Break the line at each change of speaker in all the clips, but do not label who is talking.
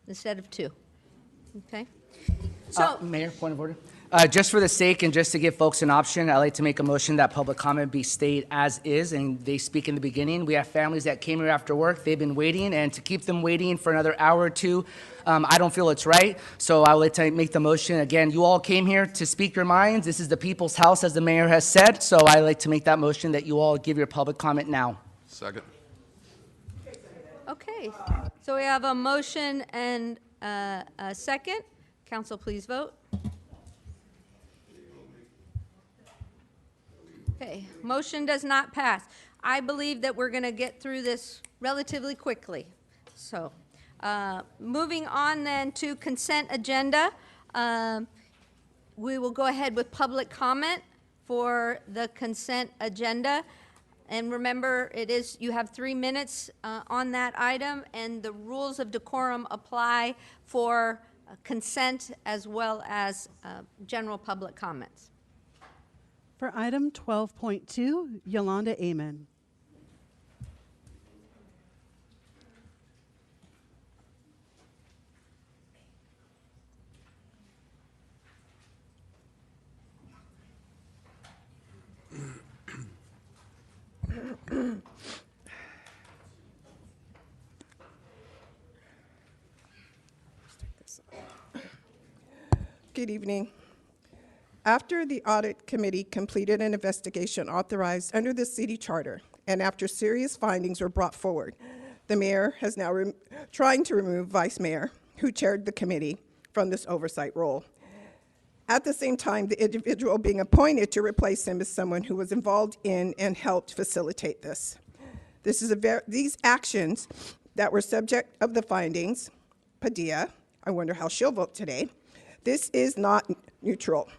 instead of 2. Okay? So,
Mayor, point of order. Just for the sake and just to give folks an option, I'd like to make a motion that public comment be stayed as is and they speak in the beginning. We have families that came here after work. They've been waiting, and to keep them waiting for another hour or two, I don't feel it's right. So I would like to make the motion. Again, you all came here to speak your minds. This is the people's house, as the mayor has said. So I'd like to make that motion that you all give your public comment now.
Second.
okay. So we have a motion and a second. Council, please vote. Okay, motion does not pass. I believe that we're going to get through this relatively quickly. So, moving on then to consent agenda, we will go ahead with public comment for the consent agenda. And remember, you have 3 minutes on that item, and the rules of decorum apply for consent as well as general public comments.
For item 12.2, Yolanda Amen.
Good evening. After the audit committee completed an investigation authorized under the city charter, and after serious findings were brought forward, the mayor has now trying to remove vice mayor, who chaired the committee, from this oversight role. At the same time, the individual being appointed to replace him is someone who was involved in and helped facilitate this. These actions that were subject of the findings, Padilla, I wonder how she'll vote today. This is not neutral.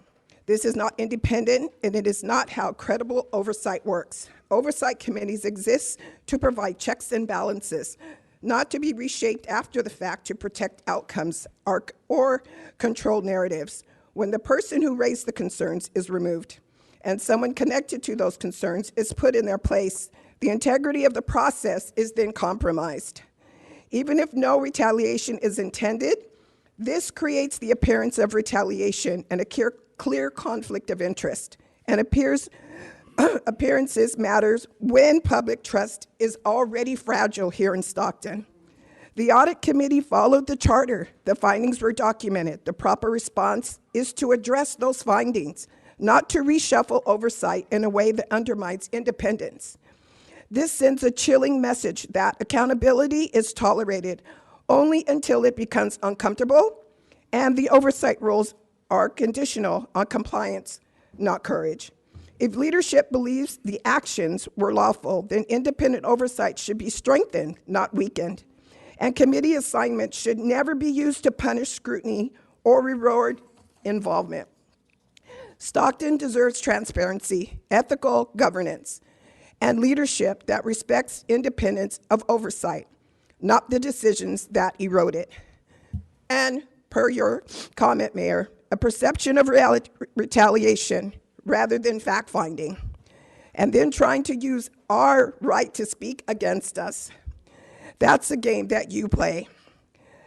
This is not independent, and it is not how credible oversight works. Oversight committees exist to provide checks and balances, not to be reshaped after the fact to protect outcomes or control narratives. When the person who raised the concerns is removed and someone connected to those concerns is put in their place, the integrity of the process is then compromised. Even if no retaliation is intended, this creates the appearance of retaliation and a clear conflict of interest, and appearances matters when public trust is already fragile here in Stockton. The audit committee followed the charter. The findings were documented. The proper response is to address those findings, not to reshuffle oversight in a way that undermines independence. This sends a chilling message that accountability is tolerated only until it becomes uncomfortable, and the oversight rules are conditional on compliance, not courage. If leadership believes the actions were lawful, then independent oversight should be strengthened, not weakened. And committee assignments should never be used to punish scrutiny or reward involvement. Stockton deserves transparency, ethical governance, and leadership that respects independence of oversight, not the decisions that erode it. And per your comment, Mayor, a perception of retaliation rather than fact-finding, and then trying to use our right to speak against us. That's a game that you play.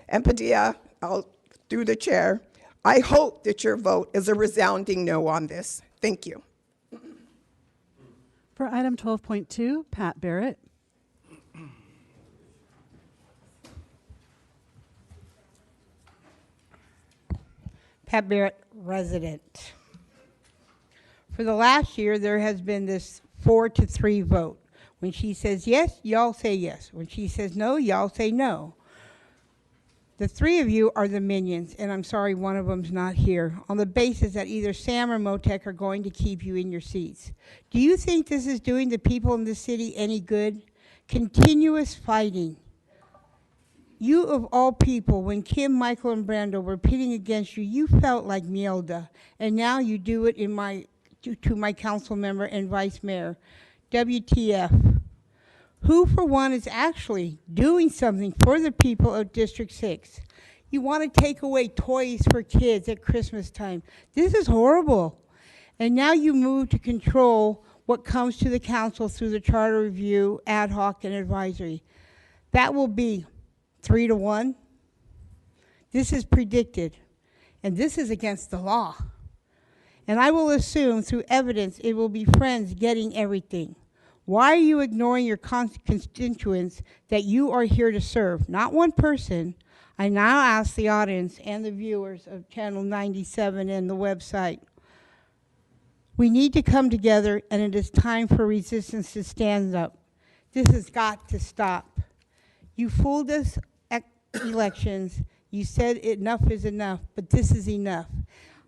And Padilla, through the chair, I hope that your vote is a resounding no on this. Thank you.
For item 12.2, Pat Barrett.
Pat Barrett, resident. For the last year, there has been this 4-3 vote. When she says yes, y'all say yes. When she says no, y'all say no. The 3 of you are the minions, and I'm sorry one of them's not here, on the basis that either Sam or Motec are going to keep you in your seats. Do you think this is doing the people in the city any good? Continuous fighting. You of all people, when Kim, Michael, and Brando were pitting against you, you felt like Mielda, and now you do it to my council member and vice mayor. WTF. Who, for one, is actually doing something for the people of District 6? You want to take away toys for kids at Christmas time. This is horrible. And now you move to control what comes to the council through the charter review, ad hoc, and advisory. That will be 3-1. This is predicted, and this is against the law. And I will assume through evidence it will be friends getting everything. Why are you ignoring your constituents that you are here to serve? Not one person. I now ask the audience and the viewers of Channel 97 and the website. We need to come together, and it is time for resistance to stand up. This has got to stop. You fooled us at elections. You said enough is enough, but this is enough.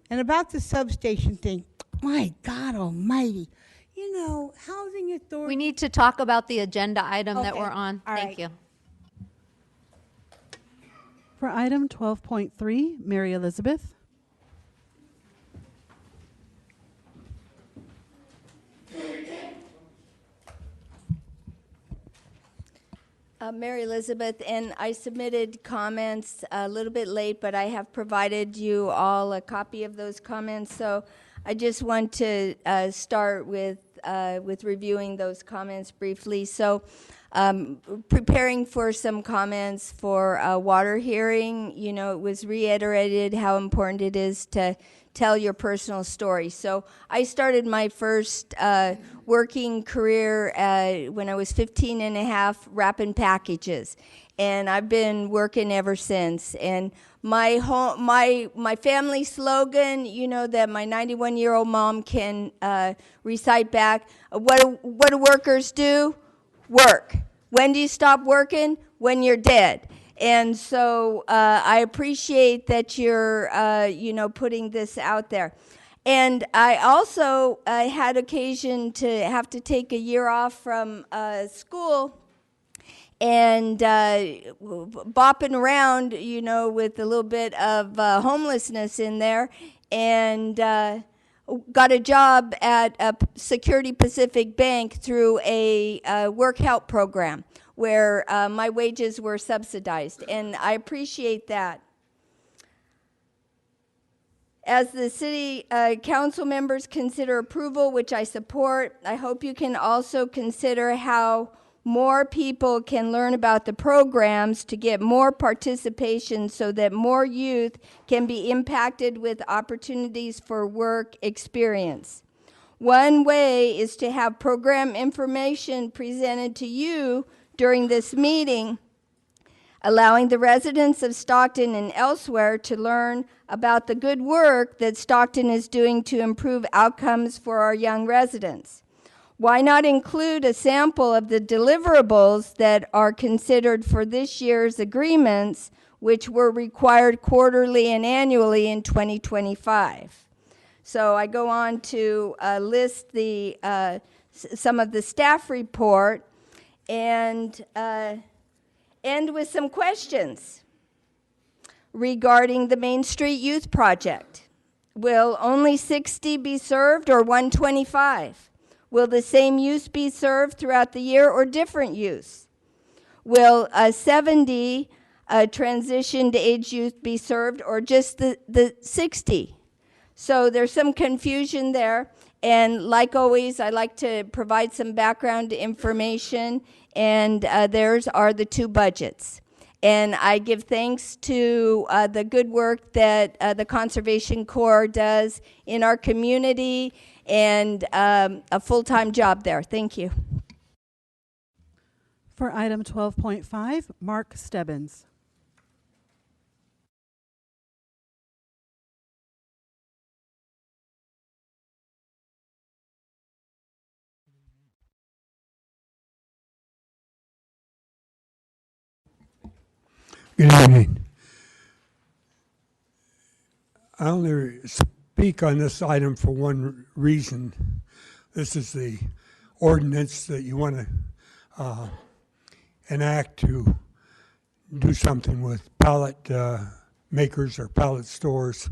And about the substation thing, my God almighty, you know, housing authority.
We need to talk about the agenda item that
Okay,
we're on.
all
Thank
right.
you.
For item 12.3, Mary Elizabeth.
Mary Elizabeth, and I submitted comments a little bit late, but I have provided you all a copy of those comments. So I just want to start with reviewing those comments briefly. So preparing for some comments for a water hearing, you know, it was reiterated how important it is to tell your personal story. So I started my first working career when I was 15 and a half, wrapping packages. And I've been working ever since. And my family slogan, you know, that my 91-year-old mom can recite back, what do workers do? Work. When do you stop working? When you're dead. And so I appreciate that you're, you know, putting this out there. And I also had occasion to have to take a year off from school and bopping around, you know, with a little bit of homelessness in there, and got a job at a Security Pacific Bank through a work help program where my wages were subsidized, and I appreciate that. As the city council members consider approval, which I support, I hope you can also consider how more people can learn about the programs to get more participation so that more youth can be impacted with opportunities for work experience. One way is to have program information presented to you during this meeting, allowing the residents of Stockton and elsewhere to learn about the good work that Stockton is doing to improve outcomes for our young residents. Why not include a sample of the deliverables that are considered for this year's agreements, which were required quarterly and annually in 2025? So I go on to list the some of the staff report and end with some questions regarding the Main Street Youth Project. Will only 60 be served or 125? Will the same use be served throughout the year or different use? Will 70 transitioned age youth be served or just the 60? So there's some confusion there. And like always, I like to provide some background information, and theirs are the two budgets. And I give thanks to the good work that the Conservation Corps does in our community, and a full-time job there. Thank you.
For item 12.5, Mark Stebbins.
Good evening. I only speak on this item for one reason. This is the ordinance that you want to enact to do something with pallet makers or pallet stores.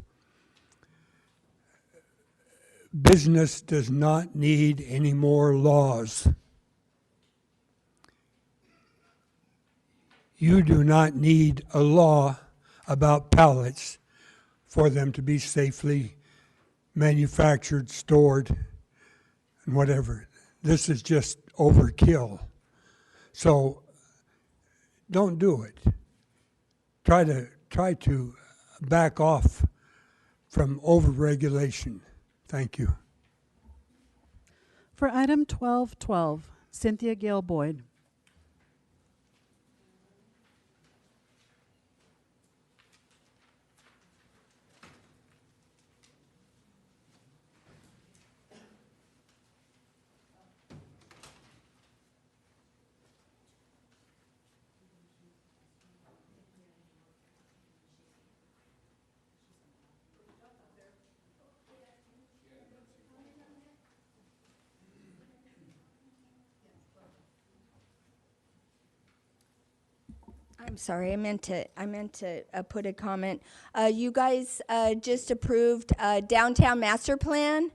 Business does not need any more laws. You do not need a law about pallets for them to be safely manufactured, stored, and whatever. This is just overkill. So don't do it. Try to back off from overregulation. Thank you.
For item 1212, Cynthia Gale Boyd.
I'm sorry, I meant to put a comment. You guys just approved downtown master plan,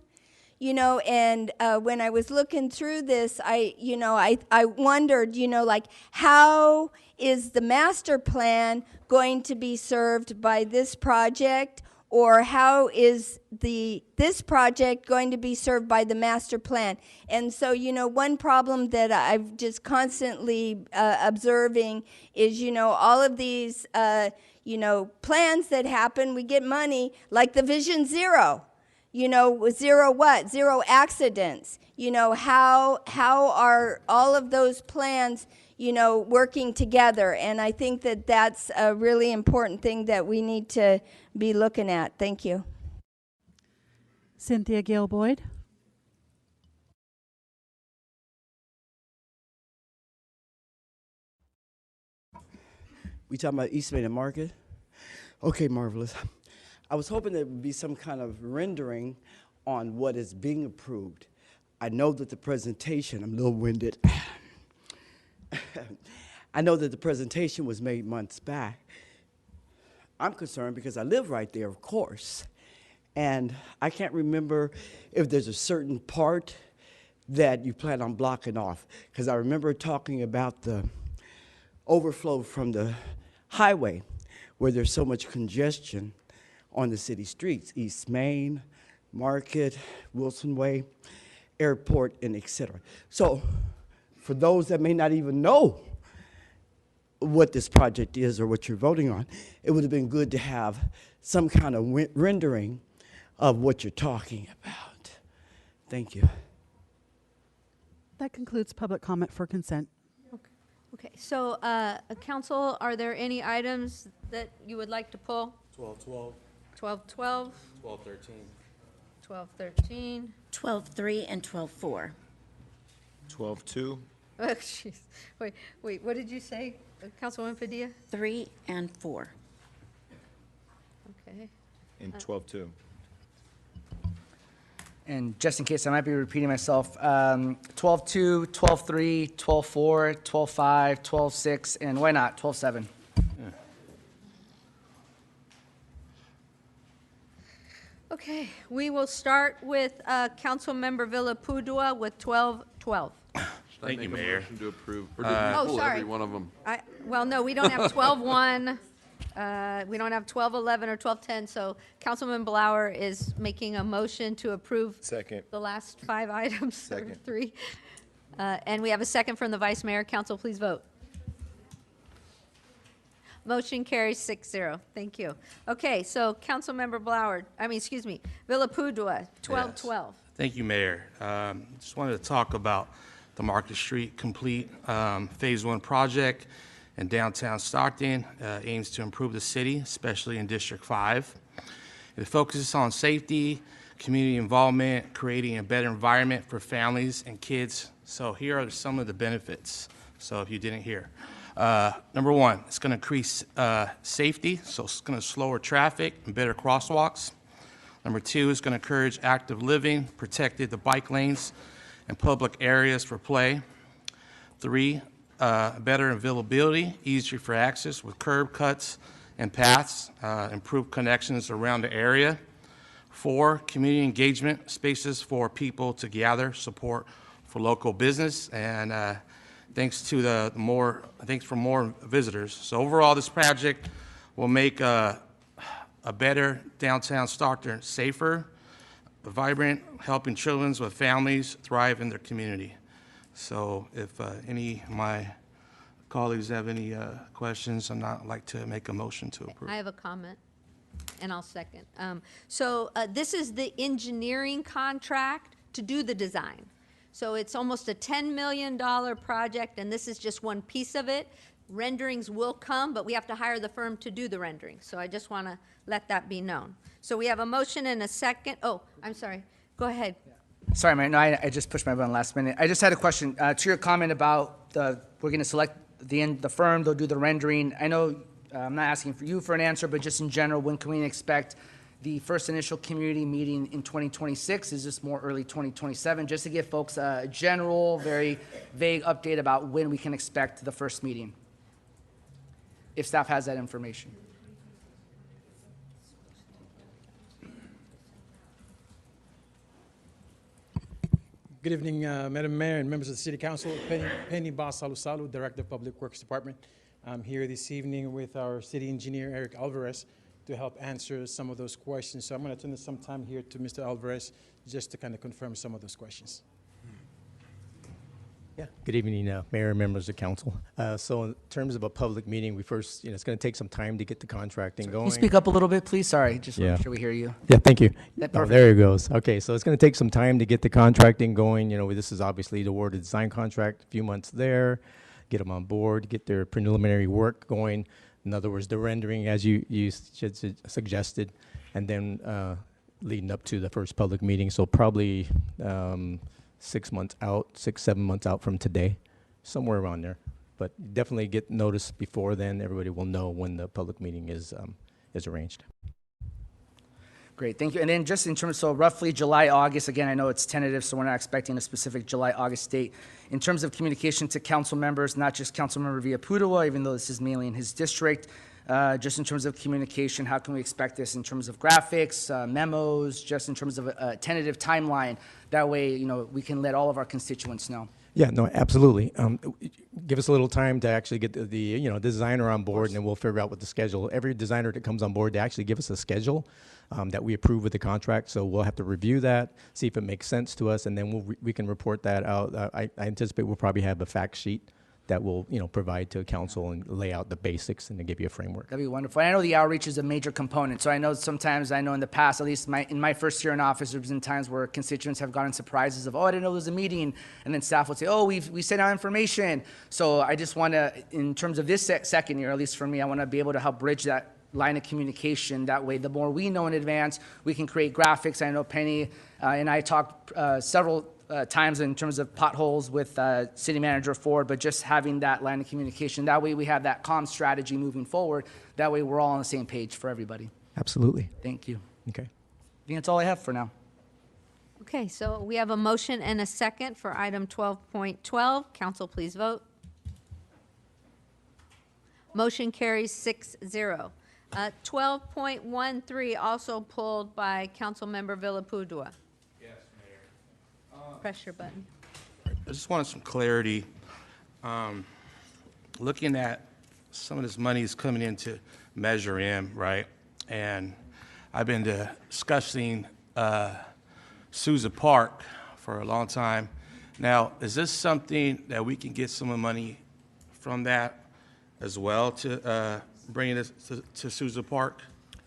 you know, and when I was looking through this, I wondered, you know, like, how is the master plan going to be served by this project, or how is this project going to be served by the master plan? And so, you know, one problem that I've just constantly observing is, you know, all of these, you know, plans that happen, we get money, like the Vision Zero. You know, zero what? Zero accidents. You know, how are all of those plans, you know, working together? And I think that that's a really important thing that we need to be looking at. Thank you.
Cynthia Gale Boyd.
We talking about East Main and Market? Okay, marvelous. I was hoping there would be some kind of rendering on what is being approved. I know that the presentation, I'm a little winded. I know that the presentation was made months back. I'm concerned because I live right there, of course. And I can't remember if there's a certain part that you plan on blocking off. Because I remember talking about the overflow from the highway where there's so much congestion on the city streets, East Main, Market, Wilson Way, Airport, and et cetera. So for those that may not even know what this project is or what you're voting on, it would have been good to have some kind of rendering of what you're talking about. Thank you.
That concludes public comment for consent.
Okay, so, council, are there any items that you would like to pull?
12-12,
12-12,
12-13.
12-13.
12-3 and 12-4.
12-2.
Oh, jeez. Wait, what did you say, Councilwoman Padilla?
3 and 4.
Okay.
And 12-2.
And just in case I might be repeating myself, 12-2, 12-3, 12-4, 12-5, 12-6, and why not 12-7?
Okay, we will start with Councilmember Villapudua with 12-12.
Thank you, Mayor.
Motion to approve, or did we
Oh,
pull
sorry.
every one of them?
Well, no, we don't have 12-1. We don't have 12-11 or 12-10, so Councilman Blauer is making a motion to approve
Second.
the last 5 items, or
Second.
3. And we have a second from the Vice Mayor. Council, please vote. Motion carries 6-0. Thank you. Okay, so Councilmember Villapudua, 12-12.
Thank you, Mayor. Just wanted to talk about the Market Street Complete Phase 1 project in downtown Stockton. Aims to improve the city, especially in District 5. It focuses on safety, community involvement, creating a better environment for families and kids. So here are some of the benefits, so if you didn't hear. Number 1, it's going to increase safety, so it's going to slower traffic and better crosswalks. Number 2, it's going to encourage active living, protected the bike lanes and public areas for play. 3, better availability, easier for access with curb cuts and paths, improved connections around the area. 4, community engagement, spaces for people to gather, support for local business, and thanks for more visitors. So overall, this project will make a better downtown Stockton safer, vibrant, helping children with families thrive in their community. So if any of my colleagues have any questions, I'd like to make a motion to approve.
I have a comment. And I'll second. This is the engineering contract to do the design. So it's almost a $10 million project, and this is just one piece of it. Renderings will come, but we have to hire the firm to do the renderings. So I just want to let that be known. So we have a motion and a second. Oh, I'm sorry. Go ahead.
Sorry, Mayor, no, I just pushed my button last minute. I just had a question to your comment about we're going to select the firm, they'll do the rendering. I know I'm not asking for you for an answer, but just in general, when can we expect the first initial community meeting in 2026? Is this more early 2027? Just to give folks a general, very vague update about when we can expect the first meeting, if staff has that information.
Good evening, Madam Mayor and members of the City Council. Penny Salu, Director of Public Works Department. I'm here this evening with our City Engineer, Eric Alvarez, to help answer some of those questions. So I'm going to turn some time here to Mr. Alvarez just to kind of confirm some of those questions.
Yeah. Good evening, Mayor and members of Council. So in terms of a public meeting, we first, it's going to take some time to get the contracting going.
Can you speak up a little bit, please? Sorry, just want to make sure we hear you.
Yeah, thank you.
Perfect.
There it goes. Okay, so it's going to take some time to get the contracting going. This is obviously the awarded design contract, a few months there, get them on board, get their preliminary work going. In other words, the rendering, as you suggested, and then leading up to the first public meeting. So probably 6 months out, 7 months out from today, somewhere around there. But definitely get notice before then. Everybody will know when the public meeting is arranged.
Great, thank you. And then just in terms, so roughly July, August, again, I know it's tentative, so we're not expecting a specific July, August date. In terms of communication to council members, not just Councilmember Villaputua, even though this is mainly in his district, just in terms of communication, how can we expect this in terms of graphics, memos, just in terms of a tentative timeline? That way, we can let all of our constituents know.
Yeah, no, absolutely. Give us a little time to actually get the designer on board, and then we'll figure out what the schedule. Every designer that comes on board, they actually give us a schedule that we approve with the contract. So we'll have to review that, see if it makes sense to us, and then we can report that out. I anticipate we'll probably have a fact sheet that will provide to council and lay out the basics and to give you a framework.
That'd be wonderful. I know the outreach is a major component. So I know sometimes, in the past, at least in my first year in office, there's been times where constituents have gotten surprises of, I didn't know there was a meeting. And then staff would say, we sent out information. So I just want to, in terms of this second year, at least for me, I want to be able to help bridge that line of communication. That way, the more we know in advance, we can create graphics. I know Penny and I talked several times in terms of potholes with City Manager Ford, but just having that line of communication. That way we have that comm strategy moving forward. That way we're all on the same page for everybody.
Absolutely.
Thank you.
Okay.
I think that's all I have for now.
Okay, so we have a motion and a second for item 12.12. Council, please vote. Motion carries 6-0. 12.13 also pulled by Councilmember Villaputua. Press your button.
I just wanted some clarity. Looking at some of this money is coming into Measure M, right? And I've been discussing Sousa Park for a long time. Now, is this something that we can get some of the money from that as well to bring it to Sousa Park?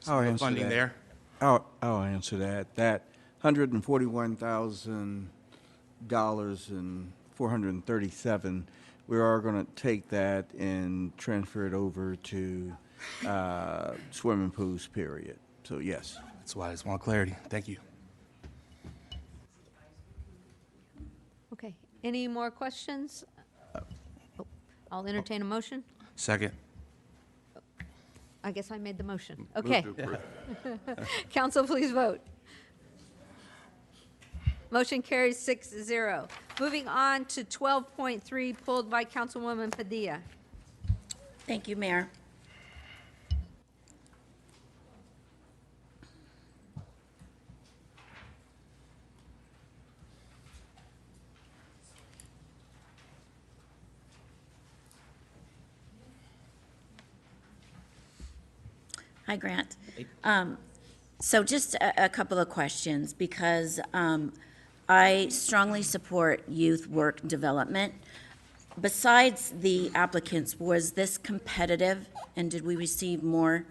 I'll answer
funding
that.
there?
I'll answer that. That $141,000 and 437, we are going to take that and transfer it over to swimming pools, period. So yes.
That's why I just want clarity. Thank you.
Okay, any more questions? I'll entertain a motion.
Second.
I guess I made the motion. Okay. Council, please vote. Motion carries 6-0. Moving on to 12.3, pulled by Councilwoman Padilla.
Thank you, Mayor. Hi, Grant. So just a couple of questions, because I strongly support youth work development. Besides the applicants, was this competitive, and did we receive more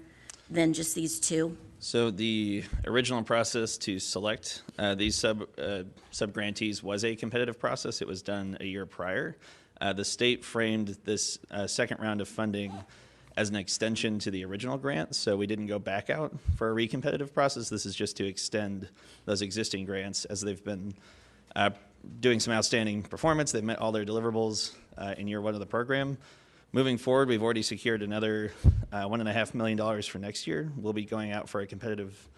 than just these two?
So the original process to select these sub-grantees was a competitive process. It was done a year prior. The state framed this second round of funding as an extension to the original grant, so we didn't go back out for a re-competitive process. This is just to extend those existing grants as they've been doing some outstanding performance. They've met all their deliverables in year one of the program. Moving forward, we've already secured another $1.5 million for next year. We'll be going out for a competitive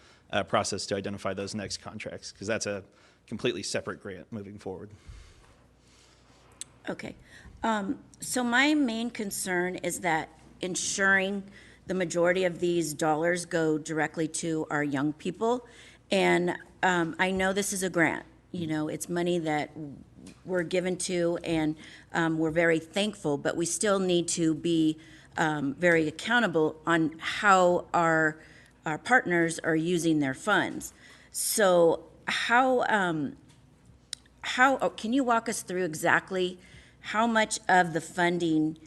process to identify those next contracts, because that's a completely separate grant moving forward.
Okay. So my main concern is that ensuring the majority of these dollars go directly to our young people. And I know this is a grant. You know, it's money that we're given to, and we're very thankful, but we still need to be very accountable on how our partners are using their funds. So how can you walk us through exactly how much of the funding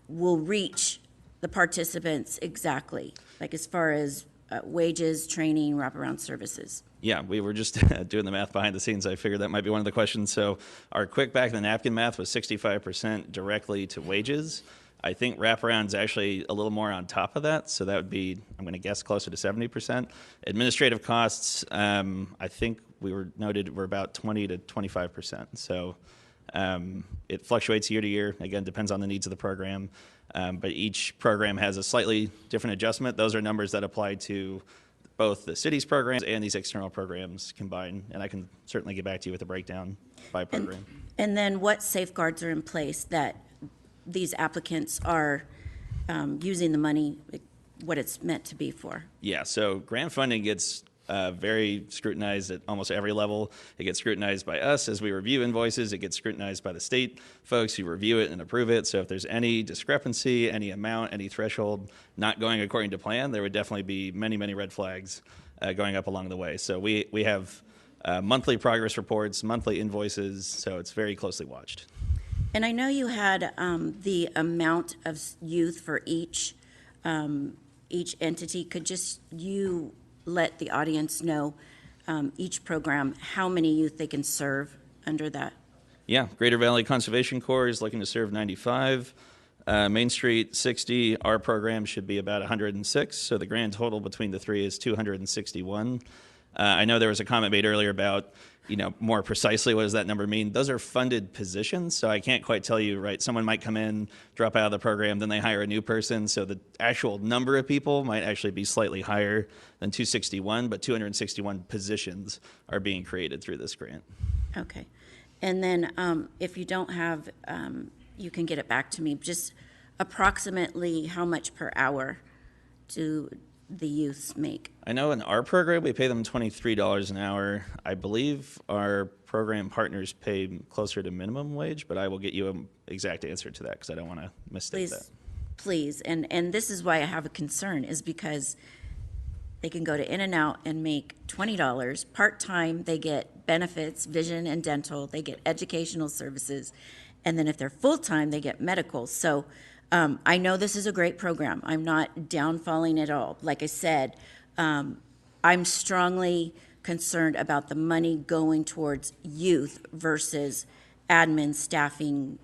will reach the participants exactly, like as far as wages, training, wraparound services?
Yeah, we were just doing the math behind the scenes. I figured that might be one of the questions. So our quick back of the napkin math was 65% directly to wages. I think wraparound's actually a little more on top of that. So that would be, I'm going to guess, closer to 70%. Administrative costs, I think we're about 20 to 25%. So it fluctuates year to year. Again, depends on the needs of the program. But each program has a slightly different adjustment. Those are numbers that apply to both the city's programs and these external programs combined. And I can certainly get back to you with a breakdown by program.
And then what safeguards are in place that these applicants are using the money, what it's meant to be for?
Yeah, so grant funding gets very scrutinized at almost every level. It gets scrutinized by us as we review invoices. It gets scrutinized by the state folks who review it and approve it. So if there's any discrepancy, any amount, any threshold not going according to plan, there would definitely be many, many red flags going up along the way. So we have monthly progress reports, monthly invoices, so it's very closely watched.
And I know you had the amount of youth for each entity. Could just you let the audience know each program how many youth they can serve under that?
Yeah, Greater Valley Conservation Corps is looking to serve 95. Main Street 60. Our program should be about 106. So the grand total between the three is 261. I know there was a comment made earlier about, more precisely what does that number mean? Those are funded positions, so I can't quite tell you, right? Someone might come in, drop out of the program, then they hire a new person, so the actual number of people might actually be slightly higher than 261, but 261 positions are being created through this grant.
Okay. And then if you don't have, you can get it back to me, just approximately how much per hour do the youths make?
I know in our program, we pay them $23 an hour. I believe our program partners pay closer to minimum wage, but I will get you an exact answer to that because I don't want to mistake that.
Please. And this is why I have a concern, is because they can go to In-N-Out and make $20. Part-time, they get benefits, vision and dental. They get educational services. And then if they're full-time, they get medical. So I know this is a great program. I'm not downfalling at all. Like I said, I'm strongly concerned about the money going towards youth versus admin, staffing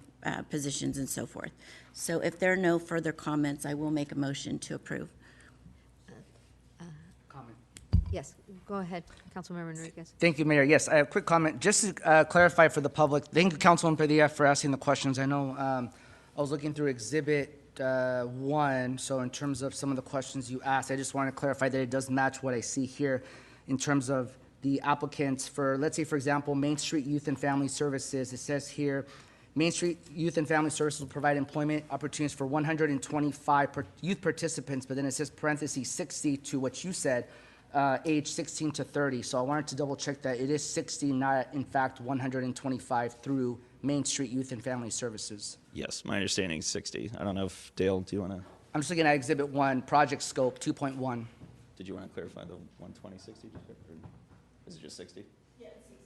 positions, and so forth. So if there are no further comments, I will make a motion to approve.
Yes, go ahead, Councilmember Enriquez.
Thank you, Mayor. Yes, I have a quick comment. Just to clarify for the public, thank you, Councilman Padilla, for asking the questions. I know I was looking through Exhibit 1, so in terms of some of the questions you asked, I just want to clarify that it does match what I see here in terms of the applicants for, let's say, for example, Main Street Youth and Family Services. It says here, Main Street Youth and Family Services will provide employment opportunities for 125 youth participants, but then it says parentheses 60 to what you said, age 16 to 30. So I wanted to double check that it is 60, not in fact 125 through Main Street Youth and Family Services.
Yes, my understanding is 60. I don't know if, Dale, do you want to?
I'm just looking at Exhibit 1, Project Scope 2.1.
Did you want to clarify the 120, 60? Or is it just 60?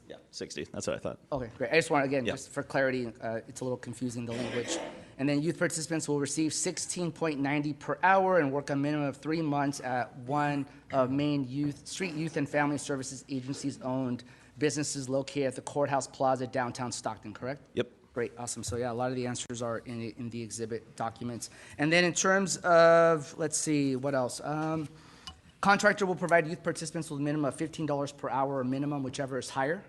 Yeah, 60. That's what I thought.
Okay, great. I just want, again, just for clarity, it's a little confusing, the language. And then youth participants will receive $16.90 per hour and work a minimum of 3 months at one of Maine Street Youth and Family Services Agency's owned businesses located at the Courthouse Plaza, downtown Stockton, correct?
Yep.
Great, awesome. So yeah, a lot of the answers are in the exhibit documents. And then in terms of, let's see, what else? Contractor will provide youth participants with a minimum of $15 per hour or minimum, whichever is higher.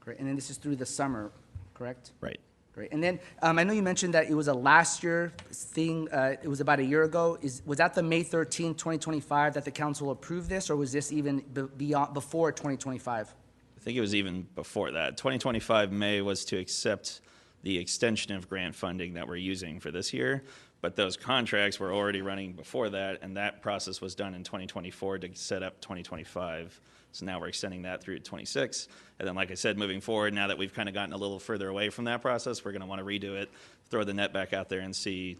Great, and then this is through the summer, correct?
Right.
Great, and then I know you mentioned that it was a last year thing, it was about a year ago. Was that the May 13, 2025 that the council approved this, or was this even before 2025?
I think it was even before that. 2025 May was to accept the extension of grant funding that we're using for this year, but those contracts were already running before that, and that process was done in 2024 to set up 2025. So now we're extending that through 26. And then, like I said, moving forward, now that we've kind of gotten a little further away from that process, we're going to want to redo it, throw the net back out there and see,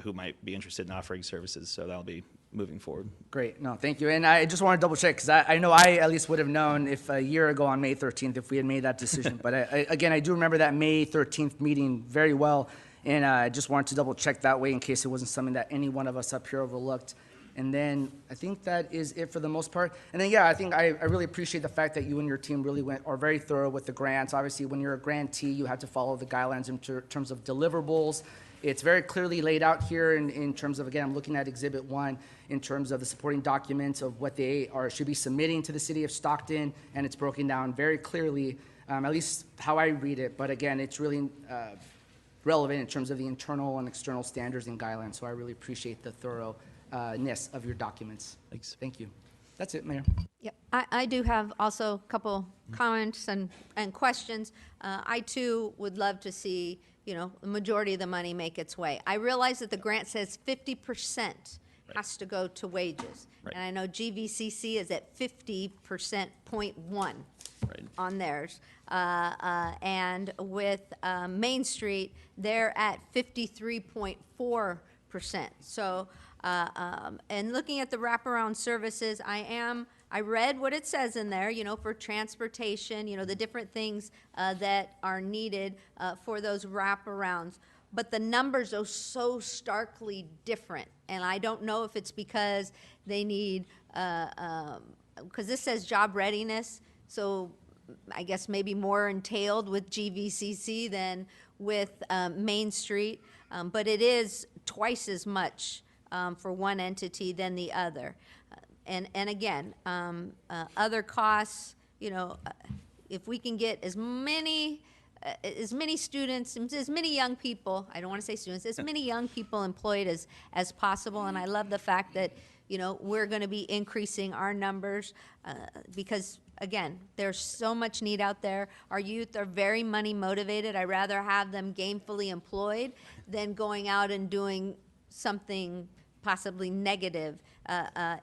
who might be interested in offering services. So that'll be moving forward.
Great, no, thank you. And I just want to double check, because I know I at least would have known if a year ago on May 13th, if we had made that decision. But again, I do remember that May 13th meeting very well. And I just wanted to double check that way in case it wasn't something that any one of us up here overlooked. And then I think that is it for the most part. And then, yeah, I think I really appreciate the fact that you and your team really are very thorough with the grants. Obviously, when you're a grantee, you have to follow the guidelines in terms of deliverables. It's very clearly laid out here in terms of, again, I'm looking at Exhibit 1 in terms of the supporting documents of what they should be submitting to the city of Stockton, and it's broken down very clearly, at least how I read it. But again, it's really relevant in terms of the internal and external standards and guidelines. So I really appreciate the thoroughness of your documents.
Thanks.
Thank you. That's it, Mayor.
Yep. I do have also a couple comments and questions. I too would love to see, the majority of the money make its way. I realize that the grant says 50% has to go to wages.
Right.
And I know GVCC is at 50%, 0.1 on theirs. And with Main Street, they're at 53.4%. So, and looking at the wraparound services, I read what it says in there, for transportation, the different things that are needed for those wraparounds. But the numbers are so starkly different. And I don't know if it's because they need, because this says job readiness, so I guess maybe more entailed with GVCC than with Main Street. But it is twice as much for one entity than the other. And again, other costs, if we can get as many students, as many young people, I don't want to say students, as many young people employed as possible. And I love the fact that, we're going to be increasing our numbers because, again, there's so much need out there. Our youth are very money motivated. I'd rather have them gainfully employed than going out and doing something possibly negative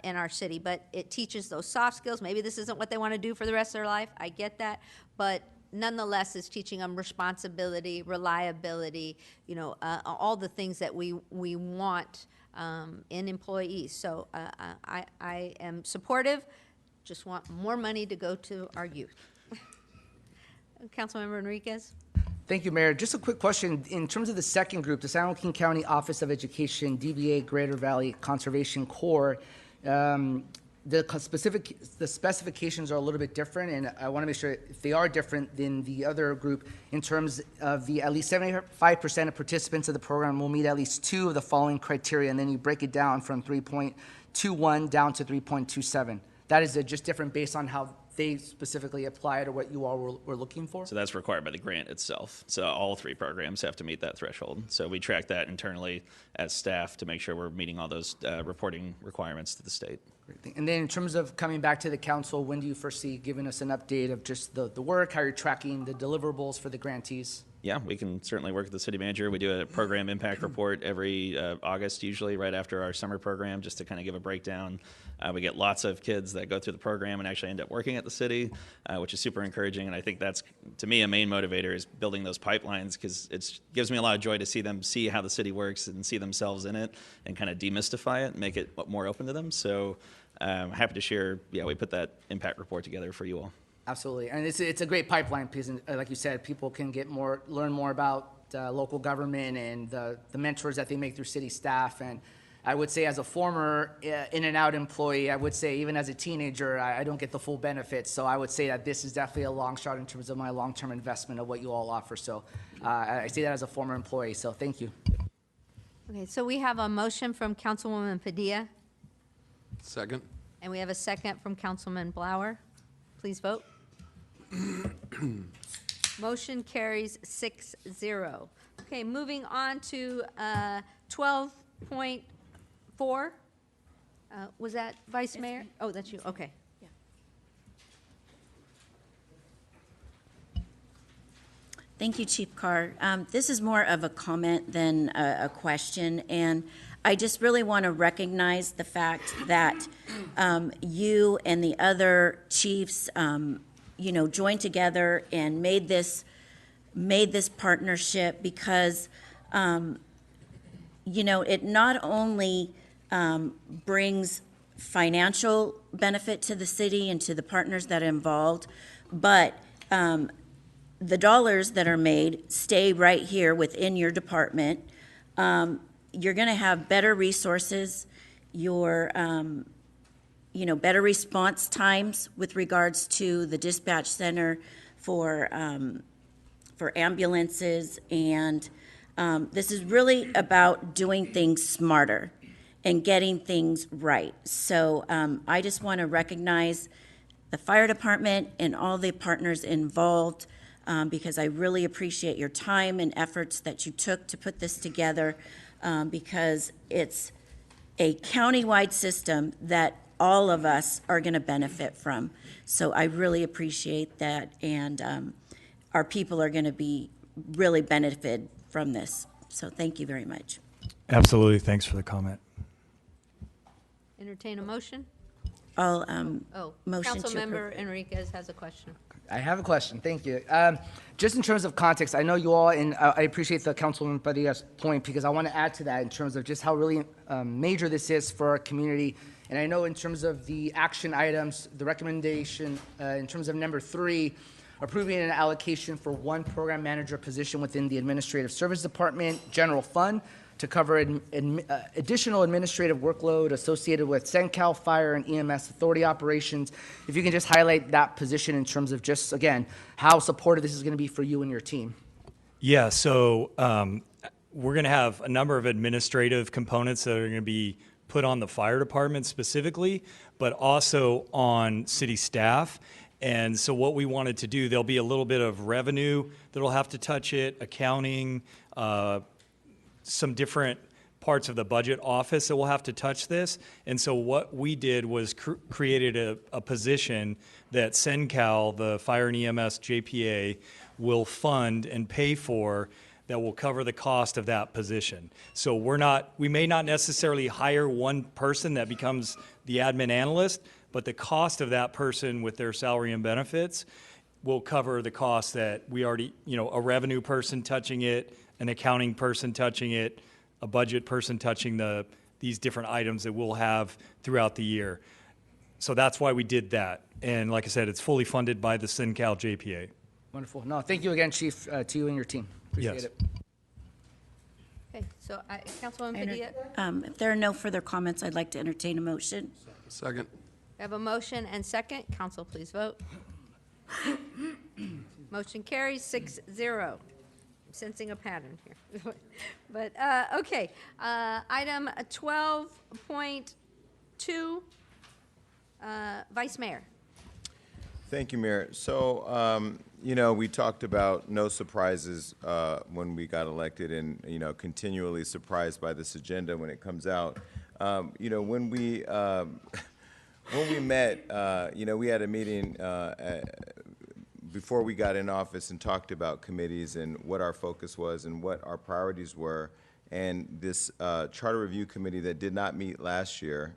in our city. But it teaches those soft skills. Maybe this isn't what they want to do for the rest of their life. I get that. But nonetheless, it's teaching them responsibility, reliability, all the things that we want in employees. So I am supportive, just want more money to go to our youth. Councilmember Enriquez?
Thank you, Mayor. Just a quick question. In terms of the second group, the San Joaquin County Office of Education, DBA Greater Valley Conservation Corps, the specifications are a little bit different, and I want to make sure if they are different than the other group in terms of at least 75% of participants of the program will meet at least 2 of the following criteria, and then you break it down from 3.21 down to 3.27. That is just different based on how they specifically applied or what you all were looking for?
So that's required by the grant itself. So all 3 programs have to meet that threshold. So we track that internally as staff to make sure we're meeting all those reporting requirements to the state.
Great. And then in terms of coming back to the council, when do you foresee giving us an update of just the work, how you're tracking the deliverables for the grantees?
Yeah, we can certainly work with the city manager. We do a program impact report every August, usually right after our summer program, just to kind of give a breakdown. We get lots of kids that go through the program and actually end up working at the city, which is super encouraging. And I think that's, to me, a main motivator is building those pipelines, because it gives me a lot of joy to see them see how the city works and see themselves in it and kind of demystify it and make it more open to them. So I'm happy to share, we put that impact report together for you all.
Absolutely, and it's a great pipeline because, like you said, people can learn more about local government and the mentors that they make through city staff. And I would say as a former in and out employee, I would say even as a teenager, I don't get the full benefits. So I would say that this is definitely a long shot in terms of my long-term investment of what you all offer. So I say that as a former employee. So thank you.
Okay, so we have a motion from Councilwoman Padilla,
Second.
and we have a second from Councilman Blower. Please vote. Motion carries 6-0. Okay, moving on to 12.4. Was that Vice Mayor? Oh, that's you, okay.
Thank you, Chief Carr. This is more of a comment than a question, and I just really want to recognize the fact that you and the other chiefs, joined together and made this partnership because, it not only brings financial benefit to the city and to the partners that are involved, but the dollars that are made stay right here within your department. You're going to have better resources, better response times with regards to the dispatch center for ambulances. And this is really about doing things smarter and getting things right. So I just want to recognize the fire department and all the partners involved because I really appreciate your time and efforts that you took to put this together because it's a countywide system that all of us are going to benefit from. So I really appreciate that, and our people are going to be really benefited from this. So thank you very much.
Absolutely. Thanks for the comment.
Entertain a motion?
I'll motion to
Councilmember
approve.
Enriquez has a question.
I have a question. Thank you. Just in terms of context, I know you all, and I appreciate the Councilwoman Padilla's point because I want to add to that in terms of just how really major this is for our community. And I know in terms of the action items, the recommendation in terms of number 3, approving an allocation for one program manager position within the Administrative Service Department General Fund to cover additional administrative workload associated with CenCal Fire and EMS Authority operations. If you can just highlight that position in terms of just, again, how supportive this is going to be for you and your team.
Yeah, so we're going to have a number of administrative components that are going to be put on the fire department specifically, but also on city staff. And so what we wanted to do, there'll be a little bit of revenue that'll have to touch it, accounting, some different parts of the budget office that will have to touch this. And so what we did was created a position that CenCal, the Fire and EMS JPA, will fund and pay for that will cover the cost of that position. So we may not necessarily hire one person that becomes the admin analyst, but the cost of that person with their salary and benefits will cover the cost that we already, a revenue person touching it, an accounting person touching it, a budget person touching these different items that we'll have throughout the year. So that's why we did that. And like I said, it's fully funded by the CenCal JPA.
Wonderful. No, thank you again, Chief, to you and your team. Appreciate
Yes.
it.
Okay, so Councilwoman Padilla,
If there are no further comments, I'd like to entertain a motion.
Second.
we have a motion and second. Council, please vote. Motion carries 6-0. Sensing a pattern here. But, okay, item 12.2, Vice Mayor.
Thank you, Mayor. So, we talked about no surprises when we got elected and, continually surprised by this agenda when it comes out. When we met, we had a meeting before we got in office and talked about committees and what our focus was and what our priorities were. And this Charter Review Committee that did not meet last year,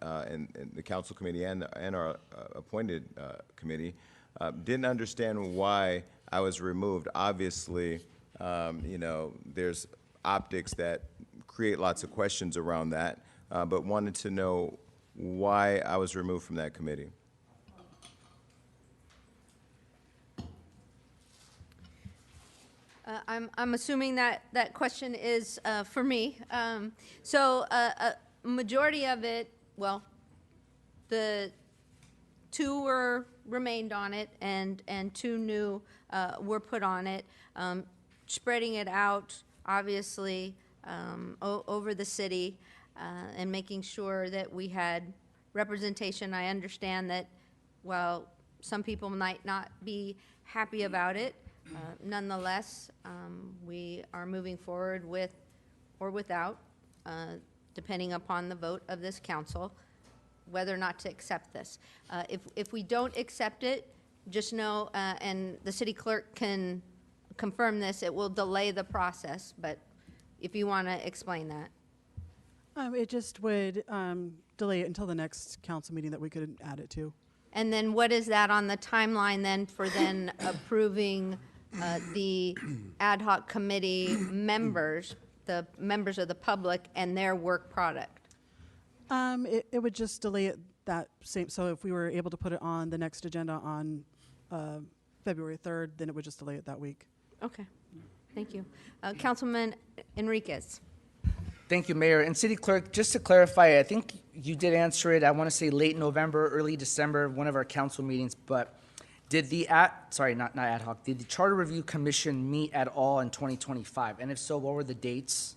and the Council Committee and our appointed committee, didn't understand why I was removed. Obviously, there's optics that create lots of questions around that, but wanted to know why I was removed from that committee.
I'm assuming that that question is for me. So a majority of it, well, the two remained on it, and two new were put on it, spreading it out, obviously, over the city, and making sure that we had representation. I understand that while some people might not be happy about it, nonetheless, we are moving forward with or without, depending upon the vote of this council, whether or not to accept this. If we don't accept it, just know, and the city clerk can confirm this, it will delay the process, but if you want to explain that.
It just would delay it until the next council meeting that we could add it to.
And then what is that on the timeline then for then approving the ad hoc committee members, the members of the public, and their work product?
It would just delay it that same, so if we were able to put it on the next agenda on February 3rd, then it would just delay it that week.
Okay, thank you. Councilman Enriquez.
Thank you, Mayor. And City Clerk, just to clarify, I think you did answer it, I want to say late November, early December, one of our council meetings, but did the, not ad hoc, did the Charter Review Commission meet at all in 2025? And if so, what were the dates?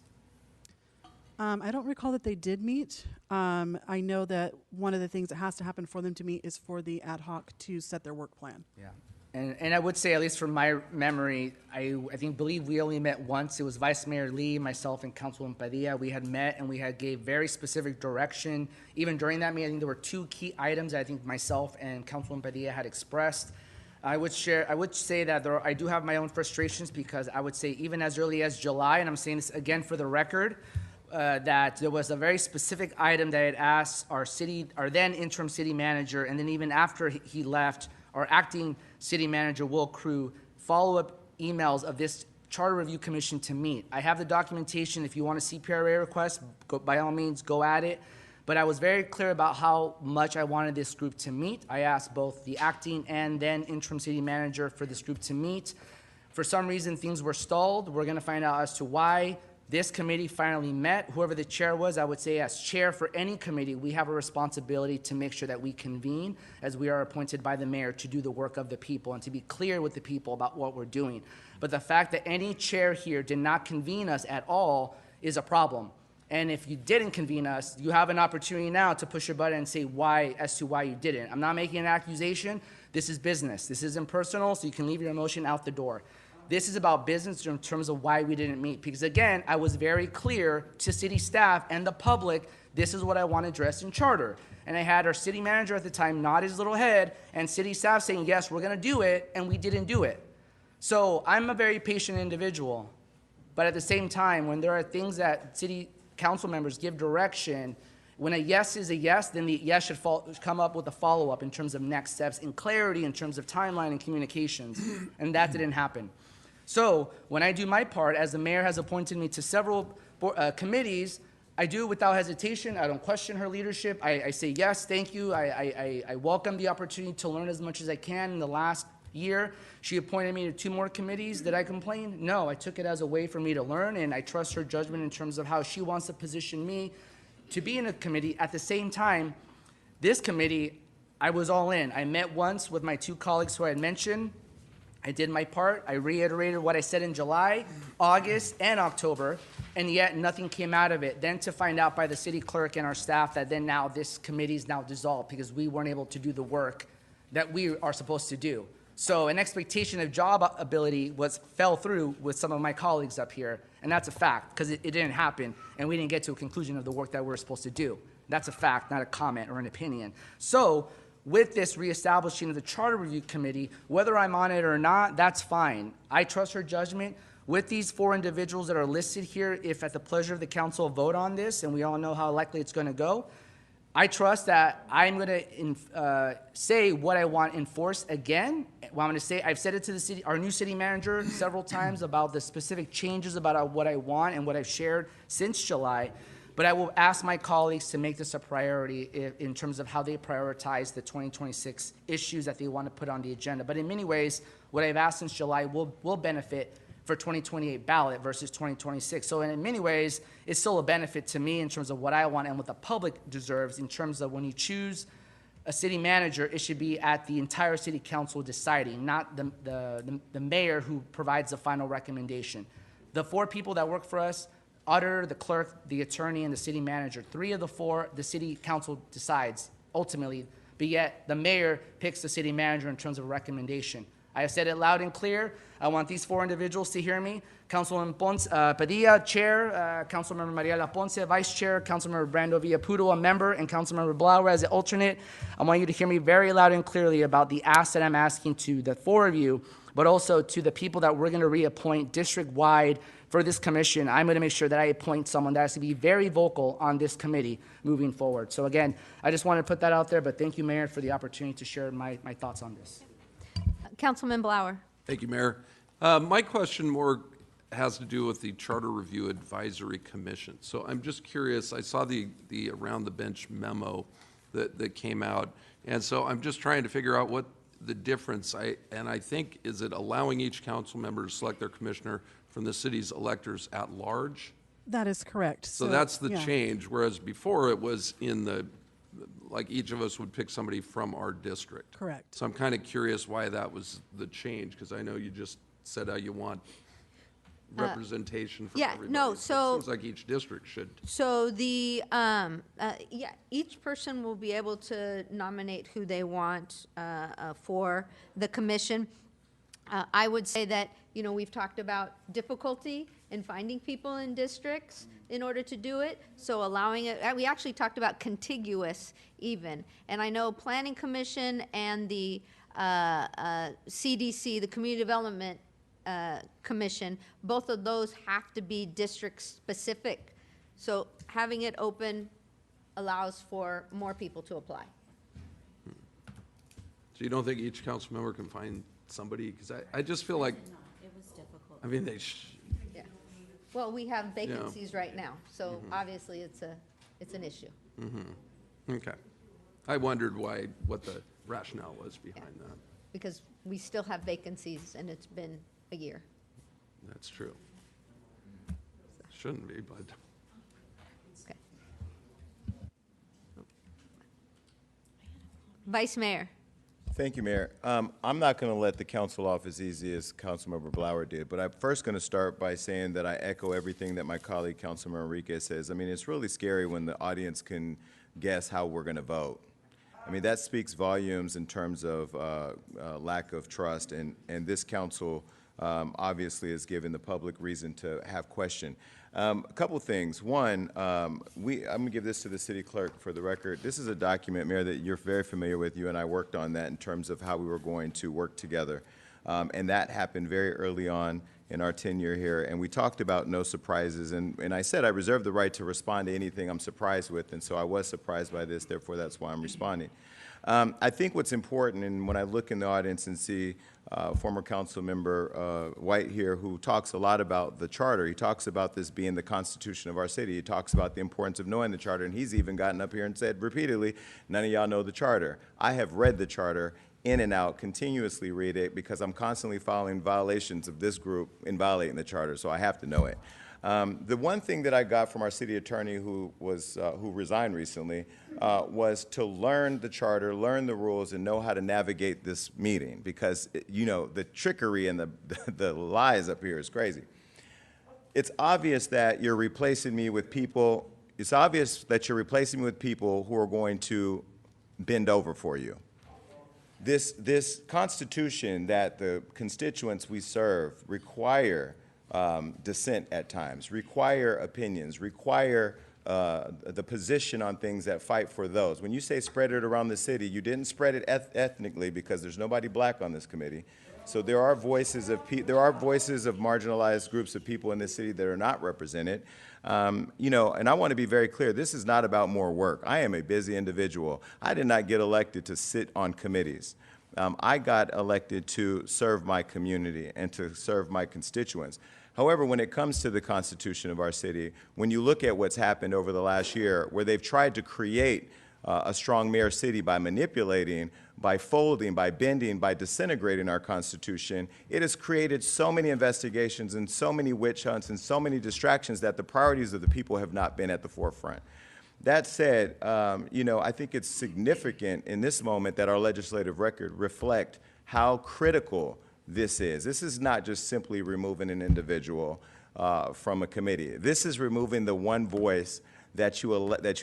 I don't recall that they did meet. I know that one of the things that has to happen for them to meet is for the ad hoc to set their work plan.
Yeah. And I would say, at least from my memory, I believe we only met once. It was Vice Mayor Lee, myself, and Councilwoman Padilla. We had met and we had gave very specific direction. Even during that meeting, I think there were two key items that I think myself and Councilwoman Padilla had expressed. I would say that I do have my own frustrations, because I would say even as early as July, and I'm saying this again for the record, that there was a very specific item that I had asked our then interim city manager, and then even after he left, our acting city manager, Will Crew, follow-up emails of this Charter Review Commission to meet. I have the documentation. If you want a CPRA request, by all means, go at it. But I was very clear about how much I wanted this group to meet. I asked both the acting and then interim city manager for this group to meet. For some reason, things were stalled. We're going to find out as to why. This committee finally met. Whoever the chair was, I would say as chair for any committee, we have a responsibility to make sure that we convene, as we are appointed by the mayor to do the work of the people and to be clear with the people about what we're doing. But the fact that any chair here did not convene us at all is a problem. And if you didn't convene us, you have an opportunity now to push your button and say why, as to why you didn't. I'm not making an accusation. This is business. This isn't personal, so you can leave your emotion out the door. This is about business in terms of why we didn't meet. Because again, I was very clear to city staff and the public, this is what I want addressed in charter. And I had our city manager at the time nod his little head, and city staff saying, yes, we're gonna do it, and we didn't do it. So I'm a very patient individual. But at the same time, when there are things that city council members give direction, when a yes is a yes, then the yes should come up with a follow-up in terms of next steps and clarity in terms of timeline and communications. And that didn't happen. So when I do my part, as the mayor has appointed me to several committees, I do it without hesitation. I don't question her leadership. I say, yes, thank you. I welcome the opportunity to learn as much as I can. In the last year, she appointed me to 2 more committees. Did I complain? No, I took it as a way for me to learn, and I trust her judgment in terms of how she wants to position me to be in a committee. At the same time, this committee, I was all in. I met once with my 2 colleagues who I had mentioned. I did my part. I reiterated what I said in July, August, and October, and yet nothing came out of it. Then to find out by the city clerk and our staff that then now this committee is now dissolved because we weren't able to do the work that we are supposed to do. So an expectation of job ability fell through with some of my colleagues up here, and that's a fact because it didn't happen, and we didn't get to a conclusion of the work that we were supposed to do. That's a fact, not a comment or an opinion. So with this reestablishing of the Charter Review Committee, whether I'm on it or not, that's fine. I trust her judgment. With these 4 individuals that are listed here, if at the pleasure of the council vote on this, and we all know how likely it's going to go, I trust that I'm going to say what I want enforced again. What I'm going to say, I've said it to the city, our new city manager several times about the specific changes about what I want and what I've shared since July. But I will ask my colleagues to make this a priority in terms of how they prioritize the 2026 issues that they want to put on the agenda. But in many ways, what I've asked since July will benefit for 2028 ballot versus 2026. So in many ways, it's still a benefit to me in terms of what I want and what the public deserves in terms of when you choose a city manager, it should be at the entire city council deciding, not the mayor who provides the final recommendation. The 4 people that work for us, auditor, the clerk, the attorney, and the city manager, 3 of the 4, the city council decides ultimately, but yet the mayor picks the city manager in terms of recommendation. I have said it loud and clear. I want these 4 individuals to hear me. Councilman Padilla, Chair, Councilmember Mariela Ponce, Vice Chair, Councilmember Brando Villaputo, a member, and Councilmember Blauer as the alternate. I want you to hear me very loud and clearly about the ask that I'm asking to the 4 of you, but also to the people that we're going to reappoint district-wide for this commission. I'm going to make sure that I appoint someone that has to be very vocal on this committee moving forward. So again, I just wanted to put that out there, but thank you, Mayor, for the opportunity to share my thoughts on this.
Councilman Blauer.
Thank you, Mayor. My question more has to do with the Charter Review Advisory Commission. So I'm just curious, I saw the Around the Bench memo that came out, and so I'm just trying to figure out what the difference, and I think, is it allowing each council member to select their commissioner from the city's electors at large?
That is correct.
So that's the
yeah.
change, whereas before it was in the, like each of us would pick somebody from our district.
Correct.
So I'm kind of curious why that was the change, because I know you just said how you want representation from
yeah,
everybody.
no,
It
so-
seems like each district should.
So the, each person will be able to nominate who they want for the commission. I would say that, you know, we've talked about difficulty in finding people in districts in order to do it, so allowing it, we actually talked about contiguous even. And I know Planning Commission and the CDC, the Community Development Commission, both of those have to be district-specific. So having it open allows for more people to apply.
So you don't think each council member can find somebody? Because I just feel like,
It was difficult.
I mean,
Yeah. Well, we have vacancies right now, so obviously it's an issue.
okay. I wondered what the rationale was behind that.
Because we still have vacancies and it's been a year.
That's true. Shouldn't be, but.
Okay. Vice Mayor.
Thank you, Mayor. I'm not going to let the council off as easy as Councilmember Blauer did, but I'm first going to start by saying that I echo everything that my colleague, Councilmember Enriquez, says. I mean, it's really scary when the audience can guess how we're going to vote. I mean, that speaks volumes in terms of lack of trust, and this council obviously has given the public reason to have question. A couple of things. One, I'm going to give this to the city clerk for the record. This is a document, Mayor, that you're very familiar with. You and I worked on that in terms of how we were going to work together. And that happened very early on in our tenure here. And we talked about no surprises. And I said I reserve the right to respond to anything I'm surprised with. And so I was surprised by this. Therefore, that's why I'm responding. I think what's important, and when I look in the audience and see former council member White here, who talks a lot about the charter. He talks about this being the constitution of our city. He talks about the importance of knowing the charter, and he's even gotten up here and said repeatedly, none of y'all know the charter. I have read the charter in and out, continuously read it, because I'm constantly following violations of this group in violating the charter, so I have to know it. The one thing that I got from our city attorney who resigned recently was to learn the charter, learn the rules, and know how to navigate this meeting, because you know the trickery and the lies up here is crazy. It's obvious that you're replacing me with people. It's obvious that you're replacing me with people who are going to bend over for you. This Constitution that the constituents we serve require dissent at times, require opinions, require the position on things that fight for those. When you say spread it around the city, you didn't spread it ethnically, because there's nobody black on this committee. So there are voices of marginalized groups of people in this city that are not represented. You know, and I want to be very clear, this is not about more work. I am a busy individual. I did not get elected to sit on committees. I got elected to serve my community and to serve my constituents. However, when it comes to the constitution of our city, when you look at what's happened over the last year, where they've tried to create a strong mayor city by manipulating, by folding, by bending, by disintegrating our Constitution, it has created so many investigations and so many witch hunts and so many distractions that the priorities of the people have not been at the forefront. That said, I think it's significant in this moment that our legislative record reflect how critical this is. This is not just simply removing an individual from a committee. This is removing the one voice that you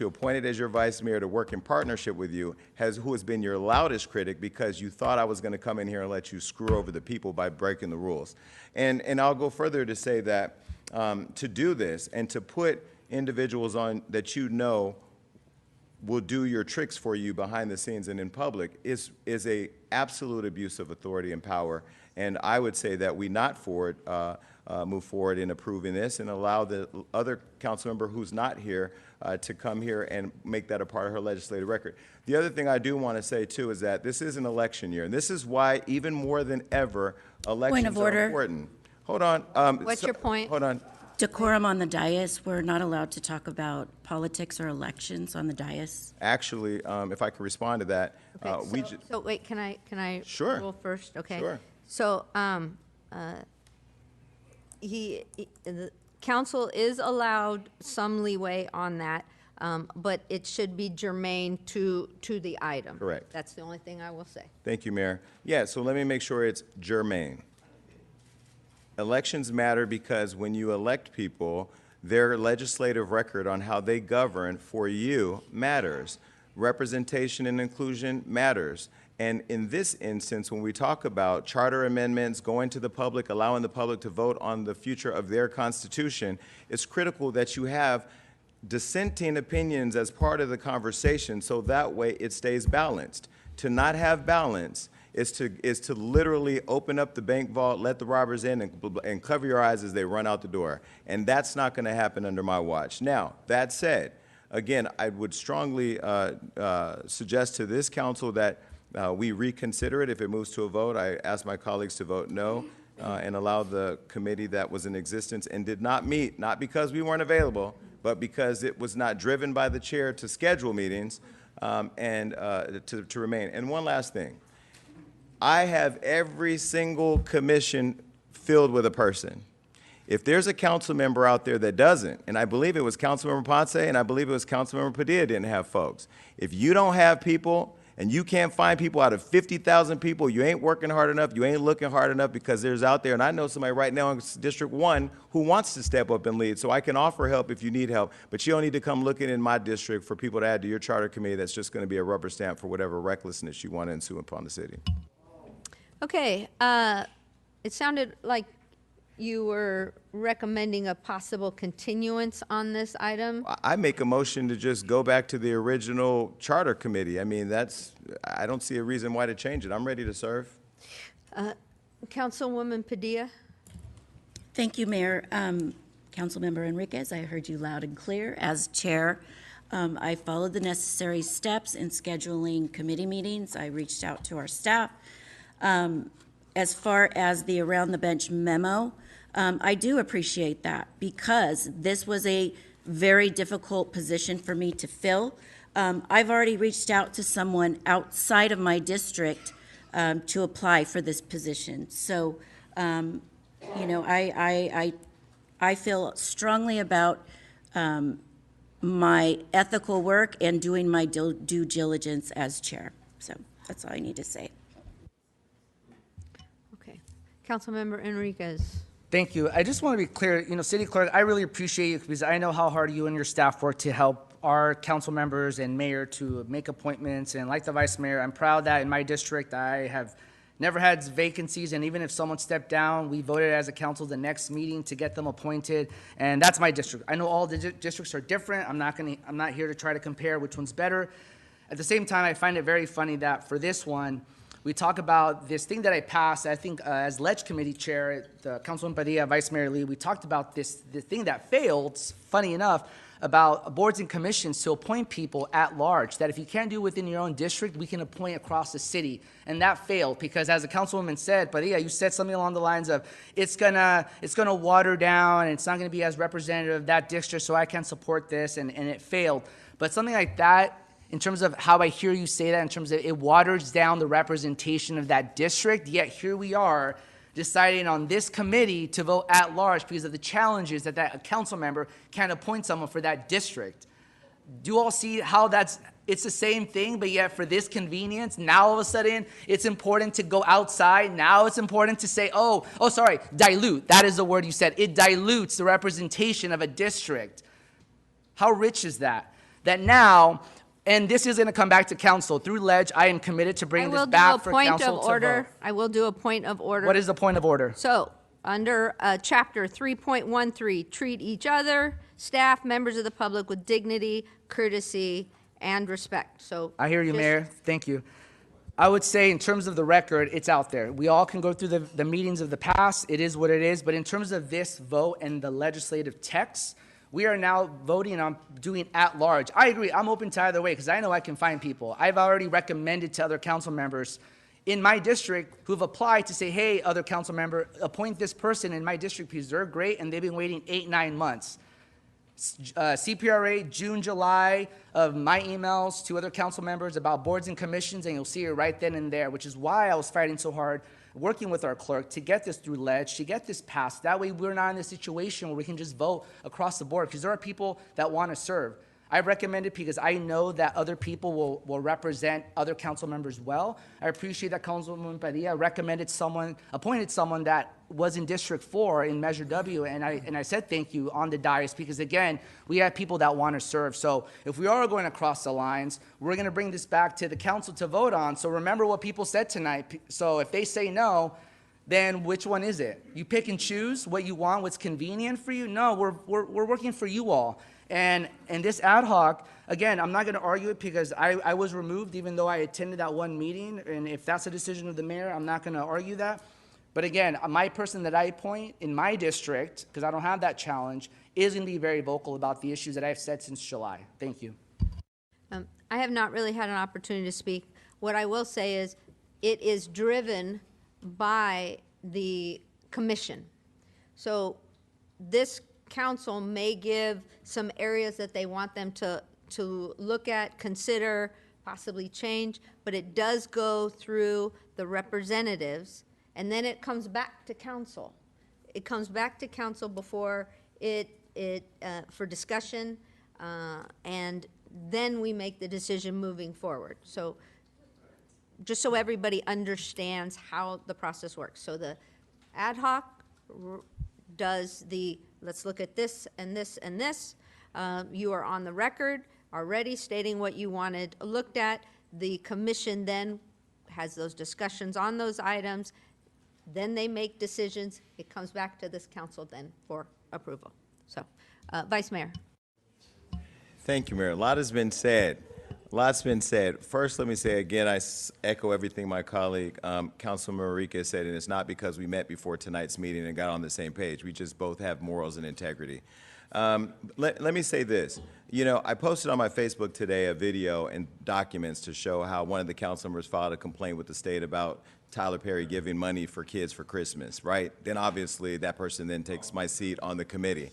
appointed as your vice mayor to work in partnership with you, who has been your loudest critic because you thought I was going to come in here and let you screw over the people by breaking the rules. And I'll go further to say that to do this and to put individuals on that will do your tricks for you behind the scenes and in public is a absolute abuse of authority and power. And I would say that we move forward in approving this and allow the other council member who's not here to come here and make that a part of her legislative record. The other thing I do want to say, too, is that this is an election year, and this is why, even more than ever, elections are important. Hold on.
What's your point?
Hold on.
Decorum on the dais. We're not allowed to talk about politics or elections on the dais.
Actually, if I can respond to that,
Okay, so wait, can I
Sure.
rule first? Okay.
Sure.
So, the council is allowed some leeway on that, but it should be germane to the item.
Correct.
That's the only thing I will say.
Thank you, Mayor. Yeah, so let me make sure it's germane. Elections matter because when you elect people, their legislative record on how they govern for you matters. Representation and inclusion matters. And in this instance, when we talk about charter amendments, going to the public, allowing the public to vote on the future of their Constitution, it's critical that you have dissenting opinions as part of the conversation so that way it stays balanced. To not have balance is to literally open up the bank vault, let the robbers in, and cover your eyes as they run out the door. And that's not going to happen under my watch. Now, that said, again, I would strongly suggest to this council that we reconsider it if it moves to a vote. I ask my colleagues to vote no and allow the committee that was in existence and did not meet, not because we weren't available, but because it was not driven by the chair to schedule meetings and to remain. And one last thing. I have every single commission filled with a person. If there's a council member out there that doesn't, and I believe it was Councilmember Ponce and I believe it was Councilmember Padilla didn't have folks. If you don't have people and you can't find people out of 50,000 people, you ain't working hard enough, you ain't looking hard enough because there's out there, and I know somebody right now in District 1 who wants to step up and lead, so I can offer help if you need help, but you don't need to come looking in my district for people to add to your charter committee that's just going to be a rubber stamp for whatever recklessness you want to ensue upon the city.
Okay, it sounded like you were recommending a possible continuance on this item.
I make a motion to just go back to the original charter committee. I mean, I don't see a reason why to change it. I'm ready to serve.
Councilwoman Padilla?
Thank you, Mayor. Councilmember Enriquez, I heard you loud and clear. As chair, I followed the necessary steps in scheduling committee meetings. I reached out to our staff. As far as the around the bench memo, I do appreciate that because this was a very difficult position for me to fill. I've already reached out to someone outside of my district to apply for this position. So, I feel strongly about my ethical work and doing my due diligence as chair. So that's all I need to say.
Okay. Councilmember Enriquez.
Thank you. I just want to be clear, City Clerk, I really appreciate you because I know how hard you and your staff work to help our council members and mayor to make appointments. And like the vice mayor, I'm proud that in my district, I have never had vacancies. And even if someone stepped down, we voted as a council the next meeting to get them appointed. And that's my district. I know all the districts are different. I'm not here to try to compare which one's better. At the same time, I find it very funny that for this one, we talk about this thing that I passed. I think as Ledge Committee Chair, the Councilman Padilla, Vice Mayor Lee, we talked about the thing that failed, funny enough, about boards and commissions to appoint people at large, that if you can't do within your own district, we can appoint across the city. And that failed because as the councilwoman said, Padilla, you said something along the lines of, it's gonna water down and it's not gonna be as representative of that district, so I can't support this, and it failed. But something like that in terms of how I hear you say that, in terms of it waters down the representation of that district, yet here we are deciding on this committee to vote at large because of the challenges that a council member can't appoint someone for that district. Do you all see how it's the same thing, but yet for this convenience, now all of a sudden it's important to go outside. Now it's important to say, sorry, dilute. That is the word you said. It dilutes the representation of a district. How rich is that? That now, and this is going to come back to council. Through Ledge, I am committed to bringing this back for council to vote.
I will do a point of order.
What is the point of order?
So, under chapter 3.13, treat each other, staff, members of the public with dignity, courtesy, and respect. So
I hear you, Mayor. Thank you. I would say in terms of the record, it's out there. We all can go through the meetings of the past. It is what it is. But in terms of this vote and the legislative text, we are now voting on doing at large. I agree. I'm open to either way because I know I can find people. I've already recommended to other council members in my district who've applied to say, hey, other council member, appoint this person in my district because they're great and they've been waiting 8-9 months. CPRA, June, July, of my emails to other council members about boards and commissions, and you'll see it right then and there, which is why I was fighting so hard, working with our clerk to get this through Ledge, to get this passed. That way we're not in a situation where we can just vote across the board, because there are people that want to serve. I recommend it because I know that other people will represent other council members well. I appreciate that Councilwoman Padilla appointed someone that was in District 4 in Measure W, and I said thank you on the dais because, again, we have people that want to serve. So if we are going to cross the lines, we're going to bring this back to the council to vote on. So remember what people said tonight. So if they say no, then which one is it? You pick and choose what you want, what's convenient for you? No, we're working for you all. And this ad hoc, again, I'm not going to argue it because I was removed even though I attended that one meeting. And if that's a decision of the mayor, I'm not going to argue that. But again, my person that I appoint in my district, because I don't have that challenge, is going to be very vocal about the issues that I've said since July. Thank you.
I have not really had an opportunity to speak. What I will say is it is driven by the commission. So this council may give some areas that they want them to look at, consider, possibly change, but it does go through the representatives, and then it comes back to council. It comes back to council before for discussion, and then we make the decision moving forward. So just so everybody understands how the process works. So the ad hoc does let's look at this and this and this. You are on the record already stating what you wanted looked at. The commission then has those discussions on those items. Then they make decisions. It comes back to this council then for approval. So, Vice Mayor.
Thank you, Mayor. A lot has been said. Lots been said. First, let me say again, I echo everything my colleague, Councilman Mariquez said, and it's not because we met before tonight's meeting and got on the same page. We just both have morals and integrity. Let me say this. You know, I posted on my Facebook today a video and documents to show how one of the council members filed a complaint with the state about Tyler Perry giving money for kids for Christmas, right? Then obviously that person then takes my seat on the committee.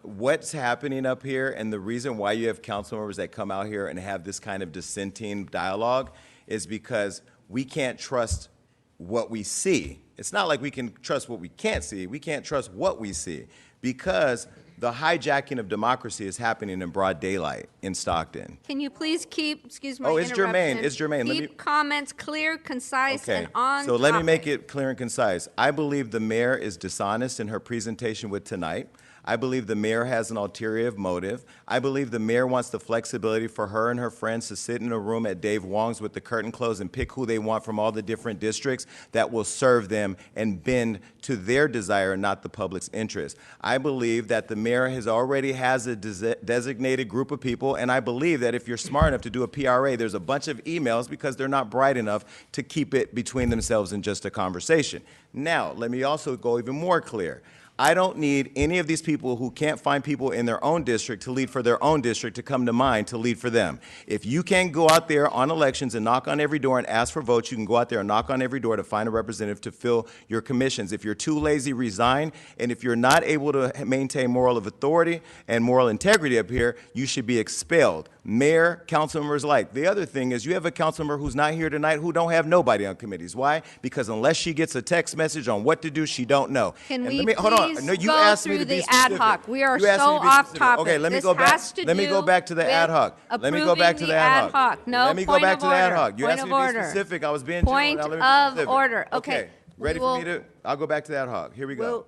What's happening up here, and the reason why you have council members that come out here and have this kind of dissenting dialogue is because we can't trust what we see. It's not like we can trust what we can't see. We can't trust what we see because the hijacking of democracy is happening in broad daylight in Stockton.
Can you please keep, excuse my
it's germane.
interruption.
It's germane.
Keep comments clear, concise,
Okay.
and on
So let me
topic.
make it clear and concise. I believe the mayor is dishonest in her presentation with tonight. I believe the mayor has an ulterior motive. I believe the mayor wants the flexibility for her and her friends to sit in a room at Dave Wong's with the curtain closed and pick who they want from all the different districts that will serve them and bend to their desire, not the public's interest. I believe that the mayor already has a designated group of people, and I believe that if you're smart enough to do a PRA, there's a bunch of emails because they're not bright enough to keep it between themselves in just a conversation. Now, let me also go even more clear. I don't need any of these people who can't find people in their own district to lead for their own district to come to mine to lead for them. If you can't go out there on elections and knock on every door and ask for votes, you can go out there and knock on every door to find a representative to fill your commissions. If you're too lazy, resign. And if you're not able to maintain moral of authority and moral integrity up here, you should be expelled. mayor, council members alike. The other thing is you have a council member who's not here tonight who don't have nobody on committees. Why? Because unless she gets a text message on what to do, she don't know.
Can
And
we
let me, hold on.
please
No, you
go
asked me
through
to be
the ad
specific.
hoc? We are
You asked me
so
to be
off
specific.
topic.
Okay, let me
This
go back.
has to
Let me go
do
back to the
with
ad hoc. Let me go back to
approving
the
the
ad
ad
hoc.
hoc. No,
Let me go
point
back
of
to the ad
order.
hoc. You
Point
asked
of
me to be
order.
specific. I was being
Point
general. Now let me be
of
specific.
order. Okay.
Ready
We
for me
will-
to? I'll go back to the ad hoc. Here we go.
We'll-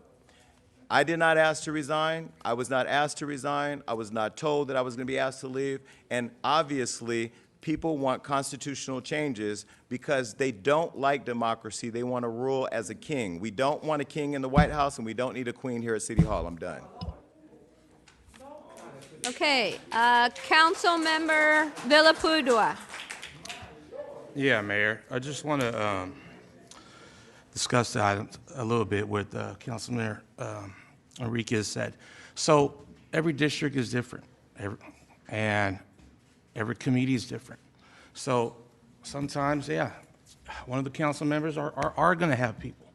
I did not ask to resign. I was not asked to resign. I was not told that I was going to be asked to leave. And obviously, people want constitutional changes because they don't like democracy. They want to rule as a king. We don't want a king in the White House, and we don't need a queen here at City Hall. I'm done.
Okay, Council Member Villapudua.
Yeah, Mayor, I just want to discuss the item a little bit with Councilman Enriquez said. So every district is different, and every committee is different. So sometimes, yeah, one of the council members are going to have people.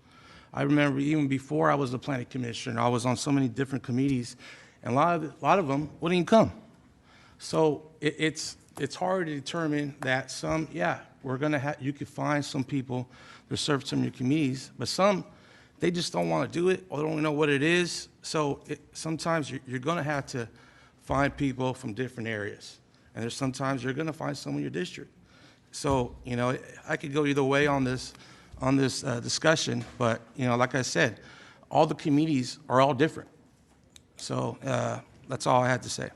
I remember even before I was the planning commissioner, I was on so many different committees, and a lot of them wouldn't even come. So it's hard to determine that some, yeah, we're going to have, you could find some people to serve some of your committees, but some, they just don't want to do it or don't know what it is. So sometimes you're going to have to find people from different areas. And there's sometimes you're going to find some in your district. So, you know, I could go either way on this discussion, but, you know, like I said, all the committees are all different. So that's all I had to say.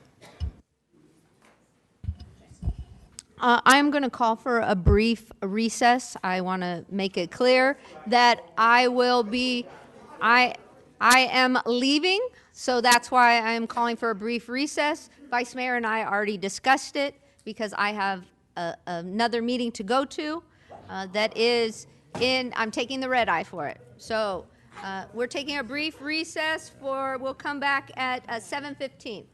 I'm going to call for a brief recess. I want to make it clear that I am leaving, so that's why I'm calling for a brief recess. Vice Mayor and I already discussed it because I have another meeting to go to that is I'm taking the red eye for it. So we're taking a brief recess we'll come back at 7:15.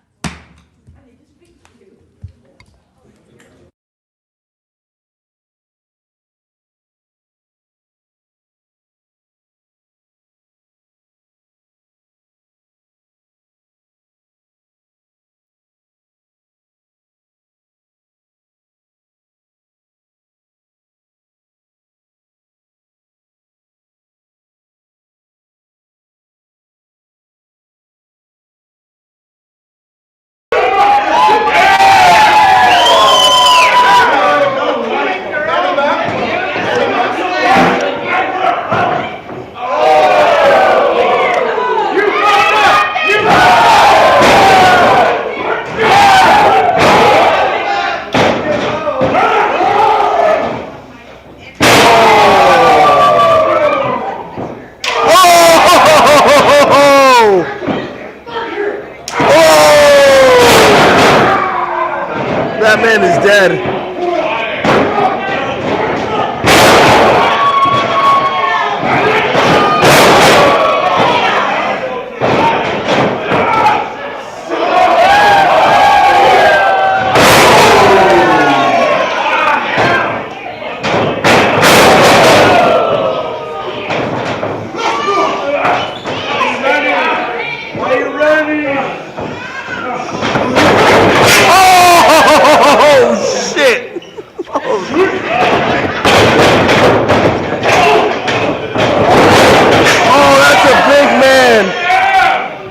That man is dead.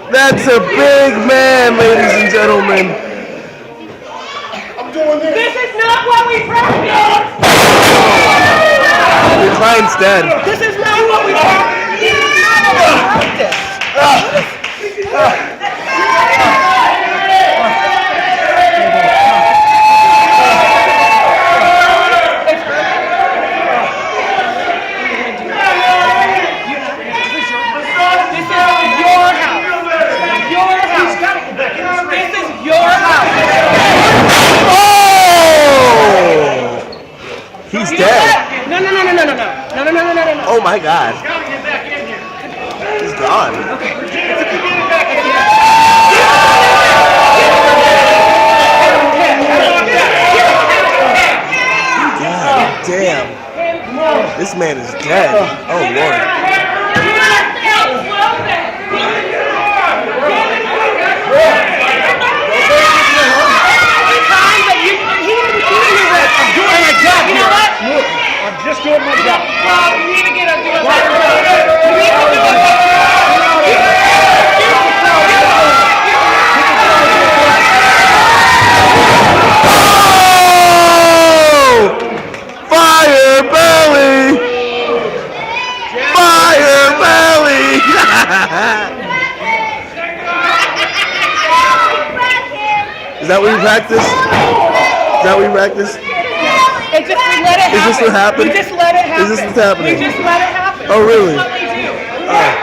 That's a big man, ladies and gentlemen.
I'm doing this. This is not what we practiced.
Your client's dead.
This is not what we practiced. This is not what we practiced.
He's dead.
No.
Oh my God. He's gone. God damn. This man is dead. Oh Lord.
Every time that you just doing my job. Well, you need to get up, do a better job. You need to do a better
Fire belly! Fire belly! Is that what you practice? Is that what you practice?
It just, we let it happen.
Is this what happened?
We just let it happen.
Is this what's happening?
We just let it happen.
Oh, really?
That's what we do.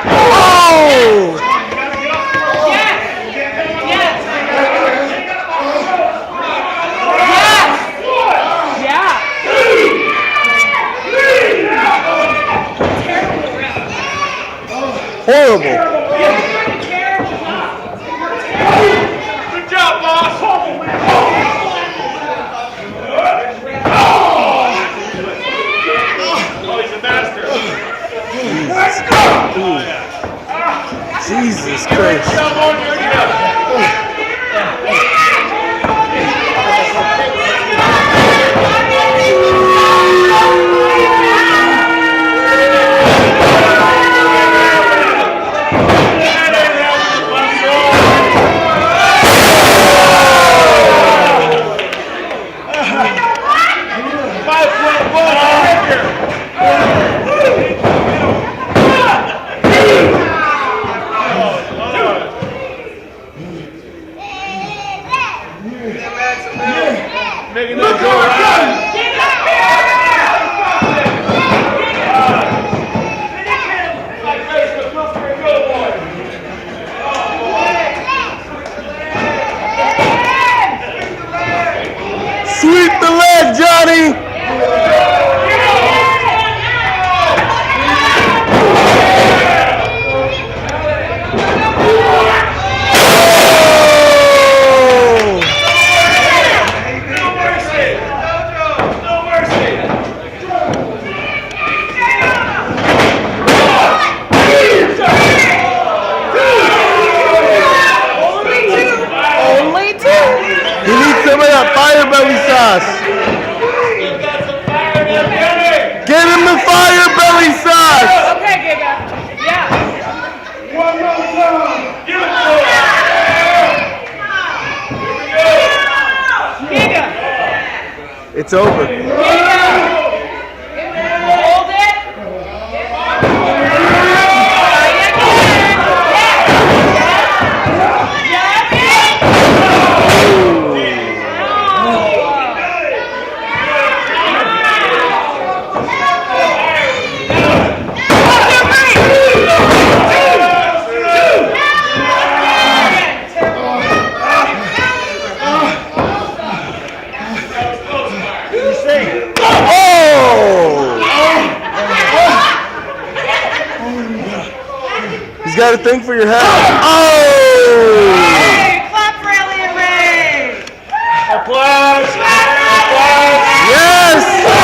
Oh!
Yes. Yes. Yes.
Horrible.
Good job, boss. Oh, he's a master.
Jesus Christ.
Making that go right.
Sweep the leg, Johnny! Fire belly sauce. Get him the fire belly sauce.
Okay, Giga. Yeah. One more time. Give it to him. Giga.
It's over.
Giga. Hold it.
He's got a thing for your head. Oh!
Hey, clap for Elliot Ray! Applause! Applause!
Yes! Oh!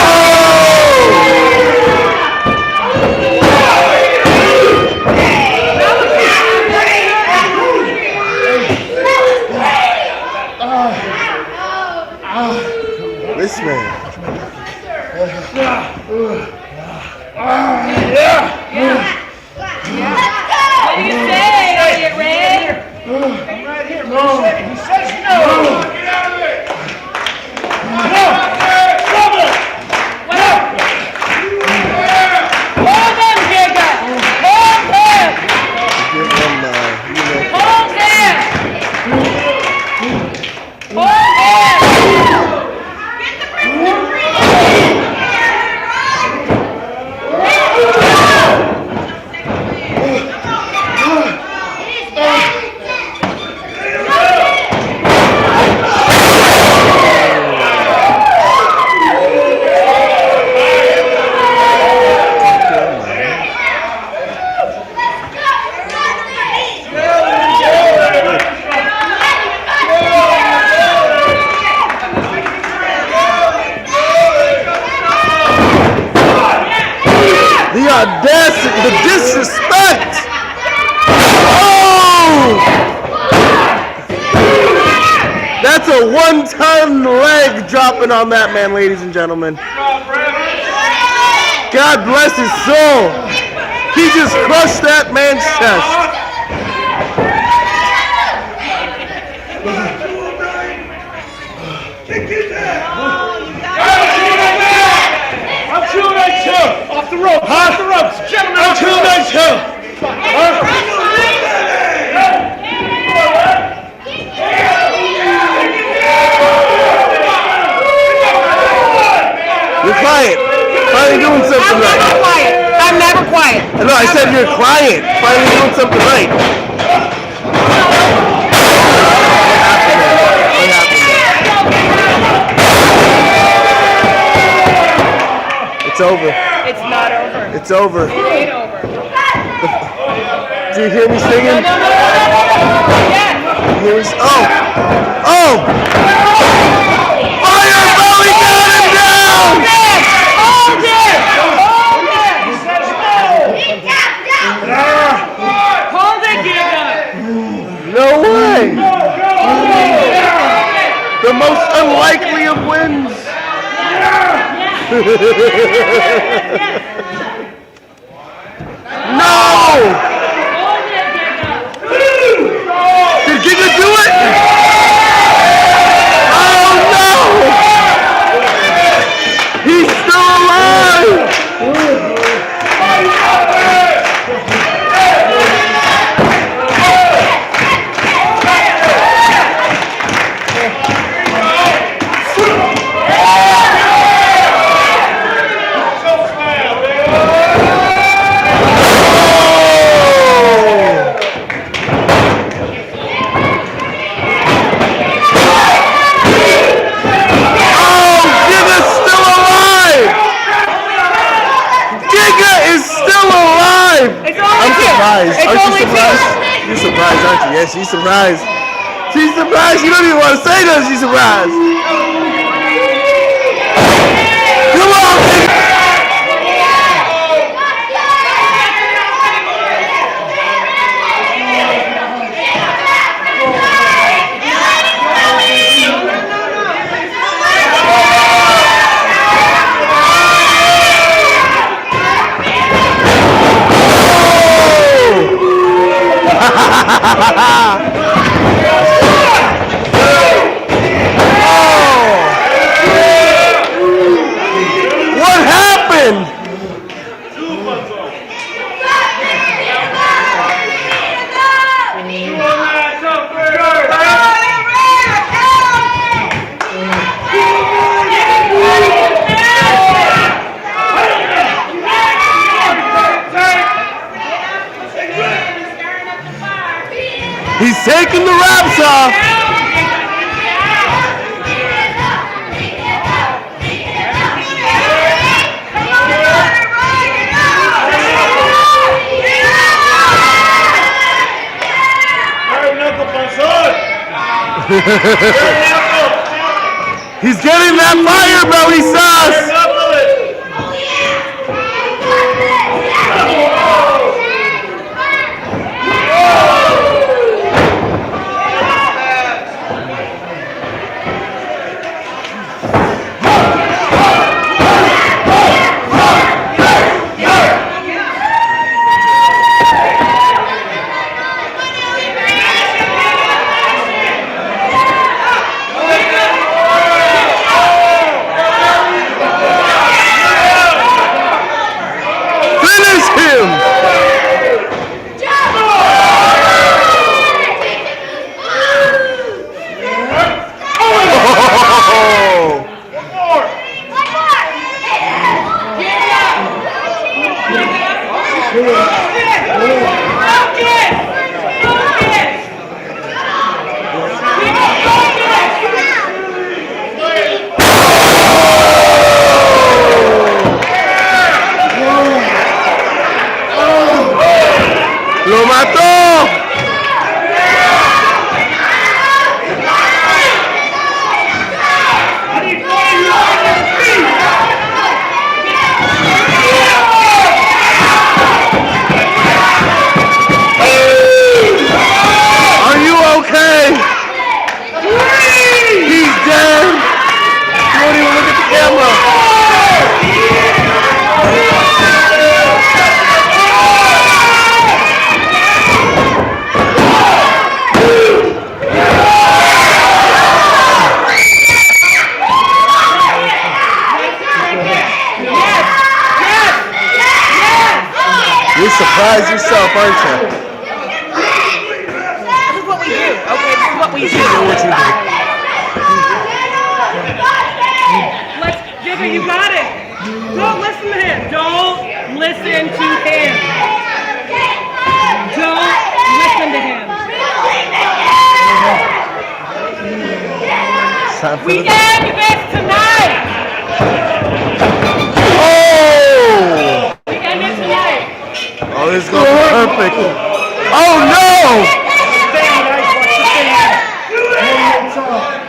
This man.
What do you say, Elliot Ray? I'm right here. He says no. Get out of there. Hold him, Giga. Hold him.
Give him,
Hold him. Hold him. Get the prisoner free.
The audacity, the disrespect! Oh! That's a one-ton leg dropping on that man, ladies and gentlemen. God bless his soul. He just crushed that man's chest.
I'm chewing that too. Off the ropes. Off the ropes. Gentlemen, I'm chewing that too.
You're quiet. Finally doing something right.
I'm never quiet. I'm never quiet.
No, I said you're quiet. Finally doing something right. It's over.
It's not over.
It's over.
It ain't over.
Do you hear me singing?
Yes.
You hear me? Oh! Oh! Fire belly got him down!
Hold it! Hold it! Hold it, Giga!
No way! The most unlikely of wins. No! Did Giga do it? Oh no! He's still alive! Surprised. Aren't you surprised? You're surprised, aren't you? Yes, she's surprised. She's surprised. You don't even want to say that she's surprised. Come on, what happened? He's taking the wraps off. He's getting that fire belly sauce. ¡Lo mató! You're surprised yourself, aren't you?
This is what we do, okay? This is what we do. Let's, Jigger, you got it. Don't listen to him. Don't listen to him. Don't listen to him. We end this tonight.
Oh!
We end it tonight.
Oh, this is going to be perfect. Oh, no!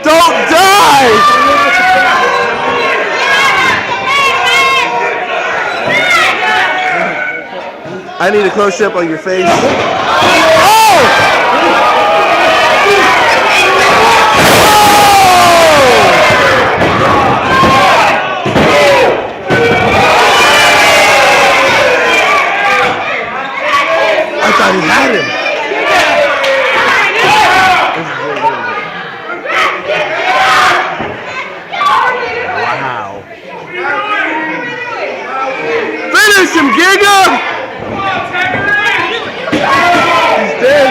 Don't die! I need a close-up on your face. Oh! I thought he had him. Wow. Finish him, Giga! He's dead.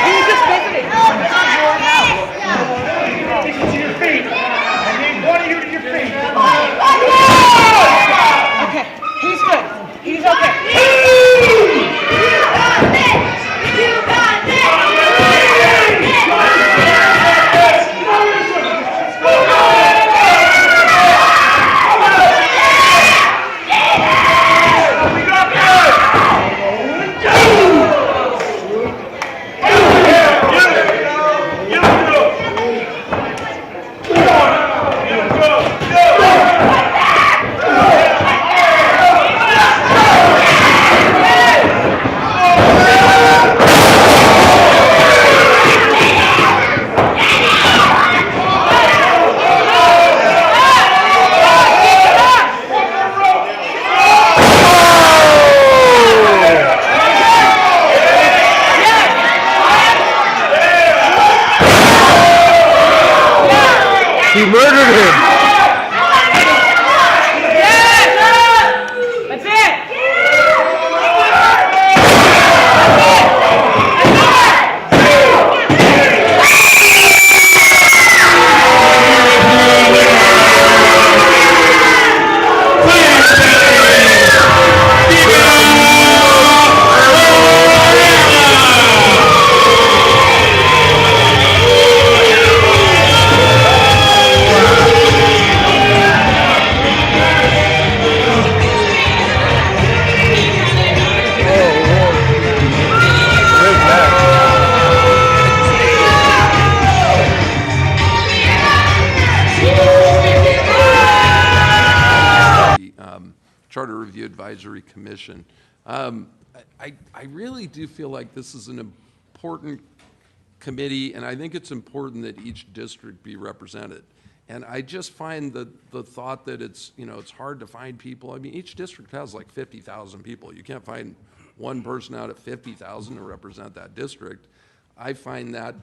He's just visiting. This is your house. Take you to your feet. I need one of you to your feet. Okay, he's good. He's okay.
He murdered him.
That's it.
Charter Review Advisory Commission. I really do feel like this is an important committee, and I think it's important that each district be represented. And I just find the thought that it's hard to find people. I mean, each district has like 50,000 people. You can't find one person out of 50,000 to represent that district. I find that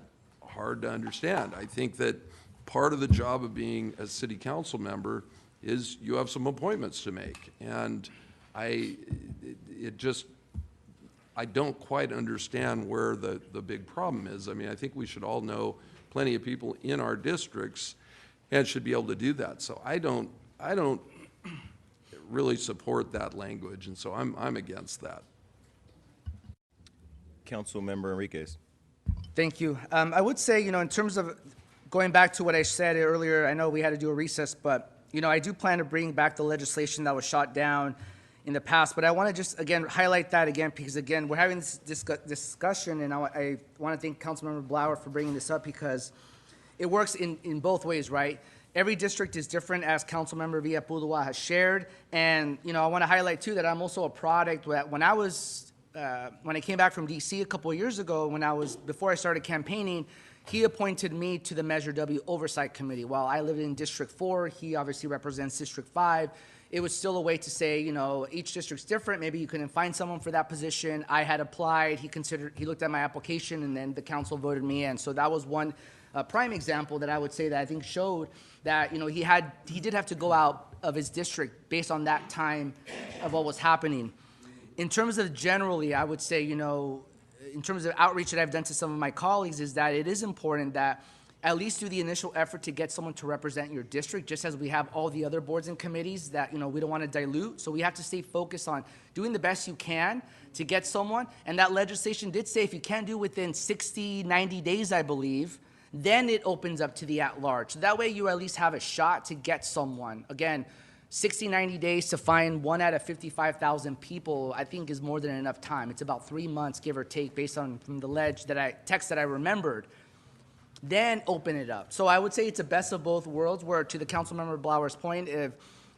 hard to understand. I think that part of the job of being a city council member is you have some appointments to make. And I don't quite understand where the big problem is. I mean, I think we should all know plenty of people in our districts and should be able to do that. So I don't really support that language, and so I'm against that.
Councilmember Enriquez.
Thank you. I would say, in terms of going back to what I said earlier, I know we had to do a recess, but, I do plan to bring back the legislation that was shot down in the past. But I want to just, again, highlight that again, because, again, we're having this discussion, and I want to thank Councilmember Blauer for bringing this up, because it works in both ways, right? Every district is different, as Councilmember Villapudua has shared. And, I want to highlight, too, that I'm also a product that when I came back from DC a couple of years ago, before I started campaigning, he appointed me to the Measure W Oversight Committee. While I lived in District 4, he obviously represents District 5. It was still a way to say, each district's different. Maybe you couldn't find someone for that position. I had applied. He looked at my application, and then the council voted me in. So that was one prime example that I would say that I think showed that, he did have to go out of his district based on that time of what was happening. In terms of generally, I would say, in terms of outreach that I've done to some of my colleagues, is that it is important that at least do the initial effort to get someone to represent your district, just as we have all the other boards and committees that, we don't want to dilute. So we have to stay focused on doing the best you can to get someone. And that legislation did say if you can't do within 60, 90 days, I believe, then it opens up to the at-large. So that way you at least have a shot to get someone. Again, 60, 90 days to find 1 out of 55,000 people, I think is more than enough time. It's about 3 months, give or take, based on from the text that I remembered. Then open it up. So I would say it's a best of both worlds, where to the Councilmember Blauer's point,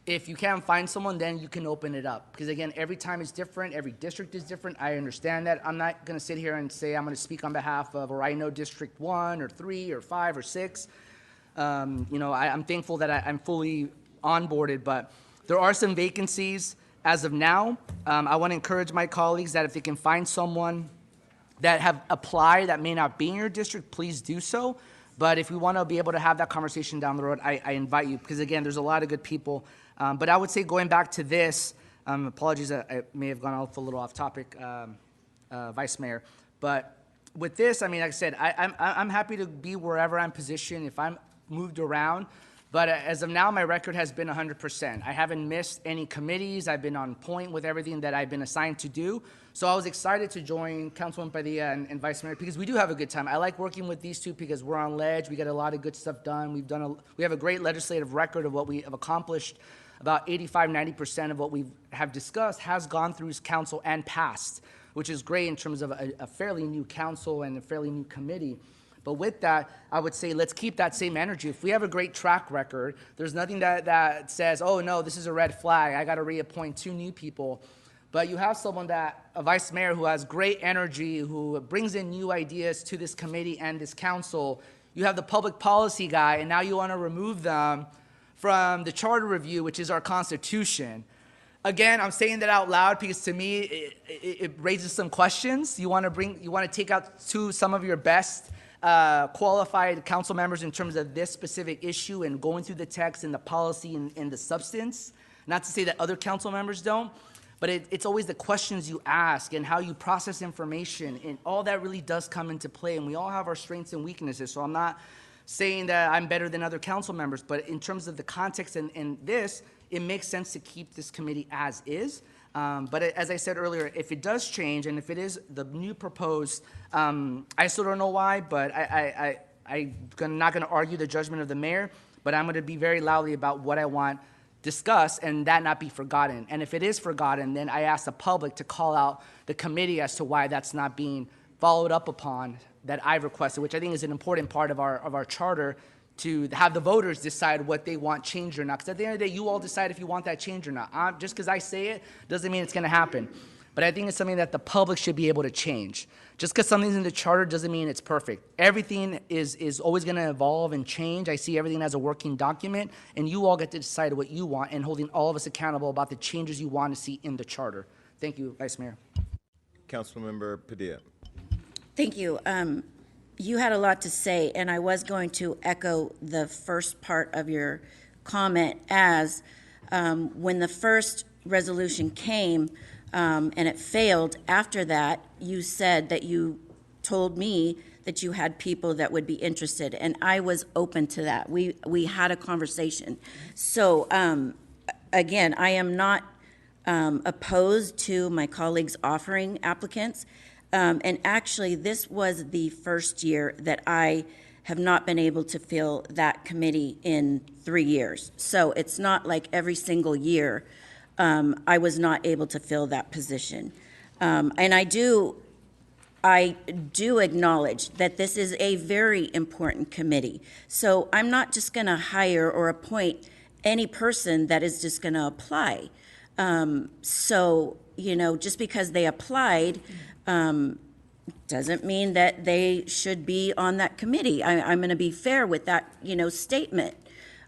if you can't find someone, then you can open it up. Because again, every time is different, every district is different. I understand that. I'm not gonna sit here and say I'm gonna speak on behalf of, or I know District 1 or 3 or 5 or 6. I'm thankful that I'm fully onboarded, but there are some vacancies as of now. I wanna encourage my colleagues that if they can find someone that have applied that may not be in your district, please do so. But if we want to be able to have that conversation down the road, I invite you, because again, there's a lot of good people. But I would say, going back to this, apologies, I may have gone off a little off topic, Vice Mayor. But with this, like I said, I'm happy to be wherever I'm positioned, if I'm moved around. But as of now, my record has been 100%. I haven't missed any committees. I've been on point with everything that I've been assigned to do. So I was excited to join Councilwoman Padilla and Vice Mayor, because we do have a good time. I like working with these two because we're on ledge. We get a lot of good stuff done. We have a great legislative record of what we have accomplished. About 85, 90% of what we have discussed has gone through council and passed, which is great in terms of a fairly new council and a fairly new committee. But with that, I would say let's keep that same energy. If we have a great track record, there's nothing that says, oh no, this is a red flag, I gotta reappoint 2 new people. But you have someone a vice mayor who has great energy, who brings in new ideas to this committee and this council. You have the public policy guy, and now you wanna remove them from the charter review, which is our Constitution. Again, I'm saying that out loud because to me, it raises some questions. You wanna take out some of your best qualified council members in terms of this specific issue and going through the text and the policy and the substance. Not to say that other council members don't, but it's always the questions you ask and how you process information, and all that really does come into play, and we all have our strengths and weaknesses. So I'm not saying that I'm better than other council members, but in terms of the context and this, it makes sense to keep this committee as is. But as I said earlier, if it does change and if it is the new proposed, I still don't know why, but I'm not going to argue the judgment of the mayor, but I'm going to be very loudly about what I want discussed and that not be forgotten. And if it is forgotten, then I ask the public to call out the committee as to why that's not being followed up upon that I've requested, which I think is an important part of our charter, to have the voters decide what they want changed or not. Because at the end of the day, you all decide if you want that change or not. Just because I say it doesn't mean it's going to happen. But I think it's something that the public should be able to change. Just because something's in the charter doesn't mean it's perfect. Everything is always going to evolve and change. I see everything as a working document, and you all get to decide what you want, and holding all of us accountable about the changes you want to see in the charter. Thank you, Vice Mayor.
Councilmember Padilla.
Thank you. You had a lot to say, and I was going to echo the first part of your comment as when the first resolution came and it failed, after that, you said that you told me that you had people that would be interested, and I was open to that. We had a conversation. So again, I am not opposed to my colleagues offering applicants. And actually, this was the first year that I have not been able to fill that committee in 3 years. So it's not like every single year I was not able to fill that position. And I do acknowledge that this is a very important committee. So I'm not just going to hire or appoint any person that is just going to apply. So, just because they applied, doesn't mean that they should be on that committee. I'm going to be fair with that, statement.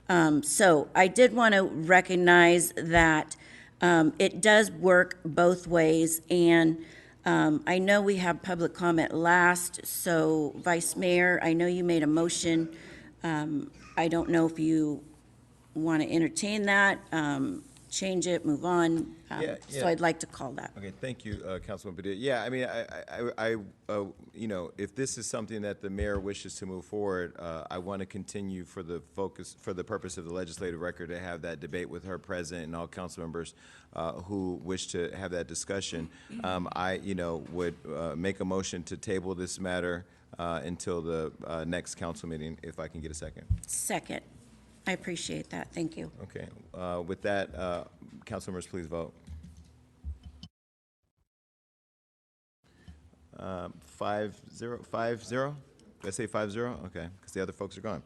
So I did want to recognize that it does work both ways, and I know we have public comment last, so Vice Mayor, I know you made a motion. I don't know if you want to entertain that, change it, move on. So I'd like to call that.
Okay, thank you, Councilman Padilla. Yeah, I mean, you know, if this is something that the mayor wishes to move forward, I want to continue for the purpose of the legislative record, to have that debate with her present and all council members who wish to have that discussion. I, you know, would make a motion to table this matter until the next council meeting, if I can get a second.
Second. I appreciate that. Thank you.
Okay. With that, council members, please vote. 5-0. Did I say 5-0? Okay, because the other folks are gone.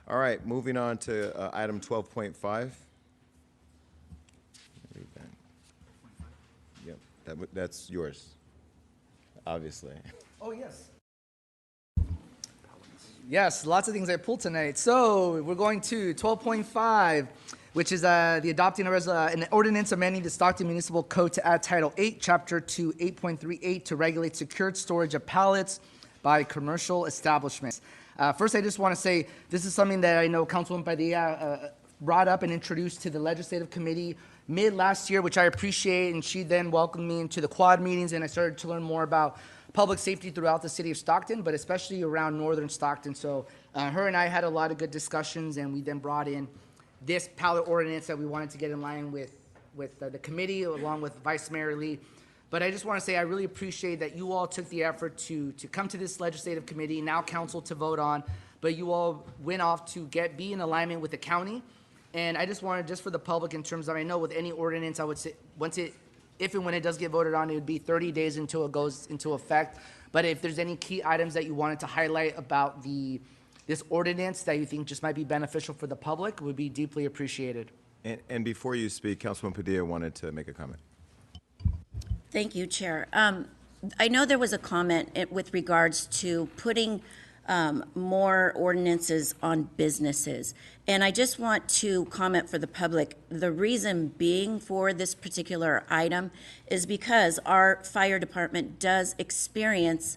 All right, moving on to item 12.5. Yep, that's yours, obviously.
Oh, yes. Yes, lots of things I pulled tonight. So we're going to 12.5, which is the adopting an ordinance amending the Stockton Municipal Code to add Title 8, Chapter 2, 8.38 to regulate secured storage of pallets by commercial establishments. First, I just want to say this is something that I know Councilwoman Padilla brought up and introduced to the Legislative Committee mid last year, which I appreciate, and she then welcomed me into the quad meetings, and I started to learn more about public safety throughout the city of Stockton, but especially around northern Stockton. So her and I had a lot of good discussions, and we then brought in this pallet ordinance that we wanted to get in line with the committee, along with Vice Mayor Lee. But I just want to say I really appreciate that you all took the effort to come to this legislative committee, now council, to vote on, but you all went off to be in alignment with the county. And I just wanted, just for the public, in terms of, I know with any ordinance, I would say, if and when it does get voted on, it would be 30 days until it goes into effect. But if there's any key items that you wanted to highlight about this ordinance that you think just might be beneficial for the public, it would be deeply appreciated.
And before you speak, Councilman Padilla wanted to make a comment.
Thank you, Chair. I know there was a comment with regards to putting more ordinances on businesses. And I just want to comment for the public. The reason being for this particular item is because our fire department does experience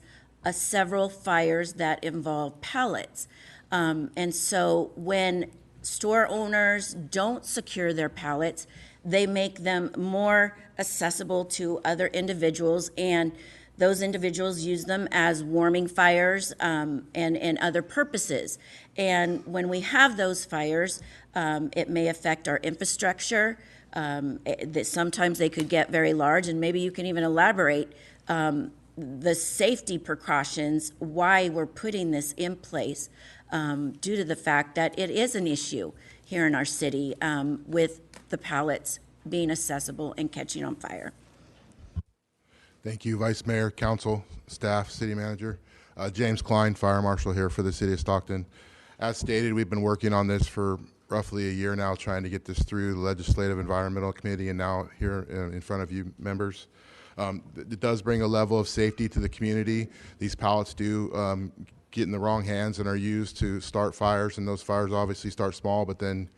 several fires that involve pallets. And so when store owners don't secure their pallets, they make them more accessible to other individuals, and those individuals use them as warming fires and other purposes. And when we have those fires, it may affect our infrastructure. Sometimes they could get very large, and maybe you can even elaborate the safety precautions, why we're putting this in place, due to the fact that it is an issue here in our city with the pallets being accessible and catching on fire.
Thank you, Vice Mayor, Council, staff, City Manager. James Klein, Fire Marshal here for the City of Stockton. As stated, we've been working on this for roughly a year now, trying to get this through the Legislative Environmental Committee and now here in front of you members. It does bring a level of safety to the community. These pallets do get in the wrong hands and are used to start fires, and those fires obviously start small but then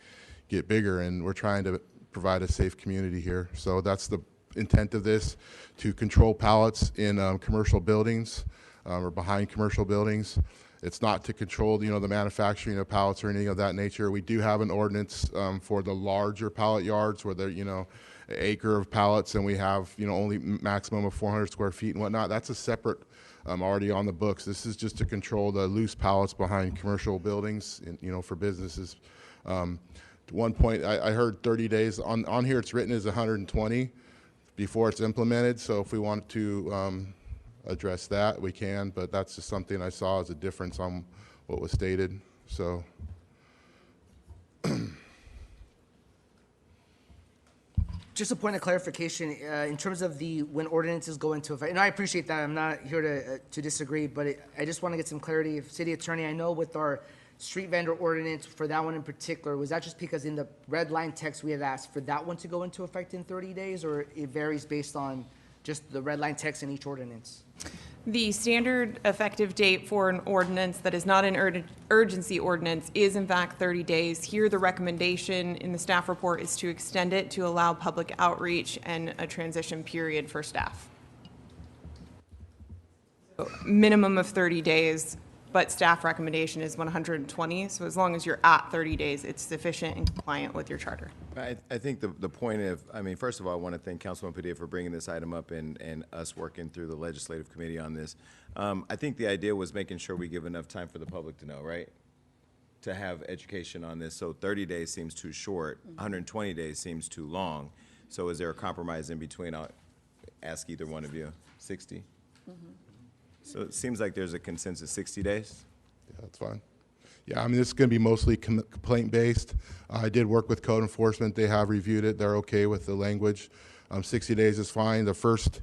get bigger, and we're trying to provide a safe community here. So that's the intent of this, to control pallets in commercial buildings or behind commercial buildings. It's not to control, the manufacturing of pallets or anything of that nature. We do have an ordinance for the larger pallet yards where they're, an acre of pallets, and we have, only maximum of 400 square feet and whatnot. That's a separate, already on the books. This is just to control the loose pallets behind commercial buildings, and, for businesses. At one point, I heard 30 days. On here, it's written as 120 before it's implemented. So if we want to address that, we can. But that's just something I saw as a difference on what was stated. So.
Just a point of clarification, in terms of when ordinances go into effect, and I appreciate that, I'm not here to disagree, but I just want to get some clarity. City Attorney, I know with our street vendor ordinance, for that one in particular, was that just because in the red line text we had asked for that one to go into effect in 30 days, or it varies based on just the red line text in each ordinance?
The standard effective date for an ordinance that is not an urgency ordinance is in fact 30 days. Here, the recommendation in the staff report is to extend it to allow public outreach and a transition period for staff. minimum of 30 days, but staff recommendation is 120. So as long as you're at 30 days, it's sufficient and compliant with your charter.
I think the point of, I mean, first of all, I want to thank Councilman Padilla for bringing this item up and us working through the legislative committee on this. I think the idea was making sure we give enough time for the public to know, right? To have education on this. So 30 days seems too short, 120 days seems too long. So is there a compromise in between? I'll ask either one of you. 60? So it seems like there's a consensus, 60 days?
Yeah, that's fine. Yeah, I mean, this is going to be mostly complaint-based. I did work with code enforcement. They have reviewed it. They're okay with the language. 60 days is fine. The first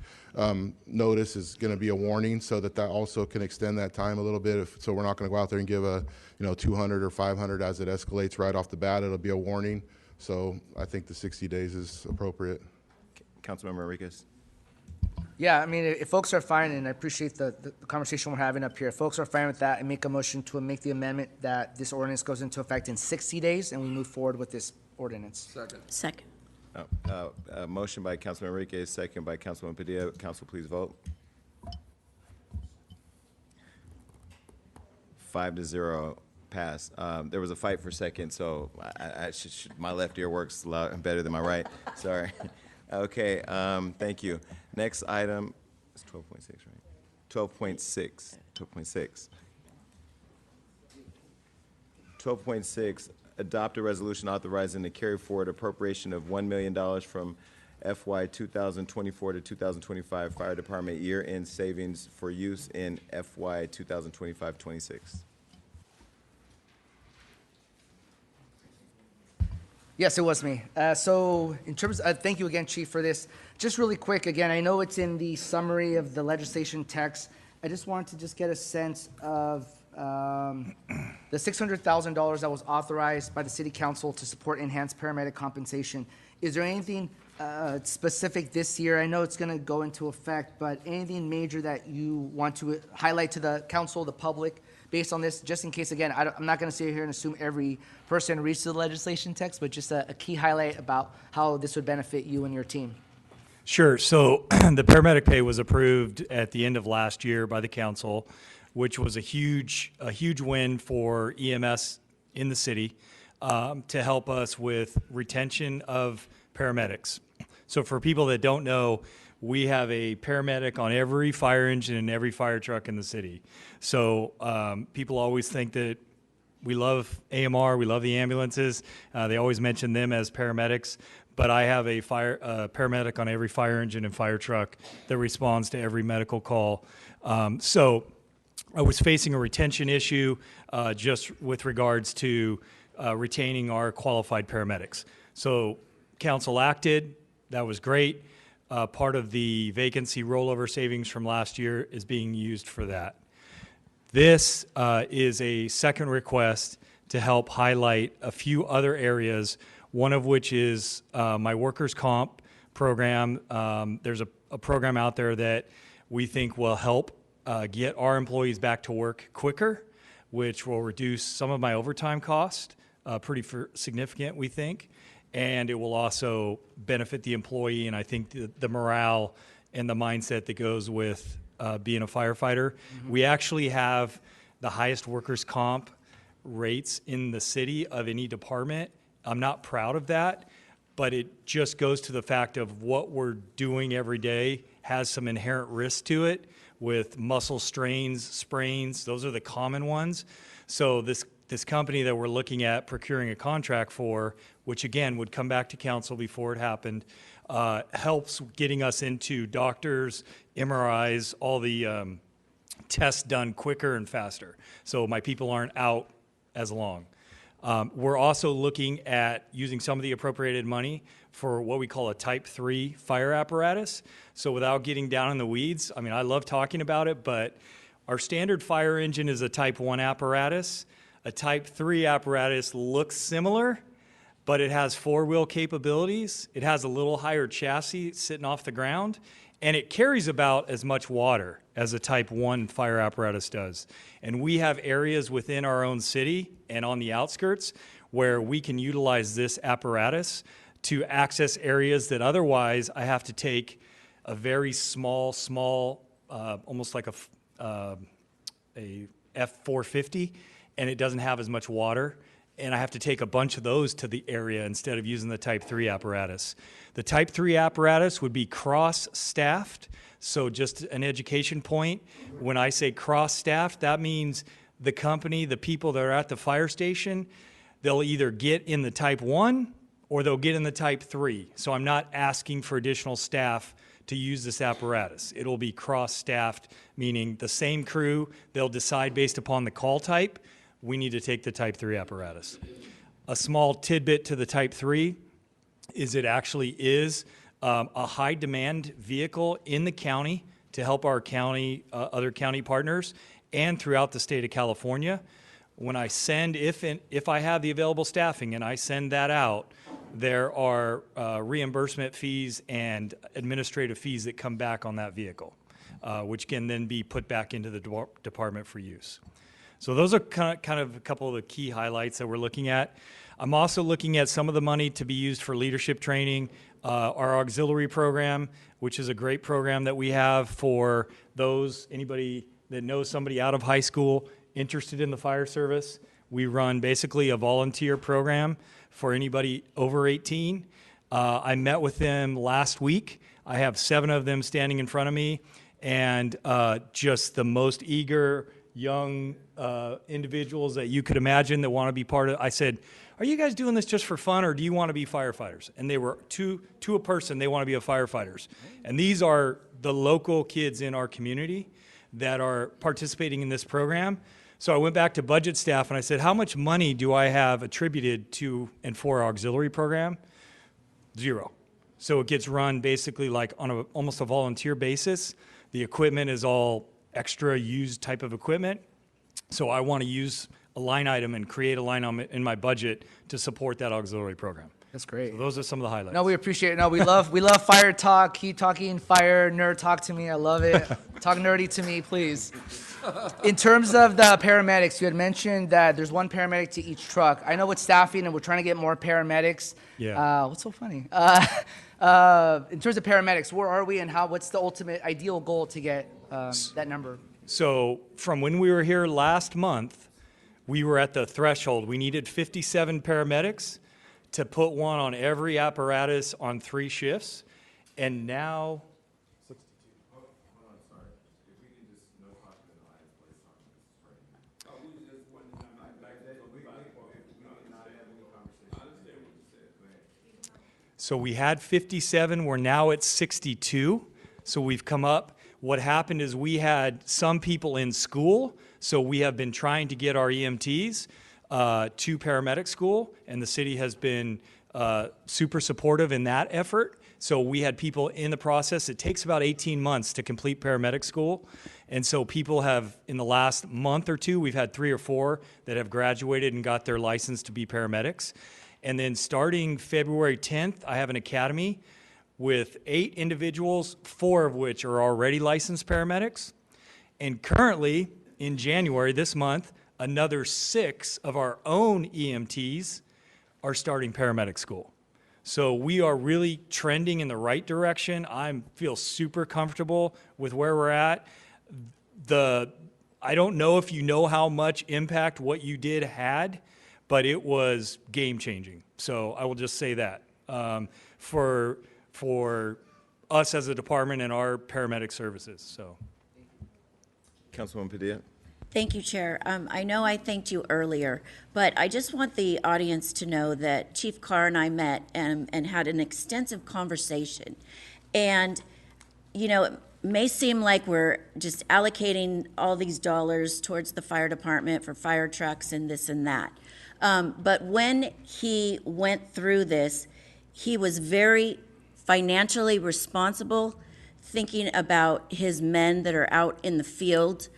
notice is going to be a warning, so that also can extend that time a little bit. So we're not going to go out there and give a 200 or 500 as it escalates right off the bat. It'll be a warning. So I think the 60 days is appropriate.
Councilmember Enriquez.
Yeah, I mean, if folks are fine, and I appreciate the conversation we're having up here, if folks are fine with that, I make a motion to make the amendment that this ordinance goes into effect in 60 days, and we move forward with this ordinance.
Second.
Motion by Councilman Enriquez, second by Councilman Padilla. Council, please vote. 5-0 pass. There was a fight for second, so my left ear works better than my right. Sorry. Okay, thank you. Next item is 12.6, right? 12.6. 12.6, adopt a resolution authorizing the carry forward appropriation of $1 million from FY 2024 to 2025 Fire Department year-end savings for use in FY 2025-26.
Yes, it was me. So in terms of, thank you again, Chief, for this. Just really quick, again, I know it's in the summary of the legislation text. I just wanted to just get a sense of the $600,000 that was authorized by the City Council to support enhanced paramedic compensation. Is there anything specific this year? I know it's going to go into effect, but anything major that you want to highlight to the council, the public, based on this, just in case, again, I'm not going to sit here and assume every person reads the legislation text, but just a key highlight about how this would benefit you and your team.
Sure. So the paramedic pay was approved at the end of last year by the council, which was a huge win for EMS in the city to help us with retention of paramedics. So for people that don't know, we have a paramedic on every fire engine and every fire truck in the city. So people always think that we love AMR, we love the ambulances. They always mention them as paramedics, but I have a paramedic on every fire engine and fire truck that responds to every medical call. So I was facing a retention issue just with regards to retaining our qualified paramedics. So council acted, that was great. Part of the vacancy rollover savings from last year is being used for that. This is a second request to help highlight a few other areas, one of which is my workers' comp program. There's a program out there that we think will help get our employees back to work quicker, which will reduce some of my overtime cost, pretty significant, we think. And it will also benefit the employee, and I think the morale and the mindset that goes with being a firefighter. Mm-hmm. We actually have the highest workers' comp rates in the city of any department. I'm not proud of that, but it just goes to the fact of what we're doing every day has some inherent risk to it with muscle strains, sprains. Those are the common ones. So this company that we're looking at procuring a contract for, which again would come back to council before it happened, helps getting us into doctors, MRIs, all the tests done quicker and faster. So my people aren't out as long. We're also looking at using some of the appropriated money for what we call a Type 3 fire apparatus. So without getting down in the weeds, I mean, I love talking about it, but our standard fire engine is a Type 1 apparatus. A Type 3 apparatus looks similar, but it has four-wheel capabilities. It has a little higher chassis sitting off the ground, and it carries about as much water as a Type 1 fire apparatus does. And we have areas within our own city and on the outskirts where we can utilize this apparatus to access areas that otherwise I have to take a very small, almost like a F450, and it doesn't have as much water, and I have to take a bunch of those to the area instead of using the Type 3 apparatus. The Type 3 apparatus would be cross-staffed, so just an education point. When I say cross-staffed, that means the company, the people that are at the fire station, they'll either get in the Type 1 or they'll get in the Type 3. So I'm not asking for additional staff to use this apparatus. It'll be cross-staffed, meaning the same crew, they'll decide based upon the call type, we need to take the Type 3 apparatus. A small tidbit to the Type 3 is it actually is a high-demand vehicle in the county to help our county, other county partners, and throughout the state of California. When I send, if I have the available staffing and I send that out, there are reimbursement fees and administrative fees that come back on that vehicle, which can then be put back into the department for use. So those are kind of a couple of the key highlights that we're looking at. I'm also looking at some of the money to be used for leadership training, our auxiliary program, which is a great program that we have for anybody that knows somebody out of high school interested in the fire service. We run basically a volunteer program for anybody over 18. I met with them last week. I have 7 of them standing in front of me, and just the most eager young individuals that you could imagine that want to be part of. I said, are you guys doing this just for fun, or do you want to be firefighters? And they were to a person, they want to be a firefighters. And these are the local kids in our community that are participating in this program. So I went back to budget staff and I said, how much money do I have attributed to and for our auxiliary program? 0. So it gets run basically like on almost a volunteer basis. The equipment is all extra used type of equipment. So I want to use a line item and create a line item in my budget to support that auxiliary program.
That's great.
So those are some of the highlights.
No, we appreciate it. No, we love fire talk. Keep talking fire. Nerd talk to me. I love it. Talk nerdy to me, please. In terms of the paramedics, you had mentioned that there's 1 paramedic to each truck. I know with staffing, and we're trying to get more paramedics.
Yeah.
What's so funny? In terms of paramedics, where are we, and what's the ultimate ideal goal to get that number?
So from when we were here last month, we were at the threshold. We needed 57 paramedics to put 1 on every apparatus on 3 shifts. And now, so we had 57, we're now at 62. So we've come up. What happened is we had some people in school, so we have been trying to get our EMTs to paramedic school, and the city has been super supportive in that effort. So we had people in the process. It takes about 18 months to complete paramedic school. And so people have, in the last month or 2, we've had 3 or 4 that have graduated and got their license to be paramedics. And then starting February 10th, I have an academy with 8 individuals, 4 of which are already licensed paramedics. And currently, in January this month, another 6 of our own EMTs are starting paramedic school. So we are really trending in the right direction. I feel super comfortable with where we're at. I don't know if you know how much impact what you did had, but it was game-changing. So I will just say that for us as a department and our paramedic services. So,
Councilwoman Padilla.
Thank you, Chair. I know I thanked you earlier, but I just want the audience to know that Chief Carr and I met and had an extensive conversation. And, you know, it may seem like we're just allocating all these dollars towards the fire department for fire trucks and this and that. But when he went through this, he was very financially responsible, thinking about his men that are out in the field,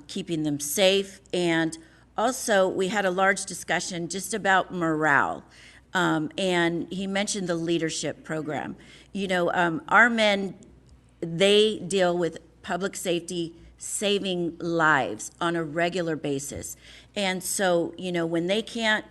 keeping them safe. And also, we had a large discussion just about morale. And he mentioned the leadership program. You know, our men, they deal with public safety, saving lives on a regular basis. And so, you know, when they can't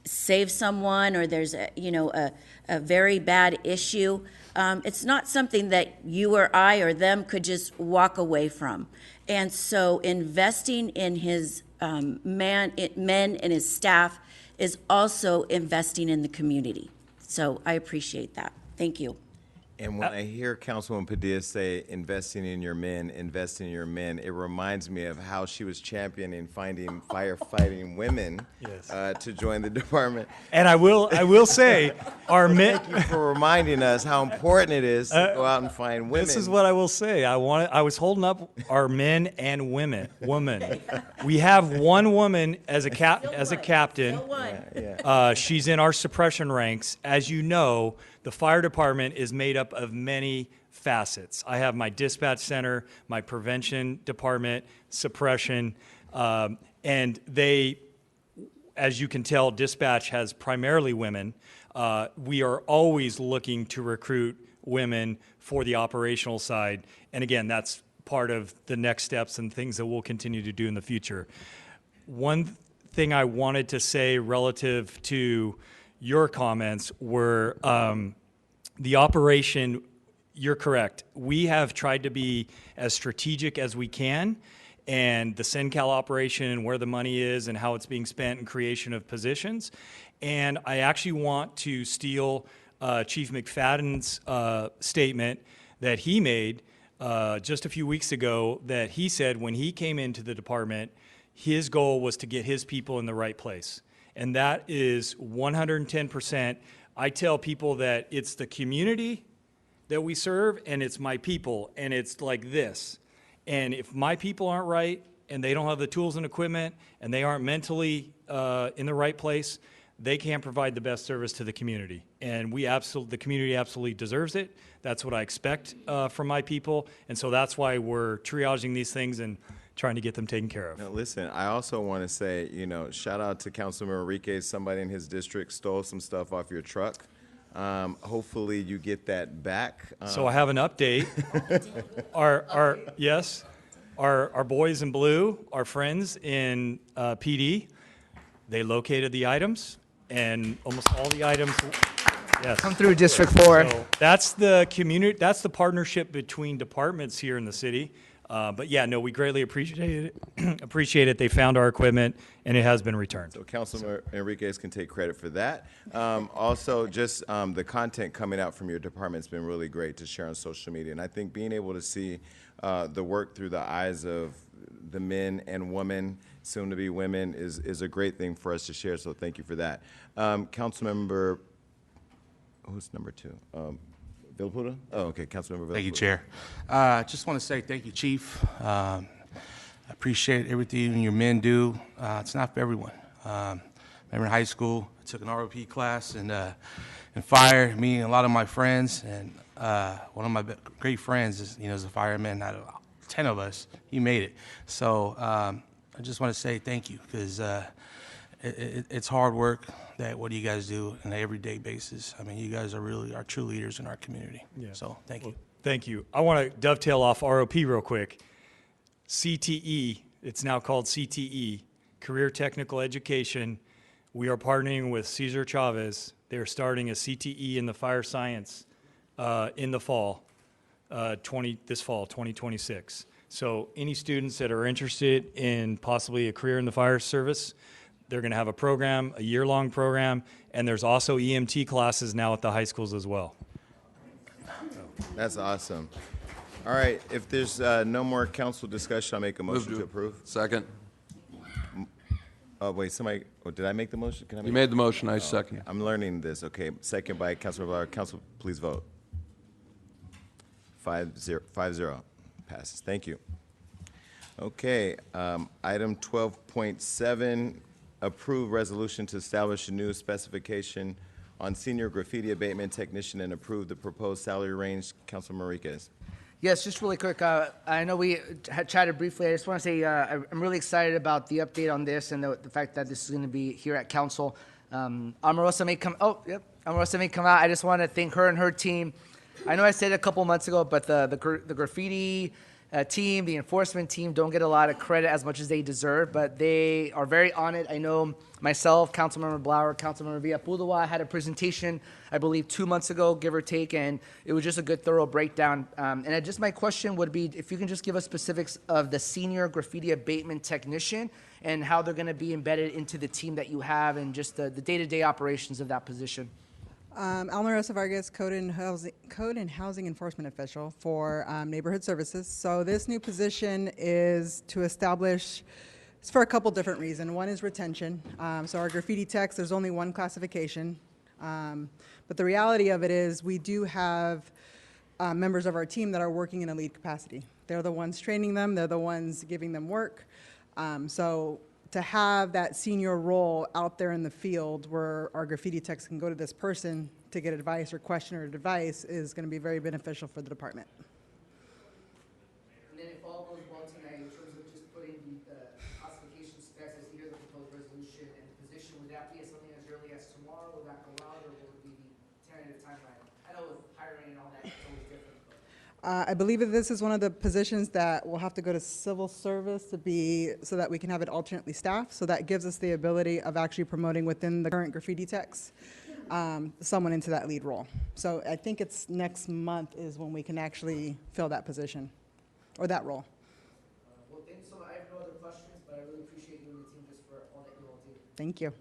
save someone, or there's a very bad issue, It's not something that you or I or them could just walk away from. And so investing in his men and his staff is also investing in the community. So I appreciate that. Thank you.
And when I hear Councilwoman Padilla say investing in your men, it reminds me of how she was championing finding firefighting women to join the department.
And I will say, our men.
Thank you for reminding us how important it is to go out and find women.
This is what I will say. I was holding up our men and women. We have one woman as a captain. She's in our suppression ranks. As you know, the fire department is made up of many facets. I have my dispatch center, my prevention department, suppression, and they, as you can tell, dispatch has primarily women. We are always looking to recruit women for the operational side. And again, that's part of the next steps and things that we'll continue to do in the future. One thing I wanted to say relative to your comments were the operation. You're correct. We have tried to be as strategic as we can, and the SenCal operation and where the money is and how it's being spent in creation of positions. And I actually want to steal Chief McFadden's statement that he made just a few weeks ago, that he said when he came into the department, his goal was to get his people in the right place. And that is 110%. I tell people that it's the community that we serve, and it's my people, and it's like this. And if my people aren't right, and they don't have the tools and equipment, and they aren't mentally in the right place, they can't provide the best service to the community. And the community absolutely deserves it. That's what I expect from my people. And so that's why we're triaging these things and trying to get them taken care of.
Now, listen, I also want to say, shout out to Councilman Enriquez. Somebody in his district stole some stuff off your truck. Hopefully you get that back.
So I have an update. Our boys in blue, our friends in PD, they located the items, and almost all the items, yes.
Come through District 4.
So that's the community, that's the partnership between departments here in the city. But yeah, no, we greatly appreciate it. They found our equipment, and it has been returned.
So Councilman Enriquez can take credit for that. Also, just the content coming out from your department has been really great to share on social media. And I think being able to see the work through the eyes of the men and women, soon to be women, is a great thing for us to share. So thank you for that. Councilmember, who's number 2? Villaputa? Oh, okay, Councilmember Villaputa.
Thank you, Chair. I just want to say thank you, Chief. I appreciate everything your men do. It's not for everyone. Remember in high school, I took an ROP class in fire, me and a lot of my friends, and one of my great friends is a fireman. Out of 10 of us, he made it. So I just want to say thank you, because it's hard work. What do you guys do on an everyday basis? I mean, you guys are really our true leaders in our community.
Yeah.
So thank you.
Thank you. I want to dovetail off ROP real quick. CTE, it's now called CTE, Career Technical Education. We are partnering with Cesar Chavez. They're starting a CTE in the fire science in the fall, this fall, 2026. So any students that are interested in possibly a career in the fire service, they're going to have a program, a year-long program, and there's also EMT classes now at the high schools as well.
That's awesome. All right, if there's no more council discussion, I'll make a motion to approve.
Second.
Oh, wait, somebody, did I make the motion? Can I make
You made the motion, I second.
Okay. I'm learning this, okay. Second by Councilor Villar. Council, please vote. 5-0, passes. Thank you. Okay, item 12.7, approve resolution to establish a new specification on senior graffiti abatement technician and approve the proposed salary range. Councilman Enriquez.
Yes, just really quick. I know we had chatted briefly. I just want to say I'm really excited about the update on this and the fact that this is going to be here at council. Omarosa may come. Oh, yep. Omarosa may come out. I just want to thank her and her team. I know I said it a couple months ago, but the graffiti team, the enforcement team, don't get a lot of credit as much as they deserve, but they are very on it. I know myself, Councilmember Blauer, Councilmember Villapudua had a presentation, I believe, 2 months ago, give or take, and it was just a good, thorough breakdown. Just my question would be, if you can just give us specifics of the senior graffiti abatement technician and how they're going to be embedded into the team that you have and just the day-to-day operations of that position.
Almarosa Vargas, Code and Housing Enforcement Official for Neighborhood Services. So this new position is to establish, it's for a couple different reasons. One is retention. So our graffiti techs, there's only one classification. But the reality of it is we do have members of our team that are working in a lead capacity. They're the ones training them. They're the ones giving them work. So to have that senior role out there in the field where our graffiti techs can go to this person to get advice or question or advice is going to be very beneficial for the department.
And then if all goes well tonight, in terms of just putting the classification specs as either the proposed resolution and the position, would that be something as early as tomorrow? Would that go out, or will it be the tentative timeline? I know with hiring and all that, it's always different.
I believe that this is one of the positions that will have to go to civil service to be, so that we can have it alternately staffed. So that gives us the ability of actually promoting within the current graffiti techs, someone into that lead role. So I think it's next month is when we can actually fill that position or that role.
Well, thank you so much. I have no other questions, but I really appreciate you and the team just for all that you all do.
Thank you.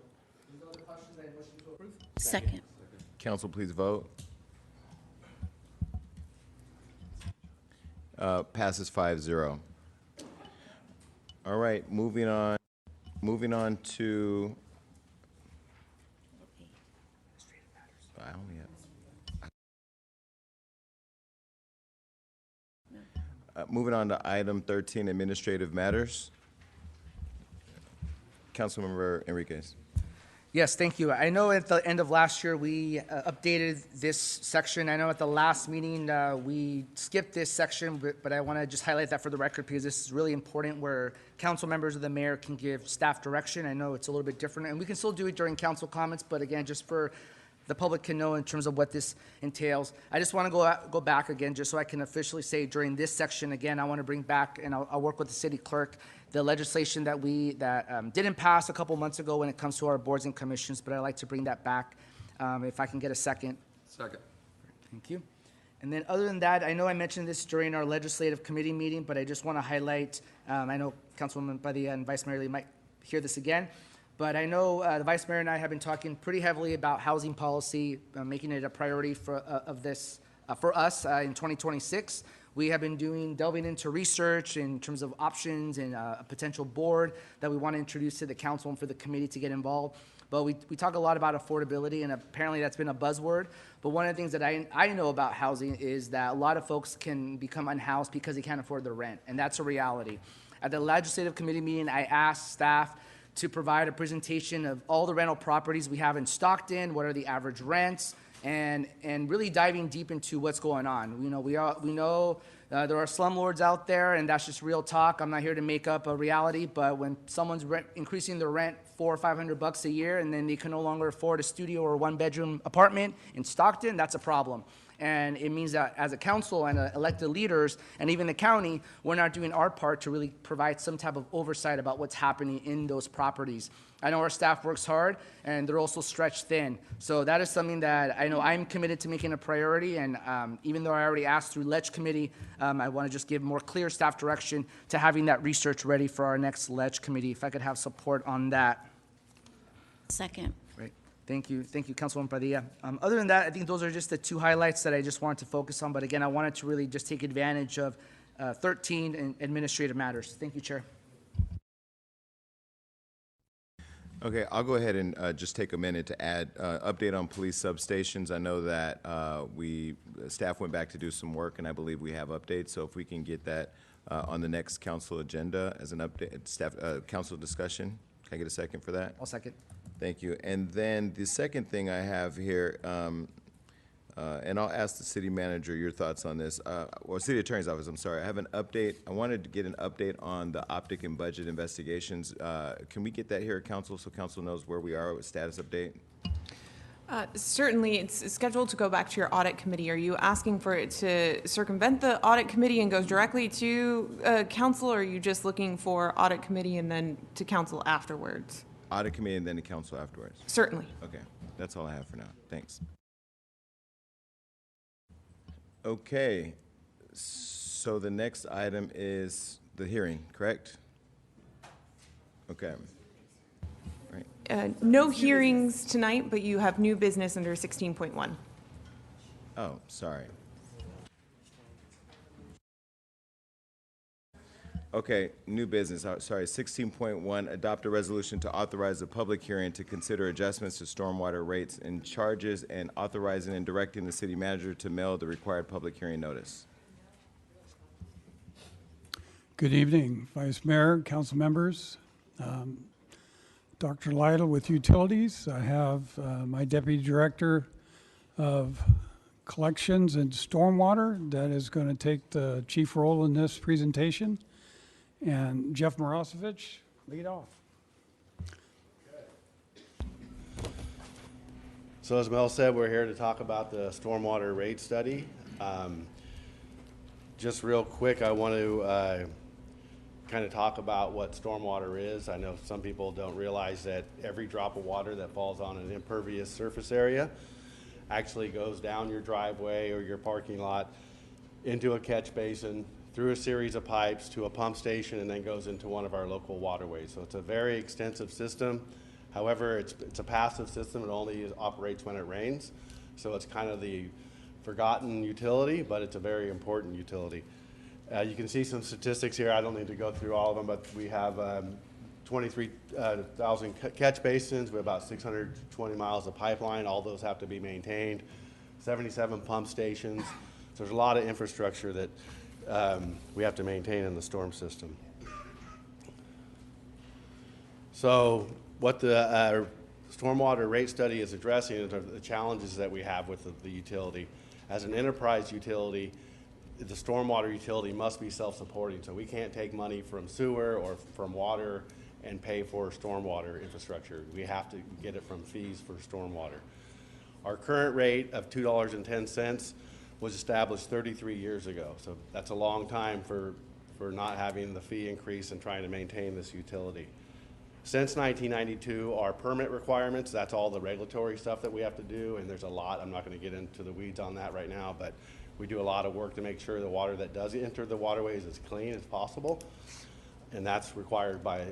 There's no other questions. I motion to approve.
Second.
Council, please vote. Passes 5-0. All right, moving on to. I only have. Moving on to item 13, administrative matters. Councilmember Enriquez.
Yes, thank you. I know at the end of last year, we updated this section. I know at the last meeting, we skipped this section, but I want to just highlight that for the record because this is really important where council members of the mayor can give staff direction. I know it's a little bit different, and we can still do it during council comments, but again, just for the public can know in terms of what this entails. I just want to go back again, just so I can officially say during this section, again, I want to bring back, and I'll work with the city clerk, the legislation that didn't pass a couple months ago when it comes to our boards and commissions, but I'd like to bring that back if I can get a second.
Second.
Thank you. And then other than that, I know I mentioned this during our legislative committee meeting, but I just want to highlight, I know Councilwoman Padilla and Vice Mayor Lee might hear this again, but I know the Vice Mayor and I have been talking pretty heavily about housing policy, making it a priority for us in 2026. We have been delving into research in terms of options and a potential board that we want to introduce to the council and for the committee to get involved. But we talk a lot about affordability, and apparently that's been a buzzword. But one of the things that I know about housing is that a lot of folks can become unhoused because they can't afford their rent, and that's a reality. At the legislative committee meeting, I asked staff to provide a presentation of all the rental properties we have in Stockton, what are the average rents, and really diving deep into what's going on. We know there are slumlords out there, and that's just real talk. I'm not here to make up a reality, but when someone's increasing their rent $400 or $500 a year, and then they can no longer afford a studio or one-bedroom apartment in Stockton, that's a problem. And it means that as a council and elected leaders, and even the county, we're not doing our part to really provide some type of oversight about what's happening in those properties. I know our staff works hard, and they're also stretched thin. So that is something that I know I'm committed to making a priority, and even though I already asked through Ledge Committee, I want to just give more clear staff direction to having that research ready for our next Ledge Committee, if I could have support on that.
Second.
Great. Thank you, Councilwoman Padilla. Other than that, I think those are just the two highlights that I just wanted to focus on. But again, I wanted to really just take advantage of 13 in administrative matters. Thank you, Chair.
Okay, I'll go ahead and just take a minute to add update on police substations. I know that staff went back to do some work, and I believe we have updates. So if we can get that on the next council agenda as an update, staff council discussion. Can I get a second for that?
I'll second.
Thank you. And then the second thing I have here, and I'll ask the city manager your thoughts on this, or city attorney's office, I'm sorry. I have an update. I wanted to get an update on the optic and budget investigations. Can we get that here at council so council knows where we are with status update?
Certainly, it's scheduled to go back to your audit committee. Are you asking for it to circumvent the audit committee and goes directly to council, or are you just looking for audit committee and then to council afterwards?
Audit committee and then the council afterwards.
Certainly.
Okay, that's all I have for now. Thanks. Okay, so the next item is the hearing, correct? Okay.
No hearings tonight, but you have new business under 16.1.
Oh, sorry. Okay, new business, sorry, 16.1, adopt a resolution to authorize a public hearing to consider adjustments to stormwater rates and charges and authorizing and directing the city manager to mail the required public hearing notice.
Good evening, Vice Mayor, council members. Dr. Lytle with Utilities. I have my Deputy Director of Collections and Stormwater that is going to take the chief role in this presentation. And Jeff Morosevich, lead off.
So as Mel said, we're here to talk about the stormwater rate study. Just real quick, I want to kind of talk about what stormwater is. I know some people don't realize that every drop of water that falls on an impervious surface area actually goes down your driveway or your parking lot into a catch basin, through a series of pipes to a pump station, and then goes into one of our local waterways. So it's a very extensive system. However, it's a passive system. It only operates when it rains. So it's kind of the forgotten utility, but it's a very important utility. You can see some statistics here. I don't need to go through all of them, but we have 23,000 catch basins. We have about 620 miles of pipeline. All those have to be maintained. 77 pump stations. So there's a lot of infrastructure that we have to maintain in the storm system. So what the stormwater rate study is addressing is the challenges that we have with the utility. As an enterprise utility, the stormwater utility must be self-supporting. So we can't take money from sewer or from water and pay for stormwater infrastructure. We have to get it from fees for stormwater. Our current rate of $2.10 was established 33 years ago. So that's a long time for not having the fee increase and trying to maintain this utility. Since 1992, our permit requirements, that's all the regulatory stuff that we have to do, and there's a lot. I'm not going to get into the weeds on that right now, but we do a lot of work to make sure the water that does enter the waterways is as clean as possible, and that's required by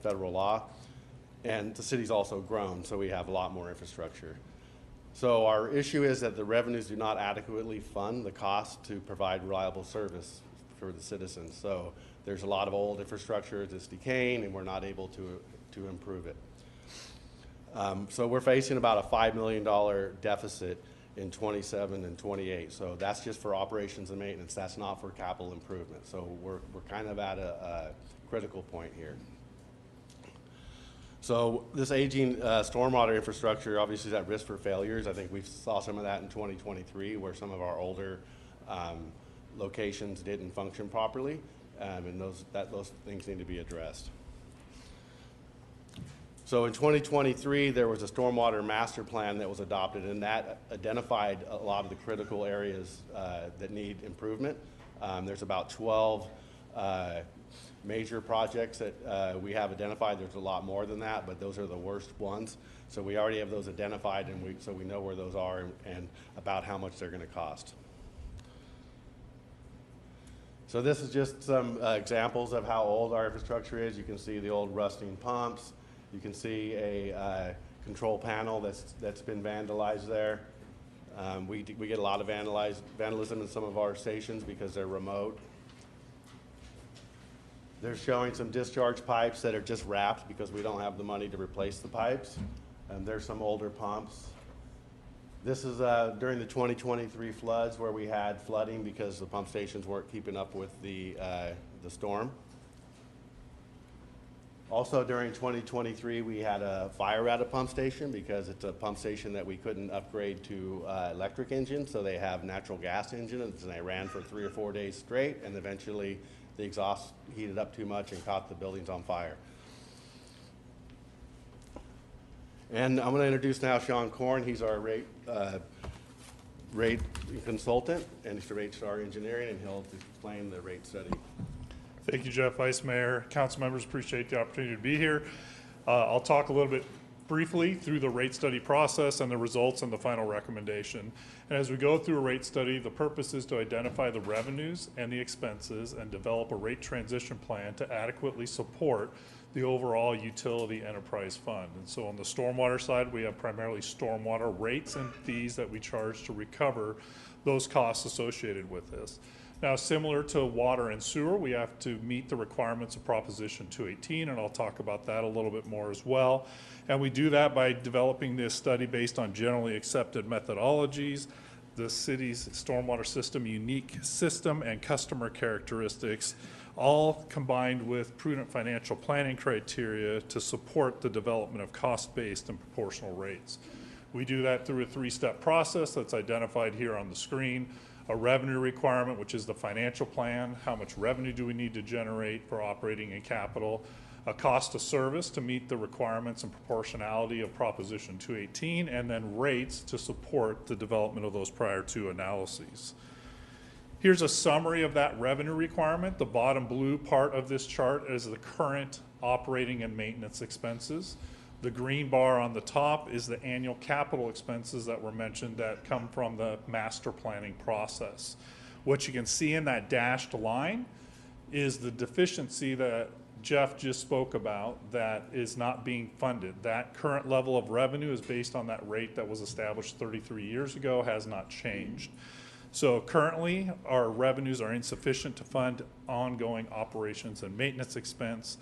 federal law. And the city's also grown, so we have a lot more infrastructure. So our issue is that the revenues do not adequately fund the cost to provide reliable service for the citizens. So there's a lot of old infrastructure that's decaying, and we're not able to improve it. So we're facing about a $5 million deficit in 27 and 28. So that's just for operations and maintenance. That's not for capital improvement. So we're kind of at a critical point here. So this aging stormwater infrastructure obviously is at risk for failures. I think we saw some of that in 2023 where some of our older locations didn't function properly, and those things need to be addressed. So in 2023, there was a stormwater master plan that was adopted, and that identified a lot of the critical areas that need improvement. There's about 12 major projects that we have identified. There's a lot more than that, but those are the worst ones. So we already have those identified, and so we know where those are and about how much they're going to cost. So this is just some examples of how old our infrastructure is. You can see the old rusting pumps. You can see a control panel that's been vandalized there. We get a lot of vandalism in some of our stations because they're remote. They're showing some discharge pipes that are just wrapped because we don't have the money to replace the pipes. And there's some older pumps. This is during the 2023 floods where we had flooding because the pump stations weren't keeping up with the storm. Also during 2023, we had a fire at a pump station because it's a pump station that we couldn't upgrade to electric engine, so they have natural gas engines, and they ran for 3 or 4 days straight, and eventually the exhaust heated up too much and caught the buildings on fire. And I'm going to introduce now Sean Korn. He's our rate consultant, and he's from HR Engineering, and he'll explain the rate study.
Thank you, Jeff, Vice Mayor. Council members, appreciate the opportunity to be here. I'll talk a little bit briefly through the rate study process and the results and the final recommendation. And as we go through a rate study, the purpose is to identify the revenues and the expenses and develop a rate transition plan to adequately support the overall utility enterprise fund. And so on the stormwater side, we have primarily stormwater rates and fees that we charge to recover those costs associated with this. Now, similar to water and sewer, we have to meet the requirements of Proposition 218, and I'll talk about that a little bit more as well. And we do that by developing this study based on generally accepted methodologies, the city's stormwater system, unique system, and customer characteristics, all combined with prudent financial planning criteria to support the development of cost-based and proportional rates. We do that through a three-step process that's identified here on the screen. A revenue requirement, which is the financial plan, how much revenue do we need to generate for operating and capital, a cost of service to meet the requirements and proportionality of Proposition 218, and then rates to support the development of those prior two analyses. Here's a summary of that revenue requirement. The bottom blue part of this chart is the current operating and maintenance expenses. The green bar on the top is the annual capital expenses that were mentioned that come from the master planning process. What you can see in that dashed line is the deficiency that Jeff just spoke about that is not being funded. That current level of revenue is based on that rate that was established 33 years ago, has not changed. So currently, our revenues are insufficient to fund ongoing operations and maintenance expense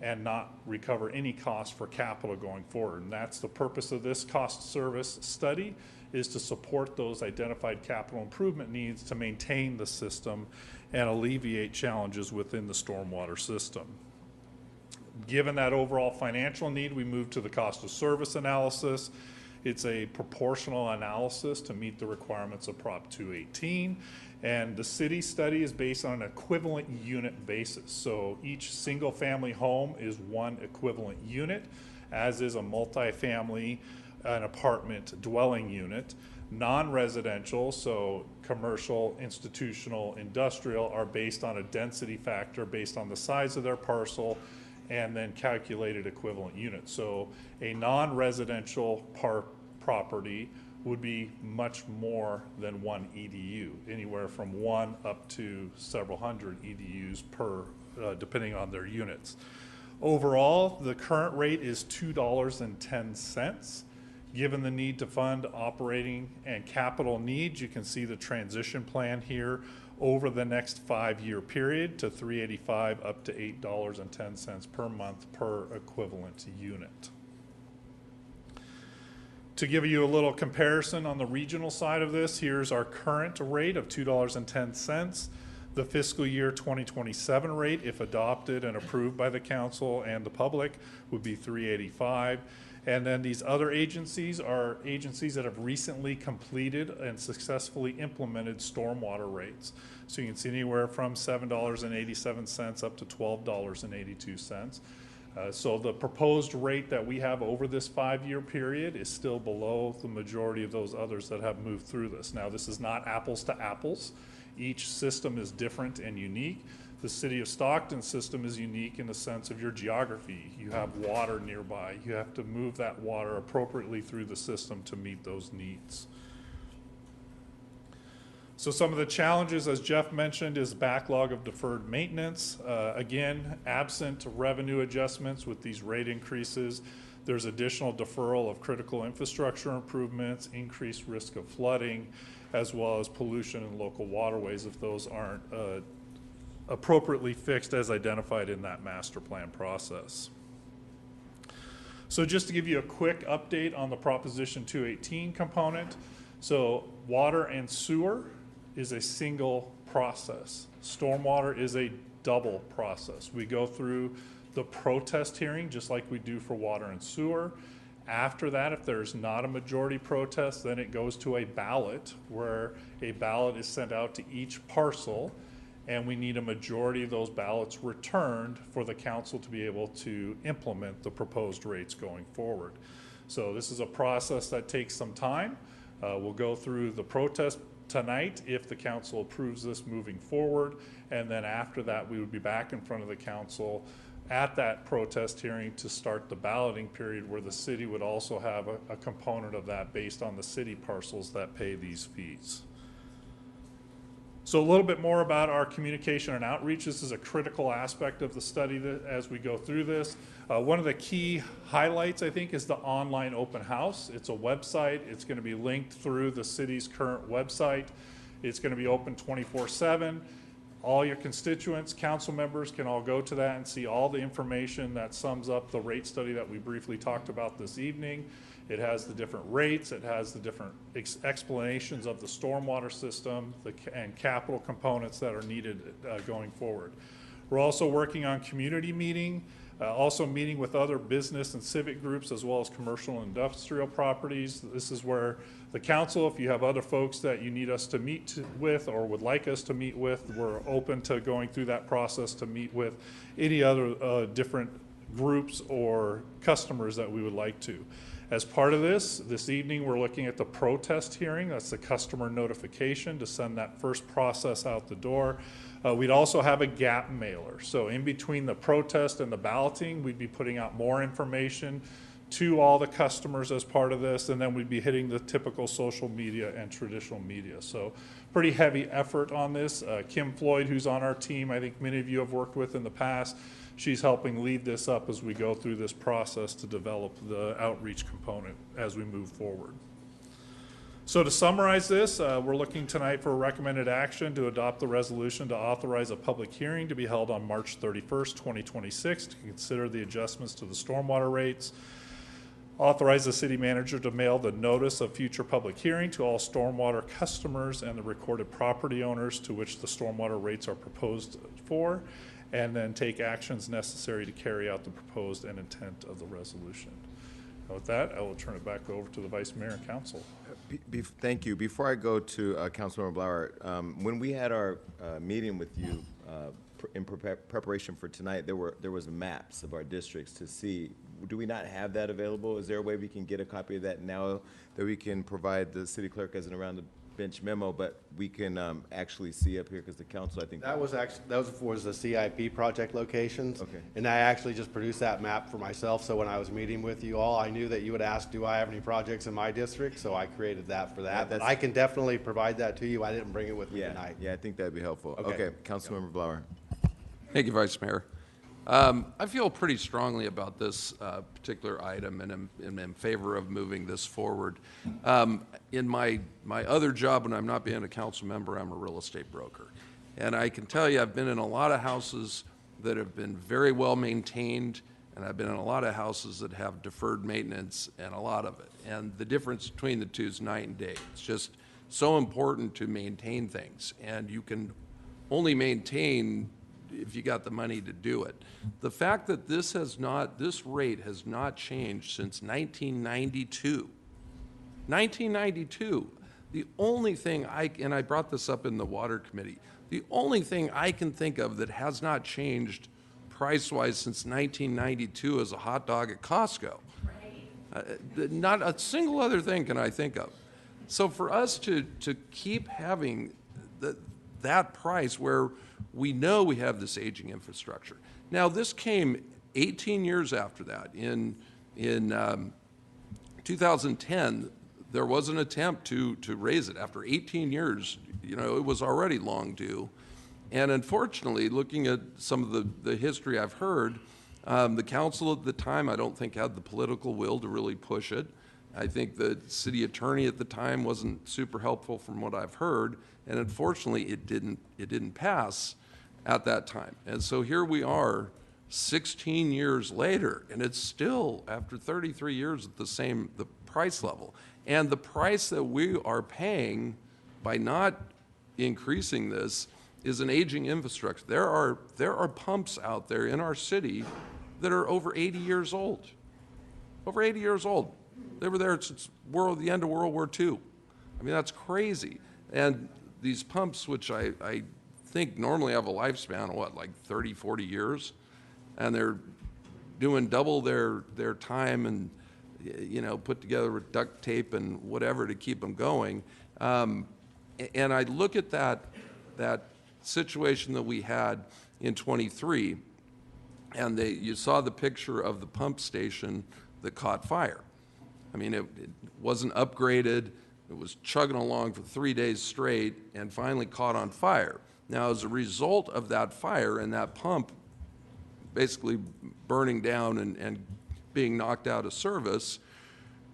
and not recover any cost for capital going forward. And that's the purpose of this cost service study, is to support those identified capital improvement needs to maintain the system and alleviate challenges within the stormwater system. Given that overall financial need, we move to the cost of service analysis. It's a proportional analysis to meet the requirements of Prop 218. And the city study is based on an equivalent unit basis. So each single family home is one equivalent unit, as is a multifamily, an apartment dwelling unit. Non-residential, so commercial, institutional, industrial, are based on a density factor based on the size of their parcel and then calculated equivalent units. So a non-residential property would be much more than one EDU, anywhere from one up to several hundred EDUs per, depending on their units. Overall, the current rate is $2.10. Given the need to fund operating and capital needs, you can see the transition plan here over the next 5-year period to $3.85 up to $8.10 per month per equivalent unit. To give you a little comparison on the regional side of this, here's our current rate of $2.10. The fiscal year 2027 rate, if adopted and approved by the council and the public, would be $3.85. And then these other agencies are agencies that have recently completed and successfully implemented stormwater rates. So you can see anywhere from $7.87 up to $12.82. So the proposed rate that we have over this 5-year period is still below the majority of those others that have moved through this. Now, this is not apples to apples. Each system is different and unique. The city of Stockton system is unique in the sense of your geography. You have water nearby. You have to move that water appropriately through the system to meet those needs. So some of the challenges, as Jeff mentioned, is backlog of deferred maintenance. Again, absent revenue adjustments with these rate increases, there's additional deferral of critical infrastructure improvements, increased risk of flooding, as well as pollution in local waterways if those aren't appropriately fixed as identified in that master plan process. So just to give you a quick update on the Proposition 218 component. So water and sewer is a single process. Stormwater is a double process. We go through the protest hearing just like we do for water and sewer. After that, if there's not a majority protest, then it goes to a ballot where a ballot is sent out to each parcel, and we need a majority of those ballots returned for the council to be able to implement the proposed rates going forward. So this is a process that takes some time. We'll go through the protest tonight if the council approves this moving forward, and then after that, we would be back in front of the council at that protest hearing to start the balloting period, where the city would also have a component of that based on the city parcels that pay these fees. So a little bit more about our communication and outreach. This is a critical aspect of the study that, as we go through this. One of the key highlights, I think, is the online open house. It's a website. It's going to be linked through the city's current website. It's going to be open 24/7. All your constituents, council members can all go to that and see all the information that sums up the rate study that we briefly talked about this evening. It has the different rates, it has the different explanations of the stormwater system and capital components that are needed going forward. We're also working on community meeting, also meeting with other business and civic groups, as well as commercial and industrial properties. This is where the council, if you have other folks that you need us to meet with or would like us to meet with, we're open to going through that process to meet with any other different groups or customers that we would like to. As part of this evening, we're looking at the protest hearing. That's the customer notification to send that first process out the door. We'd also have a gap mailer. So in between the protest and the balloting, we'd be putting out more information to all the customers as part of this, and then we'd be hitting the typical social media and traditional media. So pretty heavy effort on this. Kim Floyd, who's on our team, I think many of you have worked with in the past, she's helping lead this up as we go through this process to develop the outreach component as we move forward. So to summarize this, we're looking tonight for a recommended action to adopt the resolution to authorize a public hearing to be held on March 31st, 2026 to consider the adjustments to the stormwater rates. Authorize the city manager to mail the notice of future public hearing to all stormwater customers and the recorded property owners to which the stormwater rates are proposed for, and then take actions necessary to carry out the proposed and intent of the resolution. And with that, I will turn it back over to the Vice Mayor and Council.
Thank you. Before I go to Councilmember Blauer, when we had our meeting with you in preparation for tonight, there was maps of our districts to see. Do we not have that available? Is there a way we can get a copy of that now that we can provide the city clerk as an around the bench memo, but we can actually see up here, because the council, I think.
That was the CIP project locations.
Okay.
And I actually just produced that map for myself, so when I was meeting with you all, I knew that you would ask, do I have any projects in my district? So I created that for that. But I can definitely provide that to you. I didn't bring it with me tonight.
Yeah, I think that'd be helpful. Okay, Councilmember Blauer.
Thank you, Vice Mayor. I feel pretty strongly about this particular item, and am in favor of moving this forward. In my other job, when I'm not being a council member, I'm a real estate broker. And I can tell you, I've been in a lot of houses that have been very well maintained, and I've been in a lot of houses that have deferred maintenance, and a lot of it. And the difference between the two is night and day. It's just so important to maintain things, and you can only maintain if you got the money to do it. The fact that this rate has not changed since 1992. 1992. The only thing and I brought this up in the water committee, the only thing I can think of that has not changed price-wise since 1992 is a hot dog at Costco. Not a single other thing can I think of. So for us to keep having that price where we know we have this aging infrastructure. Now, this came 18 years after that. In 2010, there was an attempt to raise it. After 18 years, it was already long due. And unfortunately, looking at some of the history I've heard, the council at the time, I don't think had the political will to really push it. I think the city attorney at the time wasn't super helpful from what I've heard, and unfortunately, it didn't pass at that time. And so here we are 16 years later, and it's still, after 33 years, at the price level. And the price that we are paying by not increasing this is an aging infrastructure. There are pumps out there in our city that are over 80 years old. Over 80 years old. They were there since the end of World War II. I mean, that's crazy. And these pumps, which I think normally have a lifespan of like 30, 40 years, and they're doing double their time, and put together with duct tape and whatever to keep them going. And I look at that situation that we had in '23, and you saw the picture of the pump station that caught fire. I mean, it wasn't upgraded. It was chugging along for 3 days straight and finally caught on fire. Now, as a result of that fire and that pump basically burning down and being knocked out of service,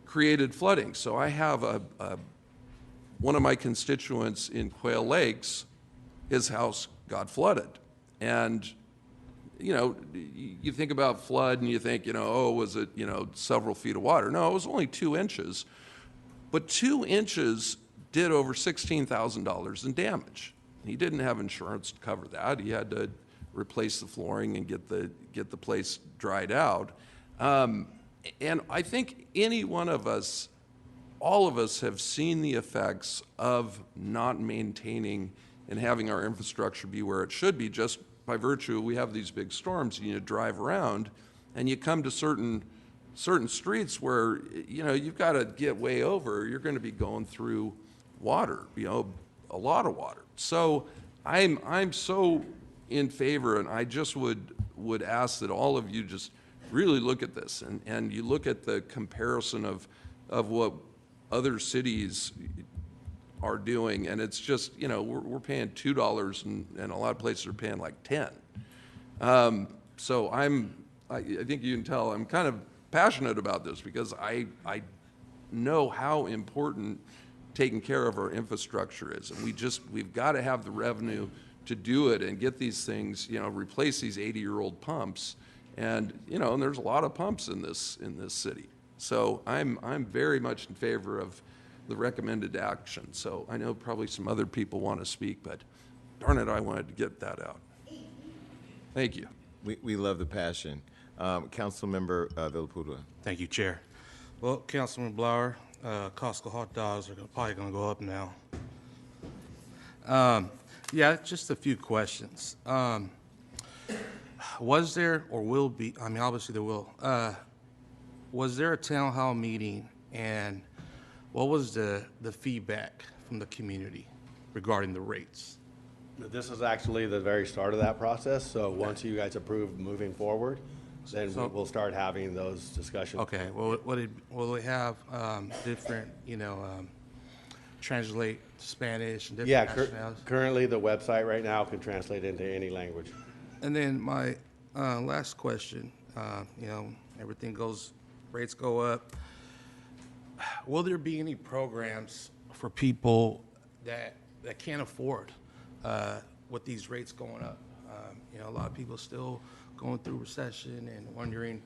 created flooding. So I have one of my constituents in Quail Lakes, his house got flooded. And, you think about flood and you think, was it, several feet of water? No, it was only 2 inches. But 2 inches did over $16,000 in damage. He didn't have insurance to cover that. He had to replace the flooring and get the place dried out. And I think any one of us, all of us have seen the effects of not maintaining and having our infrastructure be where it should be. Just by virtue, we have these big storms, and you drive around, and you come to certain streets where, you've got to get way over. You're going to be going through water, a lot of water. So I'm so in favor, and I just would ask that all of you just really look at this, and you look at the comparison of what other cities are doing, and it's just, we're paying $2, and a lot of places are paying like 10. So I think you can tell I'm kind of passionate about this because I know how important taking care of our infrastructure is, and we've got to have the revenue to do it and get these things, replace these 80-year-old pumps, and and there's a lot of pumps in this city. So I'm very much in favor of the recommended action. So I know probably some other people want to speak, but darn it, I wanted to get that out. Thank you.
We love the passion. Councilmember Villapudua.
Thank you, Chair. Well, Councilman Blower, Costco hot dogs are probably going to go up now. Yeah, just a few questions. Was there or will be, obviously there will, was there a town hall meeting, and what was the feedback from the community regarding the rates?
This is actually the very start of that process, so once you guys approve moving forward, then we'll start having those discussions.
Okay, well, will they have different, translate Spanish and different
Yeah,
nationalities?
currently the website right now can translate into any language.
And then my last question, everything rates go up. Will there be any programs for people that can't afford with these rates going up? A lot of people still going through recession and wondering,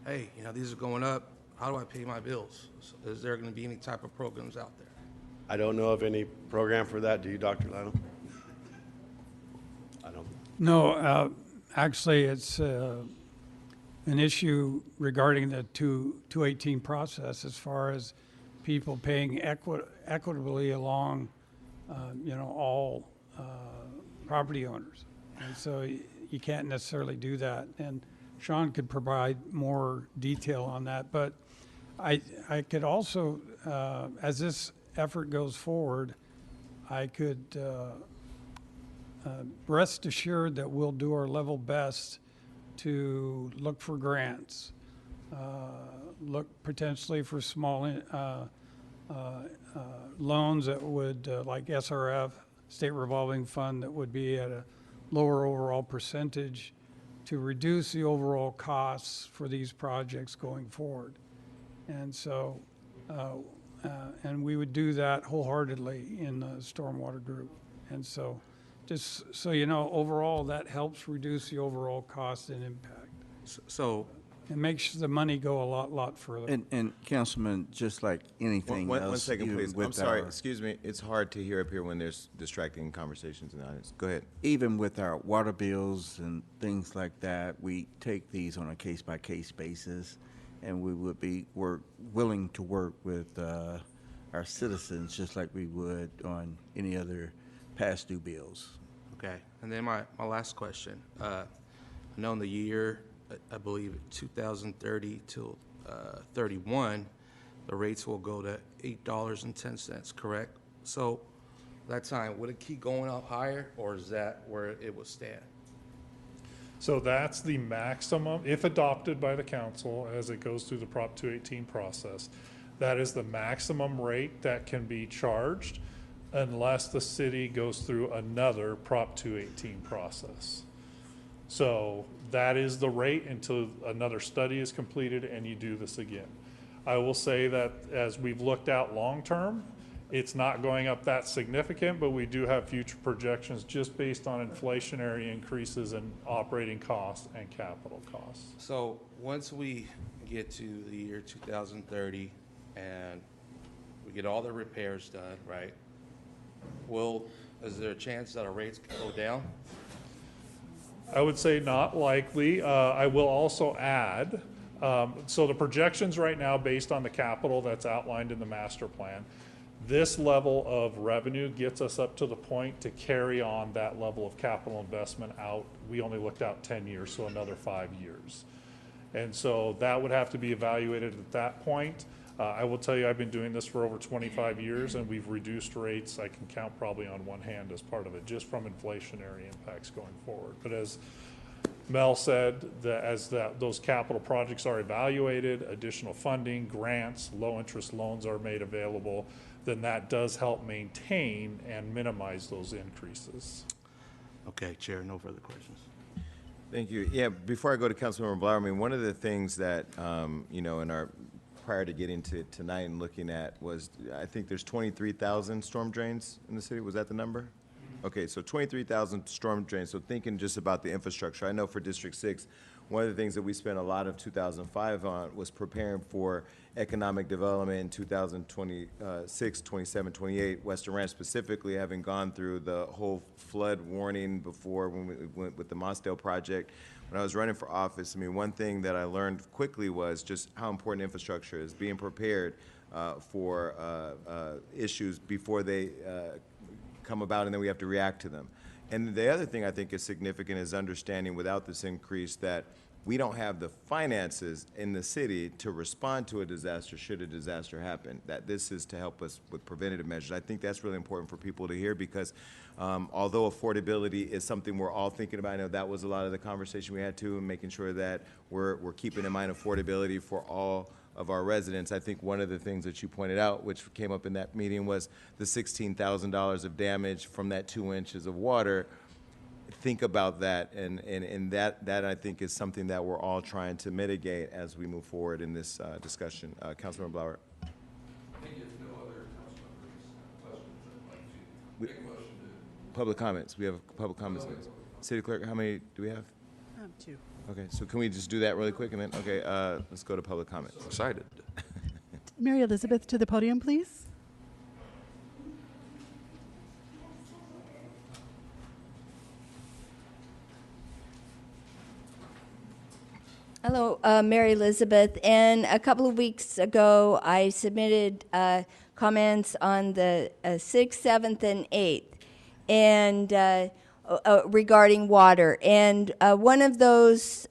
hey, these are going up. How do I pay my bills? So is there going to be any type of programs out there?
I don't know of any program for that. Do you, Dr. Lionel? I don't.
No, actually, it's an issue regarding the 218 process as far as people paying equitably along, all property owners. And so you can't necessarily do that. And Sean could provide more detail on that. But I could also, as this effort goes forward, I could rest assured that we'll do our level best to look for grants, look potentially for small loans that would, like SRF, State Revolving Fund, that would be at a lower overall percentage to reduce the overall costs for these projects going forward. And so, and we would do that wholeheartedly in the stormwater group. And so, just so you know, overall, that helps reduce the overall cost and impact.
So
it makes the money go a lot further.
And Councilman, just like anything else.
One second,
even
please.
with
I'm sorry.
our-
Excuse me. It's hard to hear up here when there's distracting conversations in the audience. Go ahead.
Even with our water bills and things like that, we take these on a case-by-case basis, and we would be willing to work with our citizens just like we would on any other past due bills.
Okay, and then my last question. I know in the year, I believe 2030 till 31, the rates will go to $8.10, correct? So that time, would it keep going up higher, or is that where it will stand?
So that's the maximum, if adopted by the council as it goes through the Prop 218 process, that is the maximum rate that can be charged unless the city goes through another Prop 218 process. So that is the rate until another study is completed and you do this again. I will say that as we've looked out long-term, it's not going up that significant, but we do have future projections just based on inflationary increases in operating costs and capital costs.
So once we get to the year 2030 and we get all the repairs done, right? Is there a chance that our rates can go down?
I would say not likely. I will also add, so the projections right now based on the capital that's outlined in the master plan, this level of revenue gets us up to the point to carry on that level of capital investment out. We only looked out 10 years, so another 5 years. And so that would have to be evaluated at that point. I will tell you, I've been doing this for over 25 years, and we've reduced rates, I can count probably on one hand as part of it, just from inflationary impacts going forward. But as Mel said, those capital projects are evaluated, additional funding, grants, low-interest loans are made available, then that does help maintain and minimize those increases.
Okay, Chair, no further questions.
Thank you. Yeah, before I go to Councilmember Blauer, I mean, one of the things that, you know, in our, prior to getting to tonight and looking at was, I think there's 23,000 storm drains in the city. Was that the number? Okay, so 23,000 storm drains. So thinking just about the infrastructure, I know for District 6, one of the things that we spent a lot of 2005 on was preparing for economic development in 2026, 27, 28, Western Ranch specifically, having gone through the whole flood warning before when we went with the Mossdale project. When I was running for office, I mean, one thing that I learned quickly was just how important infrastructure is, being prepared for issues before they come about and then we have to react to them. And the other thing I think is significant is understanding without this increase that we don't have the finances in the city to respond to a disaster should a disaster happen, that this is to help us with preventative measures. I think that's really important for people to hear because although affordability is something we're all thinking about, I know that was a lot of the conversation we had too, and making sure that we're keeping in mind affordability for all of our residents. I think one of the things that you pointed out, which came up in that meeting, was the $16,000 of damage from that 2 inches of water. Think about that, and that I think is something that we're all trying to mitigate as we move forward in this discussion. Councilmember Blauer. Public comments. We have public comments. City Clerk, how many do we have?
2.
Okay, so can we just do that really quick and then, okay, let's go to public comments.
Excited.
Mary Elizabeth to the podium, please.
Hello, Mary Elizabeth. And a couple of weeks ago, I submitted comments on the 6th, 7th, and 8th, and regarding water. And one of those,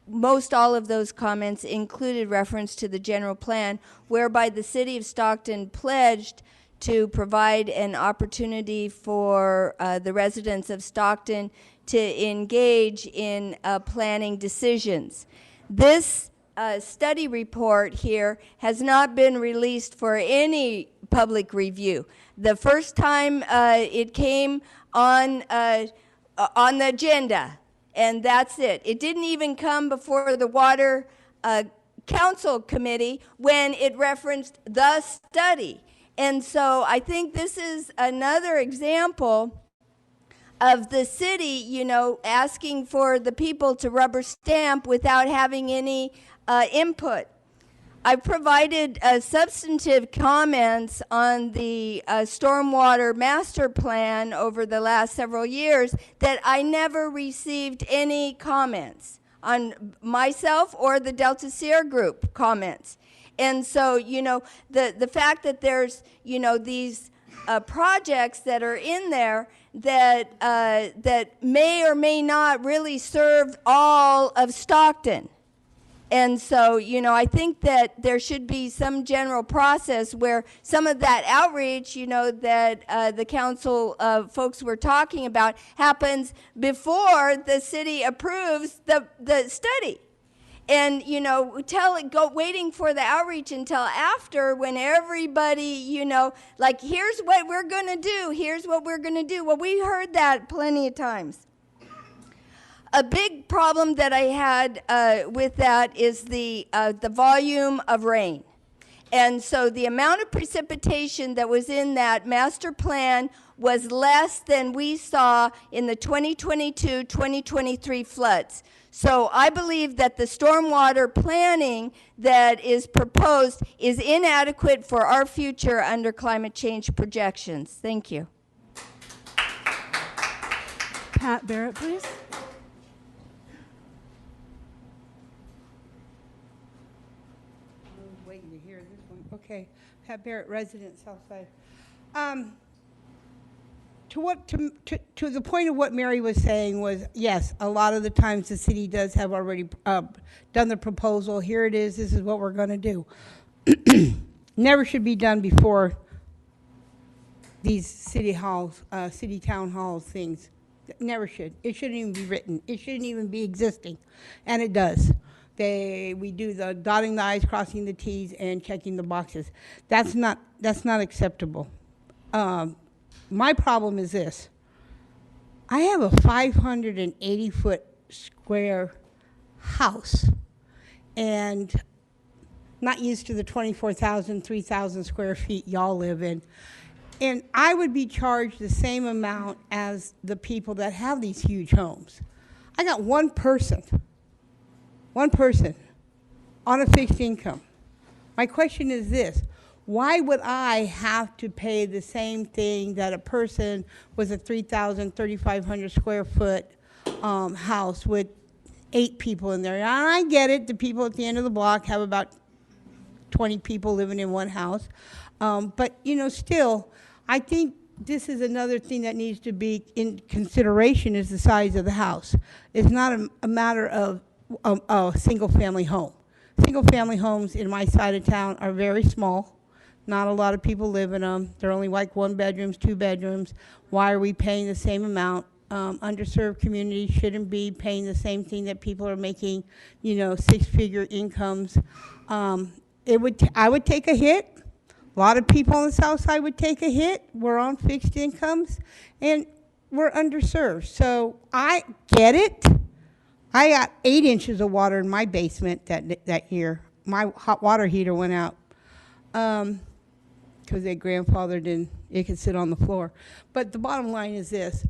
most all of those comments included reference to the general plan, whereby the city of Stockton pledged to provide an opportunity for the residents of Stockton to engage in planning decisions. This study report here has not been released for any public review. The first time it came on the agenda, and that's it. It didn't even come before the Water Council Committee when it referenced the study. And so I think this is another example of the city, you know, asking for the people to rubber stamp without having any input. I've provided substantive comments on the stormwater master plan over the last several years that I never received any comments on myself or the Delta Sierra Group comments. And so, you know, the fact that there's, you know, these projects that are in there that that may or may not really serve all of Stockton. And so, you know, I think that there should be some general process where some of that outreach, you know, that the council folks were talking about happens before the city approves the study. And, you know, waiting for the outreach until after, when everybody, you know, like, here's what we're going to do, here's what we're going to do. Well, we heard that plenty of times. A big problem that I had with that is the volume of rain. And so the amount of precipitation that was in that master plan was less than we saw in the 2022-2023 floods. So I believe that the stormwater planning that is proposed is inadequate for our future under climate change projections. Thank you.
Pat Barrett, please.
Waiting to hear this one. Okay, Pat Barrett, resident Southside. To the point of what Mary was saying was, yes, a lot of the times the city does have already done the proposal. Here it is. This is what we're going to do. Never should be done before these city halls, city town halls things. Never should. It shouldn't even be written. It shouldn't even be existing, and it does. We do the dotting the i's, crossing the t's, and checking the boxes. That's not acceptable. My problem is this. I have a 580-foot square house, and not used to the 24,000, 3,000 square feet y'all live in. And I would be charged the same amount as the people that have these huge homes. I got one person on a fixed income. My question is this: why would I have to pay the same thing that a person with a 3,000, 3,500 square foot house with 8 people in there? And I get it, the people at the end of the block have about 20 people living in one house. But, you know, still, I think this is another thing that needs to be in consideration is the size of the house. It's not a matter of a single-family home. Single-family homes in my side of town are very small. Not a lot of people live in them. They're only like 1 bedrooms, 2 bedrooms. Why are we paying the same amount? Underserved communities shouldn't be paying the same thing that people are making, you know, 6-figure incomes. I would take a hit. A lot of people on the south side would take a hit. We're on fixed incomes, and we're underserved. So I get it. I got 8 inches of water in my basement that year. My hot water heater went out because they grandfathered in. It could sit on the floor. But the bottom line is this.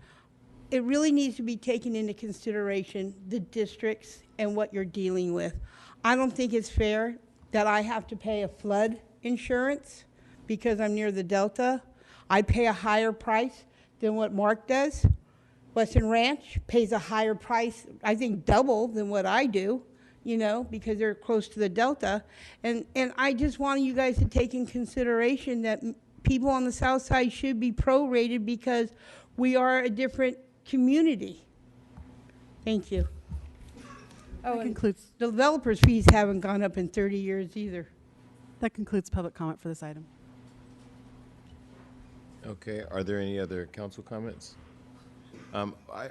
It really needs to be taken into consideration, the districts and what you're dealing with. I don't think it's fair that I have to pay a flood insurance because I'm near the Delta. I pay a higher price than what Mark does. Western Ranch pays a higher price, I think double than what I do, you know, because they're close to the Delta. And I just want you guys to take in consideration that people on the south side should be prorated because we are a different community. Thank you. Oh, and the developers' fees haven't gone up in 30 years either.
That concludes public comment for this item.
Okay, are there any other council comments?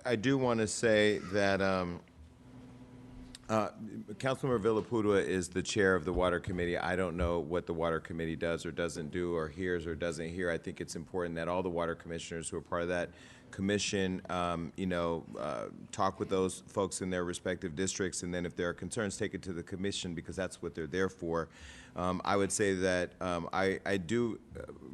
I do want to say that Councilmember Villapudua is the chair of the Water Committee. I don't know what the Water Committee does or doesn't do or hears or doesn't hear. I think it's important that all the water commissioners who are part of that commission, talk with those folks in their respective districts, and then if there are concerns, take it to the commission because that's what they're there for. I would say that I do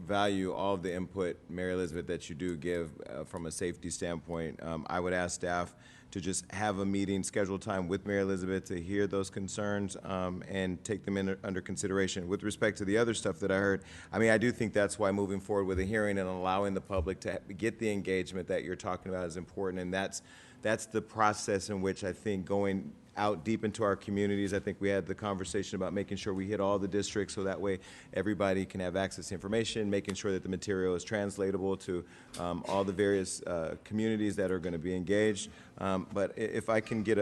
value all of the input, Mary Elizabeth, that you do give from a safety standpoint. I would ask staff to just have a meeting, schedule time with Mary Elizabeth to hear those concerns and take them under consideration. With respect to the other stuff that I heard, I mean, I do think that's why moving forward with a hearing and allowing the public to get the engagement that you're talking about is important, and that's that's the process in which I think going out deep into our communities. I think we had the conversation about making sure we hit all the districts so that way everybody can have access to information, making sure that the material is translatable to all the various communities that are going to be engaged. But if I can get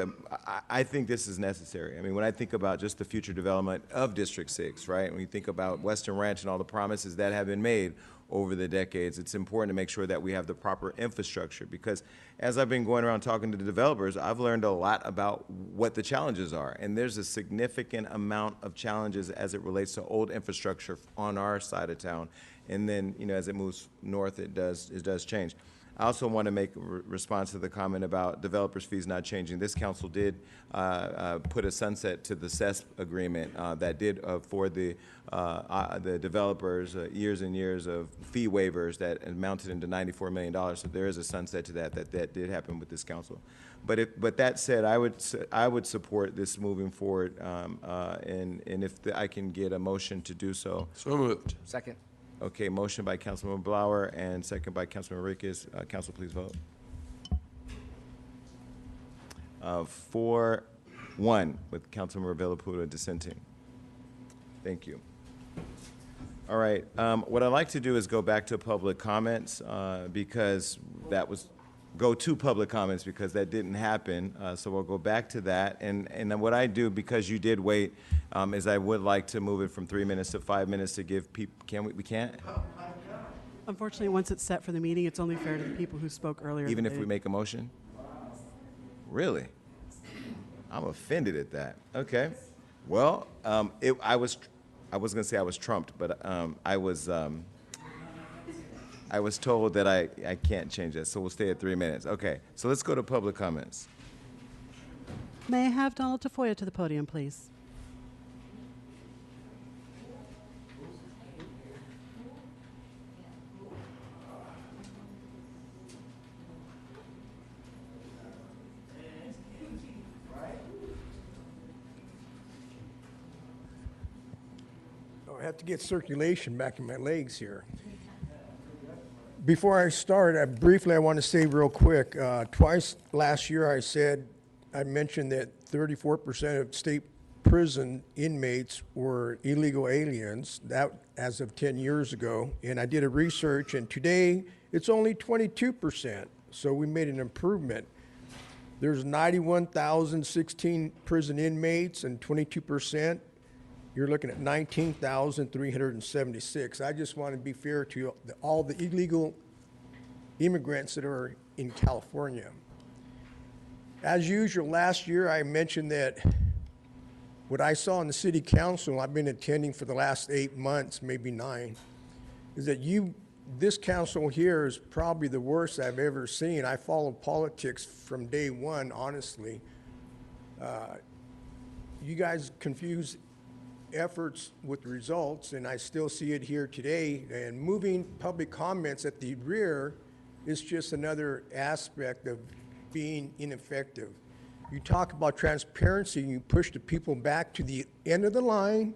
I think this is necessary. I mean, when I think about just the future development of District 6, right, when you think about Western Ranch and all the promises that have been made over the decades, it's important to make sure that we have the proper infrastructure, because as I've been going around talking to the developers, I've learned a lot about what the challenges are, and there's a significant amount of challenges as it relates to old infrastructure on our side of town, and then, you know, as it moves north, it does change. I also want to make a response to the comment about developers' fees not changing. This council did put a sunset to the CESP agreement that did afford the developers years and years of fee waivers that amounted into $94 million. So there is a sunset to that did happen with this council. But that said, I would support this moving forward, and if I can get a motion to do so.
So moved.
Second.
Okay, motion by Councilman Blower and second by Councilman Enriquez. Council, please vote. 4-1 with Councilman Villaputa dissenting. Thank you. All right, what I'd like to do is go back to public comments because go to public comments because that didn't happen. So we'll go back to that. And then what I do, because you did wait, is I would like to move it from 3 minutes to 5 minutes to give people, we can't?
Unfortunately, once it's set for the meeting, it's only fair to the people who spoke earlier.
Even if we make a motion? Really? I'm offended at that. Okay. Well, I was gonna say I was trumped, but I was told that I can't change that, so we'll stay at 3 minutes. Okay, so let's go to public comments.
May I have Donald Tafoya to the podium, please?
Oh, I have to get circulation back in my legs here. Before I start, I want to say real quick, twice last year I mentioned that 34% of state prison inmates were illegal aliens, that as of 10 years ago, and I did a research, and today it's only 22%, so we made an improvement. There's 91,016 prison inmates, and 22%, you're looking at 19,376. I just want to be fair to all the illegal immigrants that are in California. As usual, last year I mentioned that what I saw in the city council, I've been attending for the last 8 months, maybe 9, is that this council here is probably the worst I've ever seen. I followed politics from day one, honestly. You guys confuse efforts with results, and I still see it here today. And moving public comments at the rear is just another aspect of being ineffective. You talk about transparency, you push the people back to the end of the line,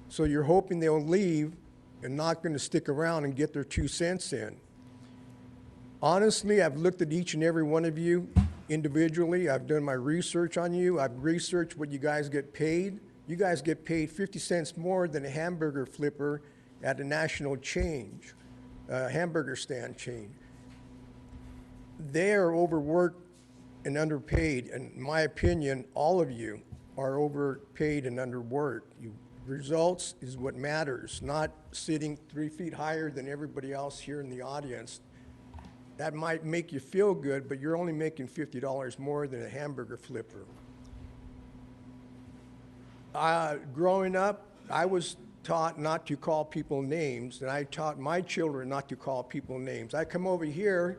so you're hoping they'll leave and not going to stick around and get their 2 cents in. Honestly, I've looked at each and every one of you individually. I've done my research on you. I've researched what you guys get paid. You guys get paid 50 cents more than a hamburger flipper at a national chain, hamburger stand chain. They are overworked and underpaid. In my opinion, all of you are overpaid and underworked. Results is what matters, not sitting 3 feet higher than everybody else here in the audience. That might make you feel good, but you're only making $50 more than a hamburger flipper. Growing up, I was taught not to call people names, and I taught my children not to call people names. I come over here,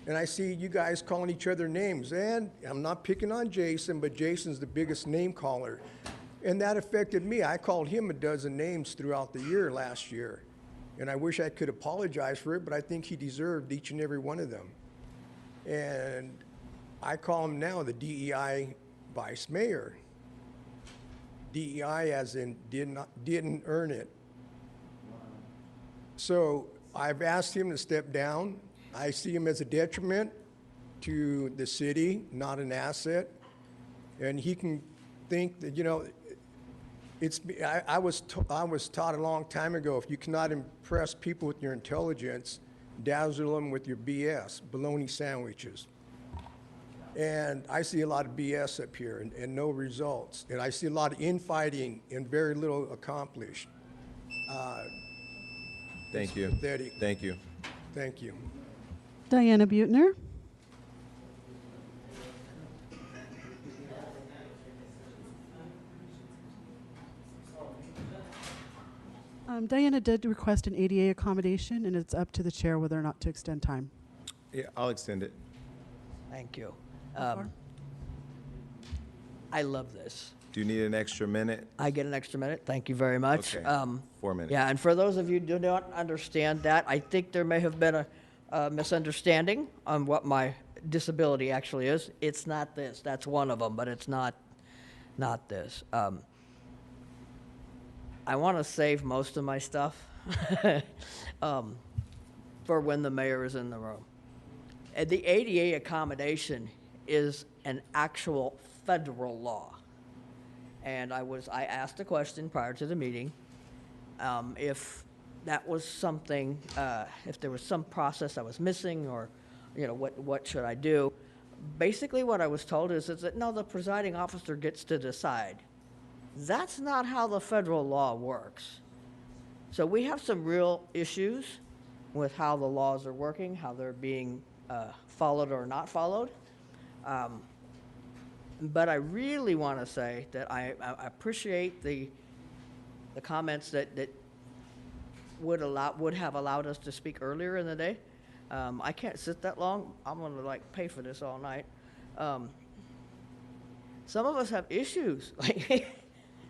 and I see you guys calling each other names, and I'm not picking on Jason, but Jason's the biggest name caller, and that affected me. I called him a dozen names throughout the year last year, and I wish I could apologize for it, but I think he deserved each and every one of them. And I call him now the DEI vice mayor. DEI as in didn't earn it. So I've asked him to step down. I see him as a detriment to the city, not an asset. And he can think that, I was taught a long time ago, if you cannot impress people with your intelligence, dazzle them with your BS, bologna sandwiches. And I see a lot of BS up here and no results. And I see a lot of infighting and very little accomplished.
Thank you.
Pathetic.
Thank you.
Thank you.
Diana Butner. Diana did request an ADA accommodation, and it's up to the chair whether or not to extend time.
Yeah, I'll extend it.
Thank you. I love this.
Do you need an extra minute?
I get an extra minute. Thank you very much.
Okay, 4 minutes.
Yeah, and for those of you who do not understand that, I think there may have been a misunderstanding on what my disability actually is. It's not this. That's one of them, but it's not this. I want to save most of my stuff for when the mayor is in the room. And the ADA accommodation is an actual federal law. And I asked a question prior to the meeting, if that was something, if there was some process I was missing, or, what should I do? Basically, what I was told is that, no, the presiding officer gets to decide. That's not how the federal law works. So we have some real issues with how the laws are working, how they're being followed or not followed. But I really want to say that I appreciate the comments that would have allowed us to speak earlier in the day. I can't sit that long. I'm going to pay for this all night. Some of us have issues.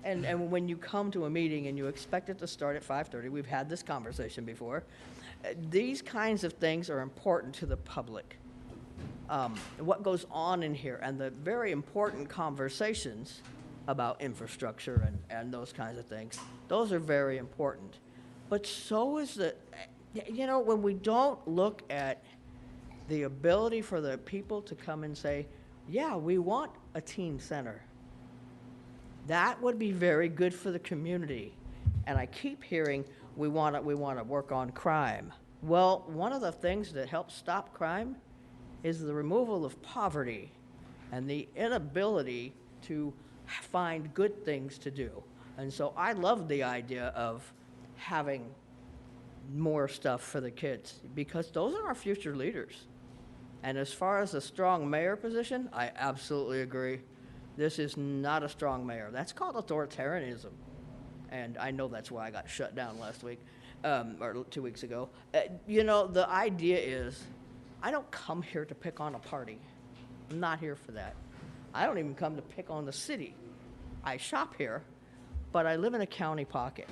And when you come to a meeting and you expect it to start at 5:30, we've had this conversation before, these kinds of things are important to the public. What goes on in here and the very important conversations about infrastructure and those kinds of things, those are very important. But so is when we don't look at the ability for the people to come and say, yeah, we want a teen center. That would be very good for the community. And I keep hearing we want to work on crime. Well, one of the things that helps stop crime is the removal of poverty and the inability to find good things to do. And so I love the idea of having more stuff for the kids, because those are our future leaders. And as far as a strong mayor position, I absolutely agree. This is not a strong mayor. That's called authoritarianism. And I know that's why I got shut down last week, or 2 weeks ago. The idea is, I don't come here to pick on a party. I'm not here for that. I don't even come to pick on the city. I shop here, but I live in a county pocket.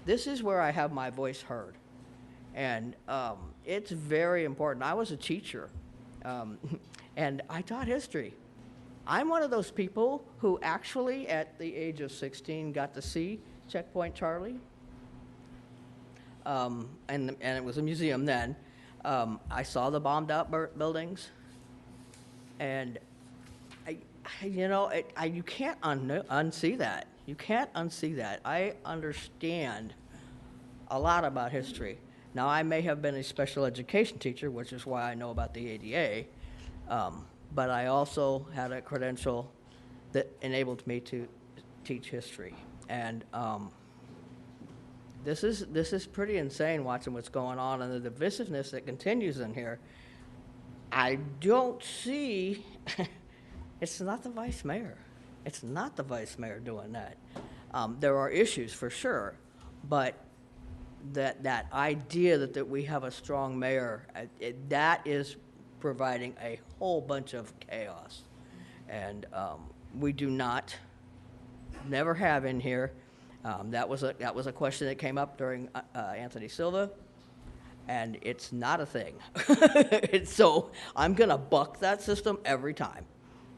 This is where I have my voice heard. And it's very important. I was a teacher, and I taught history. I'm one of those people who actually, at the age of 16, got to see Checkpoint Charlie. And it was a museum then. I saw the bombed out buildings. And, you can't unsee that. You can't unsee that. I understand a lot about history. Now, I may have been a special education teacher, which is why I know about the ADA. But I also had a credential that enabled me to teach history. And this is pretty insane watching what's going on and the divisiveness that continues in here. I don't see, it's not the vice mayor. It's not the vice mayor doing that. There are issues for sure, but that idea that we have a strong mayor, that is providing a whole bunch of chaos. And we do not, never have in here. That was a question that came up during Anthony Silva, and it's not a thing. So I'm gonna buck that system every time,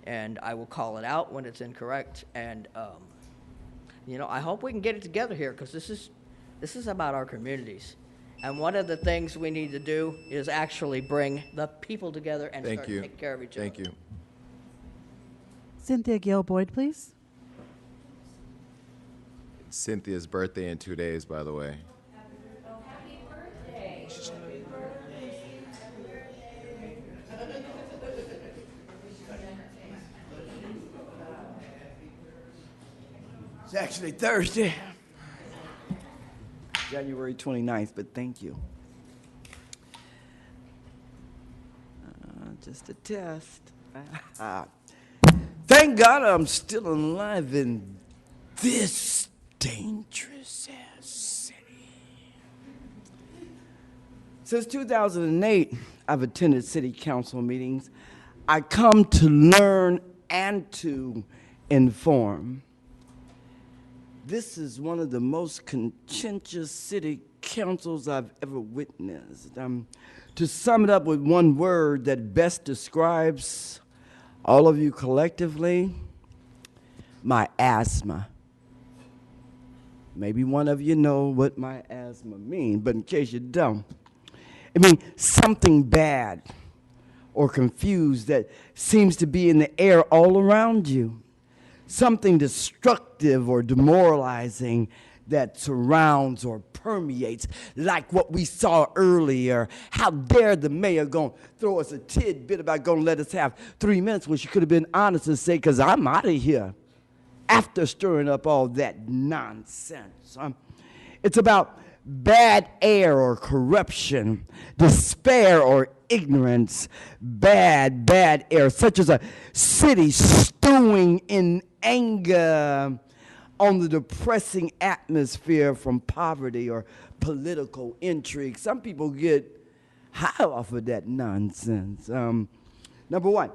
and I will call it out when it's incorrect. And I hope we can get it together here, because this is about our communities. And one of the things we need to do is actually bring the people together and
Thank
start
you.
taking care of each other.
Thank you.
Cynthia Gale Boyd, please.
Cynthia's birthday in 2 days, by the way.
It's actually Thursday, January 29th, but thank you. Just a test. Thank God I'm still alive in this dangerous ass city. Since 2008, I've attended city council meetings. I come to learn and to inform. This is one of the most contentious city councils I've ever witnessed. To sum it up with one word that best describes all of you collectively, my asthma. Maybe one of you know what my asthma means, but in case you don't, it means something bad or confused that seems to be in the air all around you. Something destructive or demoralizing that surrounds or permeates, like what we saw earlier. How dare the mayor gonna throw us a tidbit about gonna let us have 3 minutes when she could have been honest and say, because I'm out of here, after stirring up all that nonsense. It's about bad air or corruption, despair or ignorance, bad air, such as a city stewing in anger on the depressing atmosphere from poverty or political intrigue. Some people get high off of that nonsense. Number one,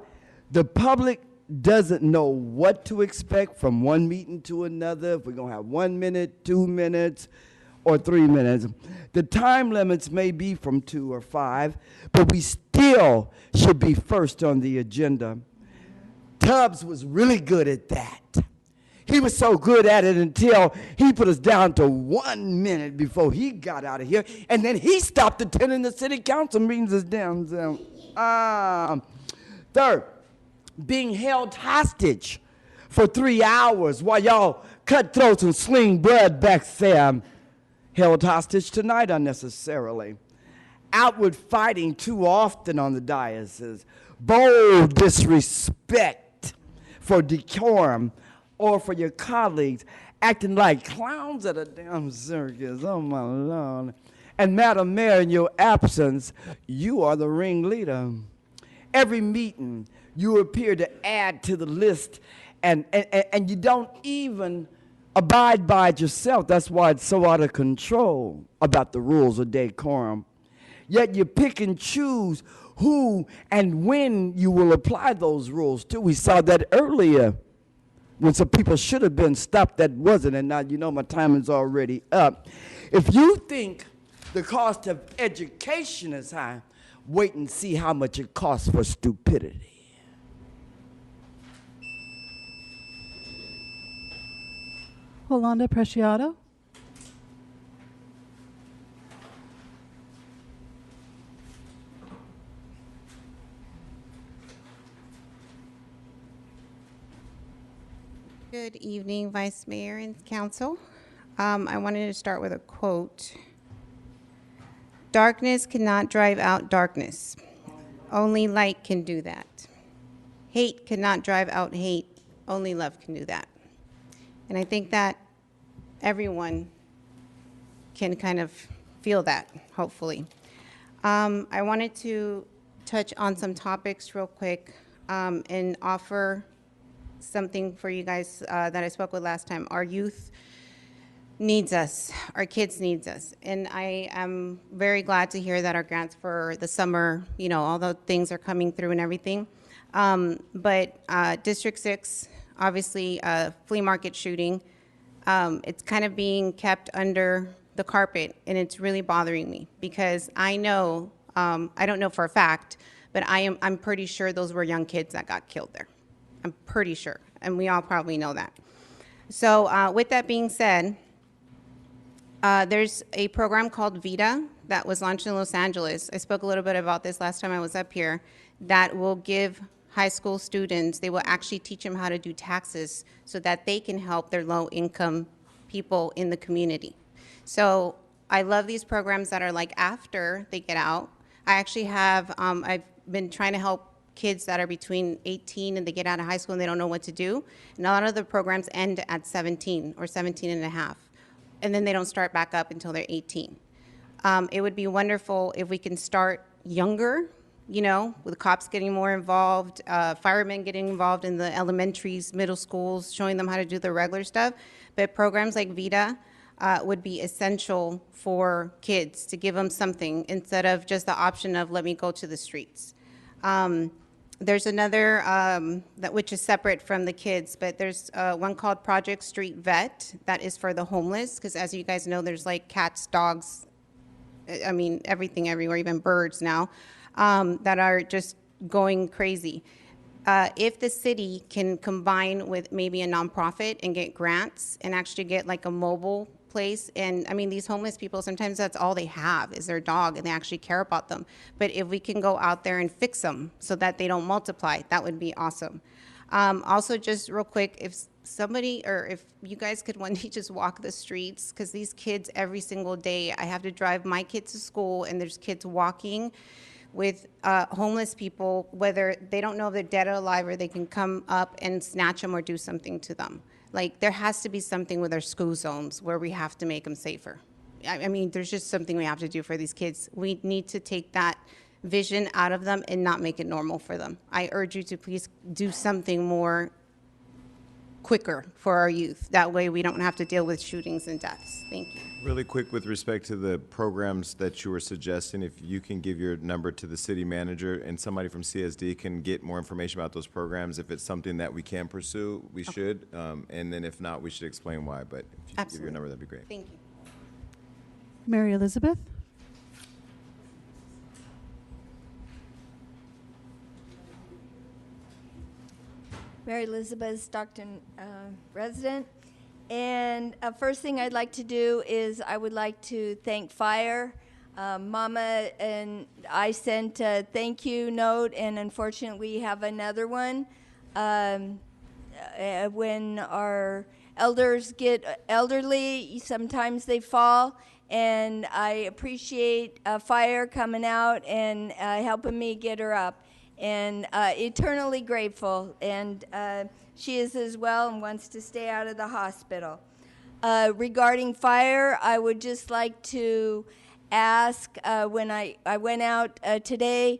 the public doesn't know what to expect from one meeting to another, if we're going to have 1 minute, 2 minutes, or 3 minutes. The time limits may be from 2 or 5, but we still should be first on the agenda. Tubbs was really good at that. He was so good at it until he put us down to 1 minute before he got out of here, and then he stopped attending the city council meetings as damn. Third, being held hostage for 3 hours while y'all cut throats and sling blood back there. Held hostage tonight unnecessarily. Outward fighting too often on the diocese. Bold disrespect for decorum or for your colleagues, acting like clowns at a damn circus. Oh, my Lord. And Madam Mayor, in your absence, you are the ringleader. Every meeting, you appear to add to the list, and you don't even abide by it yourself. That's why it's so out of control about the rules of decorum. Yet you pick and choose who and when you will apply those rules to. We saw that earlier when some people should have been stopped that wasn't, and now you know my time is already up. If you think the cost of education is high, wait and see how much it costs for stupidity.
Yolanda Preciado.
Good evening, Vice Mayor and Council. I wanted to start with a quote. Darkness cannot drive out darkness. Only light can do that. Hate cannot drive out hate. Only love can do that. And I think that everyone can kind of feel that, hopefully. I wanted to touch on some topics real quick and offer something for you guys that I spoke with last time. Our youth needs us. Our kids needs us. And I am very glad to hear that our grants for the summer, you know, all the things are coming through and everything. But District 6, obviously, flea market shooting, it's kind of being kept under the carpet, and it's really bothering me because I know, I don't know for a fact, but I'm pretty sure those were young kids that got killed there. I'm pretty sure, and we all probably know that. So with that being said, there's a program called VITA that was launched in Los Angeles. I spoke a little bit about this last time I was up here, that will give high school students, they will actually teach them how to do taxes so that they can help their low-income people in the community. So I love these programs that are like after they get out. I actually have, I've been trying to help kids that are between 18 and they get out of high school and they don't know what to do. And a lot of the programs end at 17 or 17 and a half. And then they don't start back up until they're 18. It would be wonderful if we can start younger, you know, with cops getting more involved, firemen getting involved in the elementaries, middle schools, showing them how to do the regular stuff. But programs like VITA would be essential for kids to give them something instead of just the option of let me go to the streets. There's another that which is separate from the kids, but there's one called Project Street Vet that is for the homeless, because as you guys know, there's like cats, dogs, I mean, everything everywhere, even birds now, that are just going crazy. If the city can combine with maybe a nonprofit and get grants and actually get like a mobile place, and I mean, these homeless people, sometimes that's all they have is their dog and they actually care about them. But if we can go out there and fix them so that they don't multiply, that would be awesome. Also, just real quick, if somebody, or if you guys could one day just walk the streets, because these kids every single day, I have to drive my kids to school and there's kids walking with homeless people, whether they don't know if they're dead or alive, or they can come up and snatch them or do something to them. Like, there has to be something with our school zones where we have to make them safer. I mean, there's just something we have to do for these kids. We need to take that vision out of them and not make it normal for them. I urge you to please do something more quicker for our youth. That way we don't have to deal with shootings and deaths. Thank you.
Really quick with respect to the programs that you were suggesting, if you can give your number to the city manager and somebody from CSD can get more information about those programs, if it's something that we can pursue, we should. And then if not, we should explain why. But if you could give your number, that'd be great.
Thank you.
Mary Elizabeth?
Mary Elizabeth, Stockton resident. And first thing I'd like to do is I would like to thank Fire. Mama and I sent a thank you note, and unfortunately we have another one. When our elders get elderly, sometimes they fall, and I appreciate Fire coming out and helping me get her up. And eternally grateful, and she is as well and wants to stay out of the hospital. Regarding Fire, I would just like to ask, when I went out today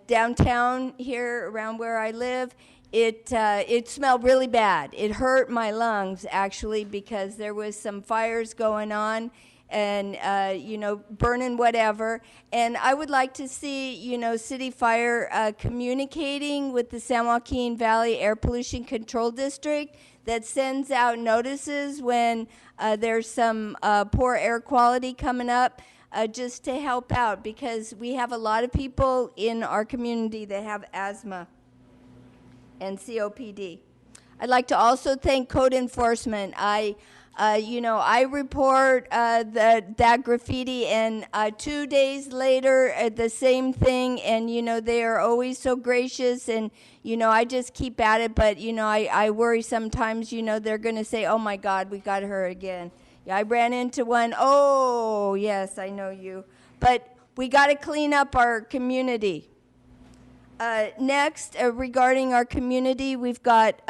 downtown here around where I live, it smelled really bad. It hurt my lungs, actually, because there was some fires going on and, burning whatever. And I would like to see, City Fire communicating with the San Joaquin Valley Air Pollution Control District that sends out notices when there's some poor air quality coming up, just to help out, because we have a lot of people in our community that have asthma and COPD. I'd like to also thank code enforcement. I report that graffiti, and 2 days later, the same thing, and, they are always so gracious, and, I just keep at it, but, I worry sometimes, they're going to say, oh, my God, we got her again. Yeah, I ran into one, oh, yes, I know you. But we got to clean up our community. Next, regarding our community, we've got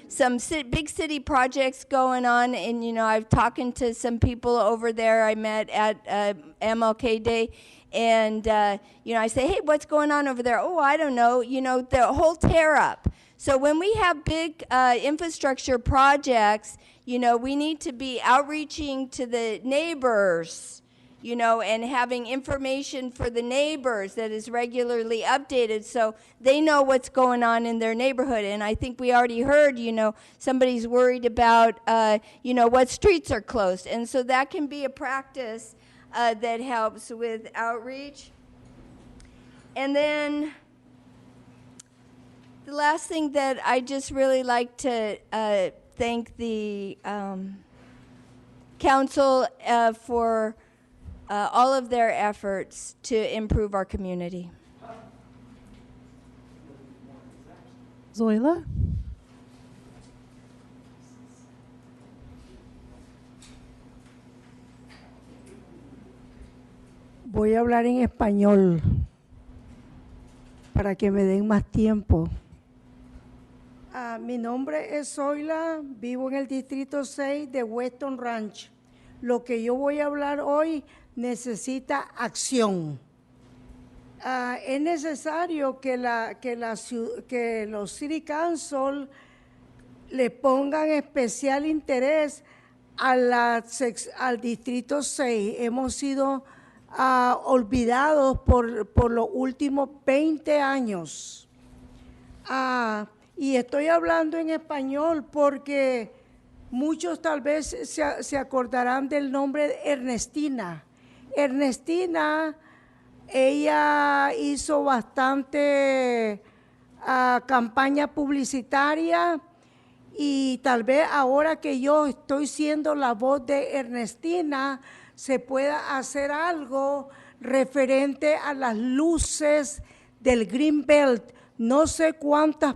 some big city projects going on, and I've talking to some people over there I met at MLK Day, and I say, hey, what's going on over there? Oh, I don't know. The whole tear up. So when we have big infrastructure projects, we need to be outreaching to the neighbors, and having information for the neighbors that is regularly updated so they know what's going on in their neighborhood. And I think we already heard, somebody's worried about, what streets are closed. And so that can be a practice that helps with outreach. And then the last thing that I just really like to thank the council for all of their efforts to improve our community.
Zoila?
Voy a hablar en español para que me den más tiempo. Mi nombre es Zoila, vivo en el Distrito 6 de Weston Ranch. Lo que yo voy a hablar hoy necesita acción. Es necesario que los City Council le pongan especial interés al Distrito 6. Hemos sido olvidados por los últimos 20 años. Y estoy hablando en español porque muchos tal vez se acordarán del nombre de Ernestina. Ernestina, ella hizo bastante campaña publicitaria y tal vez ahora que yo estoy siendo la voz de Ernestina, se pueda hacer algo referente a las luces del Green Belt. No sé cuántas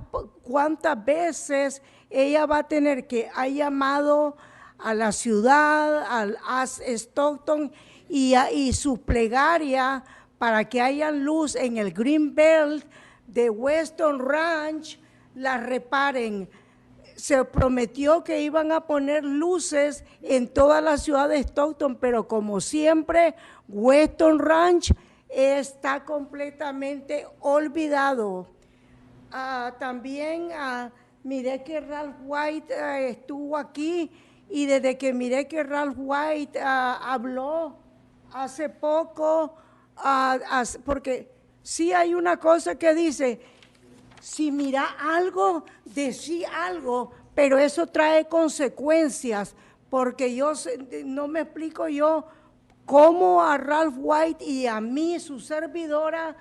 veces ella va a tener que ha llamado a la ciudad, a Stockton y su plegaria para que haya luz en el Green Belt de Weston Ranch, la reparen. Se prometió que iban a poner luces en toda la ciudad de Stockton, pero como siempre, Weston Ranch está completamente olvidado. También miré que Ralph White estuvo aquí y desde que miré que Ralph White habló hace poco, porque sí hay una cosa que dice, si mira algo, decí algo, pero eso trae consecuencias, porque no me explico yo cómo a Ralph White y a mí, su servidora,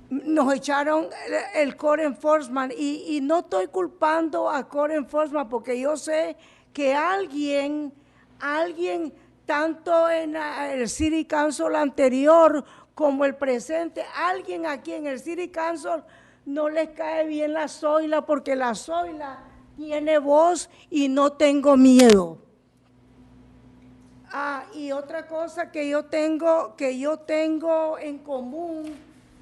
nos echaron el Code Enforcement y no estoy culpando a Code Enforcement porque yo sé que alguien tanto en el City Council anterior como el presente, alguien aquí en el City Council no les cae bien la Zoila porque la Zoila tiene voz y no tengo miedo. Y otra cosa que yo tengo en común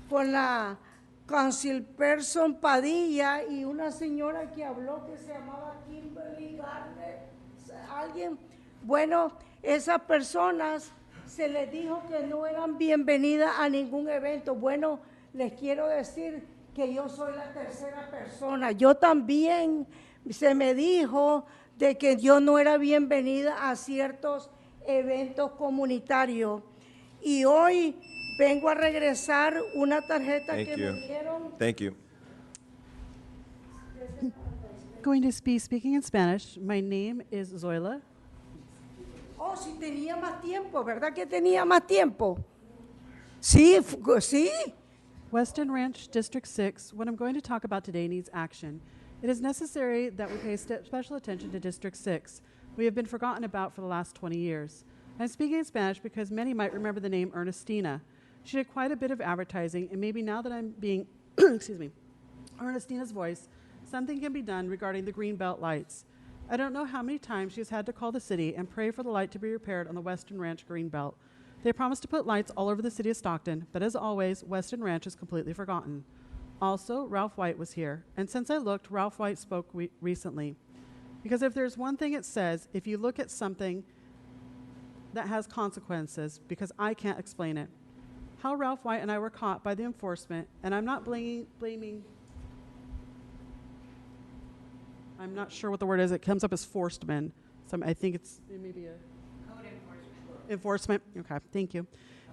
con la councilperson Padilla y una señora que habló que se llamaba Kimberly Garner, bueno, esas personas se les dijo que no eran bienvenidas a ningún evento. Bueno, les quiero decir que yo soy la tercera persona. Yo también se me dijo de que yo no era bienvenida a ciertos eventos comunitarios. Y hoy vengo a regresar una tarjeta que me dieron.
Thank you.
Going to be speaking in Spanish. My name is Zoila.
Oh, si tenía más tiempo, ¿verdad que tenía más tiempo? Sí, sí.
Weston Ranch District 6, what I'm going to talk about today needs action. It is necessary that we pay special attention to District 6. We have been forgotten about for the last 20 years. I'm speaking in Spanish because many might remember the name Ernestina. She did quite a bit of advertising, and maybe now that I'm being, excuse me, Ernestina's voice, something can be done regarding the Greenbelt lights. I don't know how many times she has had to call the city and pray for the light to be repaired on the Weston Ranch Greenbelt. They promised to put lights all over the city of Stockton, but as always, Weston Ranch is completely forgotten. Also, Ralph White was here, and since I looked, Ralph White spoke recently. Because if there's one thing it says, if you look at something that has consequences, because I can't explain it. How Ralph White and I were caught by the enforcement, and I'm not blaming, I'm not sure what the word is, it comes up as forced men. So I think it may be a code enforcement. Okay, thank you.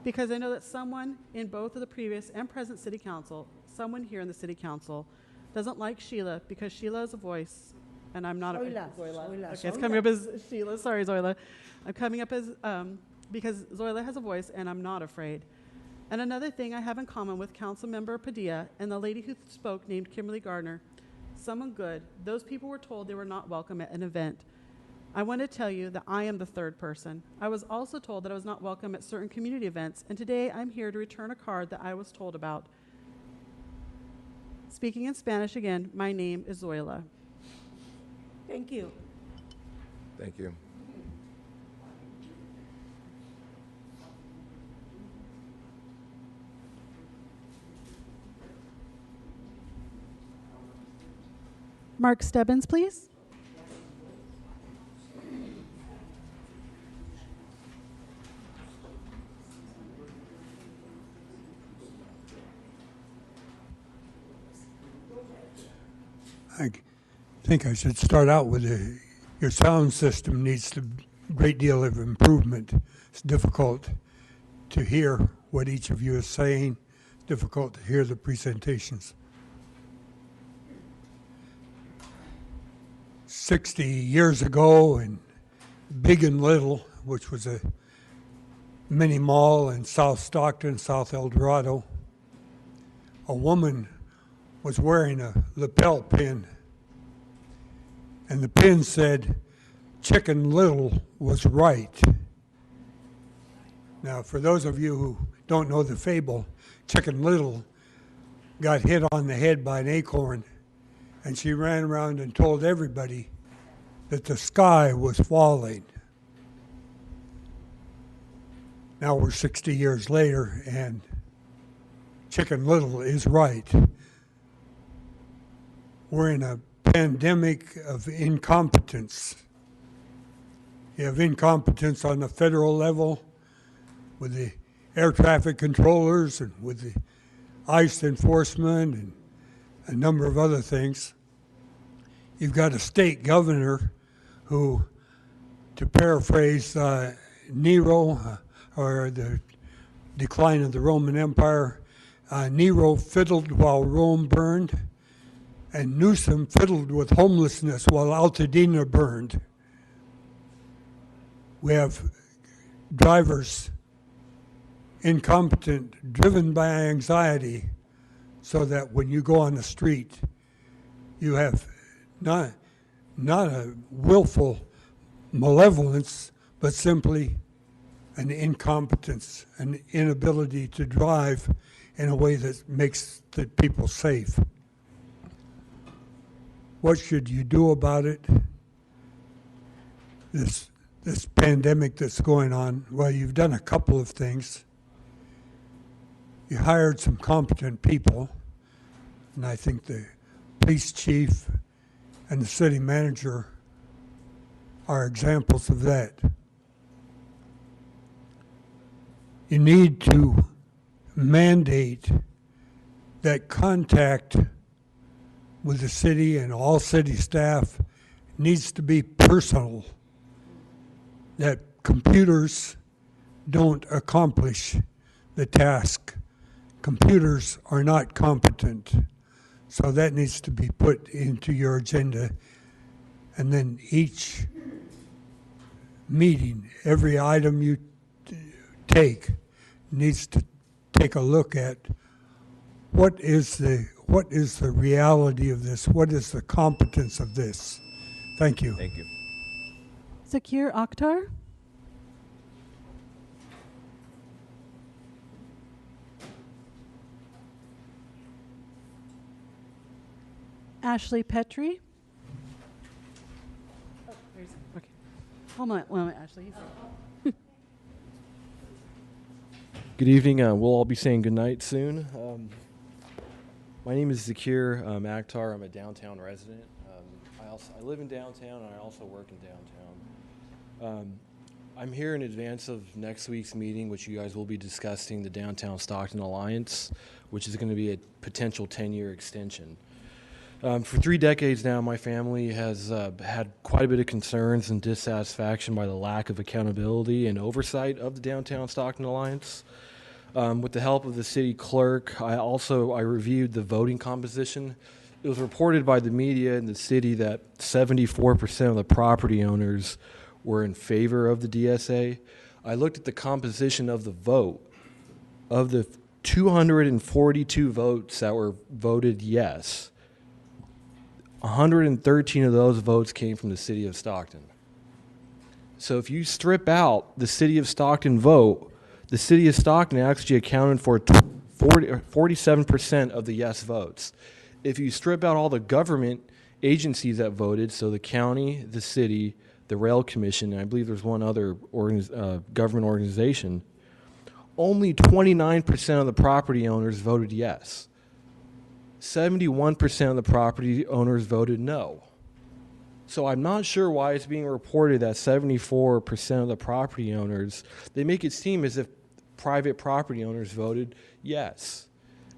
Because I know that someone in both of the previous and present city council, someone here in the city council, doesn't like Sheila because Sheila has a voice, and I'm not
Zoila.
Okay, it's coming up as Sheila. Sorry, Zoila. I'm coming up as because Zoila has a voice, and I'm not afraid. And another thing I have in common with Councilmember Padilla and the lady who spoke named Kimberly Gardner, someone good. Those people were told they were not welcome at an event. I want to tell you that I am the third person. I was also told that I was not welcome at certain community events, and today I'm here to return a card that I was told about. Speaking in Spanish again, my name is Zoila.
Thank you.
Thank you.
Mark Stebbins, please.
I think I should start out with your sound system needs a great deal of improvement. It's difficult to hear what each of you is saying, difficult to hear the presentations. 60 years ago in Big and Little, which was a mini mall in South Stockton, South El Dorado, a woman was wearing a lapel pin, and the pin said, "Chicken Little was right." Now, for those of you who don't know the fable, Chicken Little got hit on the head by an acorn, and she ran around and told everybody that the sky was falling. Now we're 60 years later, and Chicken Little is right. We're in a pandemic of incompetence. You have incompetence on the federal level with the air traffic controllers and with the ICE enforcement and a number of other things. You've got a state governor who, to paraphrase Nero, or the decline of the Roman Empire, Nero fiddled while Rome burned, and Newsom fiddled with homelessness while Altadena burned. We have drivers incompetent, driven by anxiety, so that when you go on the street, you have not a willful malevolence, but simply an incompetence, an inability to drive in a way that makes the people safe. What should you do about it? This pandemic that's going on, well, you've done a couple of things. You hired some competent people, and I think the police chief and the city manager are examples of that. You need to mandate that contact with the city and all city staff needs to be personal, that computers don't accomplish the task. Computers are not competent. So that needs to be put into your agenda. And then each meeting, every item you take needs to take a look at what is the reality of this? What is the competence of this? Thank you.
Thank you.
Zakir Akhtar. Ashley Petrie. Oh, okay. One moment, Ashley.
Good evening. We'll all be saying goodnight soon. My name is Zakir Akhtar. I'm a downtown resident. I live in downtown, and I also work in downtown. I'm here in advance of next week's meeting, which you guys will be discussing the Downtown Stockton Alliance, which is going to be a potential 10-year extension. For 3 decades now, my family has had quite a bit of concerns and dissatisfaction by the lack of accountability and oversight of the Downtown Stockton Alliance. With the help of the city clerk, I reviewed the voting composition. It was reported by the media in the city that 74% of the property owners were in favor of the DSA. I looked at the composition of the vote. Of the 242 votes that were voted yes, 113 of those votes came from the city of Stockton. So if you strip out the city of Stockton vote, the city of Stockton actually accounted for 47% of the yes votes. If you strip out all the government agencies that voted, so the county, the city, the rail commission, and I believe there's one other government organization, only 29% of the property owners voted yes. 71% of the property owners voted no. So I'm not sure why it's being reported that 74% of the property owners, they make it seem as if private property owners voted yes.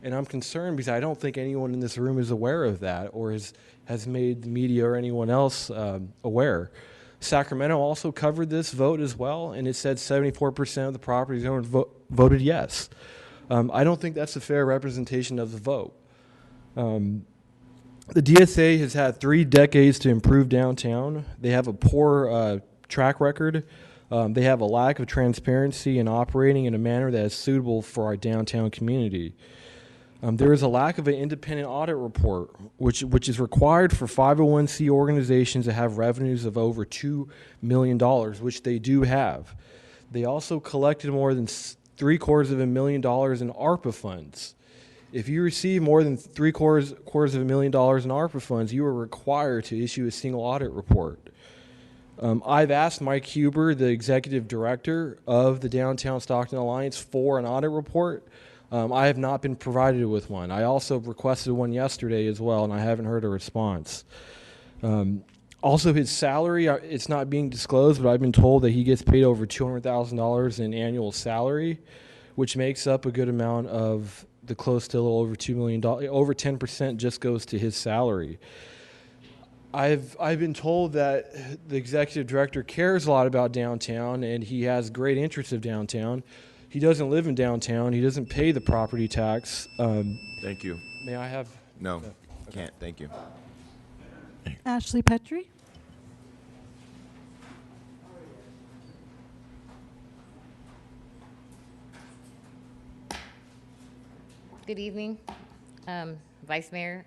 And I'm concerned because I don't think anyone in this room is aware of that or has made the media or anyone else aware. Sacramento also covered this vote as well, and it said 74% of the property owners voted yes. I don't think that's a fair representation of the vote. The DSA has had 3 decades to improve downtown. They have a poor track record. They have a lack of transparency in operating in a manner that is suitable for our downtown community. There is a lack of an independent audit report, which is required for 501c organizations that have revenues of over $2 million, which they do have. They also collected more than $750,000 in ARPA funds. If you receive more than $750,000 in ARPA funds, you are required to issue a single audit report. I've asked Mike Huber, the executive director of the Downtown Stockton Alliance, for an audit report. I have not been provided with one. I also requested one yesterday as well, and I haven't heard a response. Also, his salary, it's not being disclosed, but I've been told that he gets paid over $200,000 in annual salary, which makes up a good amount of the close to a little over $2 million. Over 10% just goes to his salary. I've been told that the executive director cares a lot about downtown, and he has great interest of downtown. He doesn't live in downtown. He doesn't pay the property tax.
Thank you.
May I have?
No, can't. Thank you.
Ashley Petrie.
Good evening, Vice Mayor,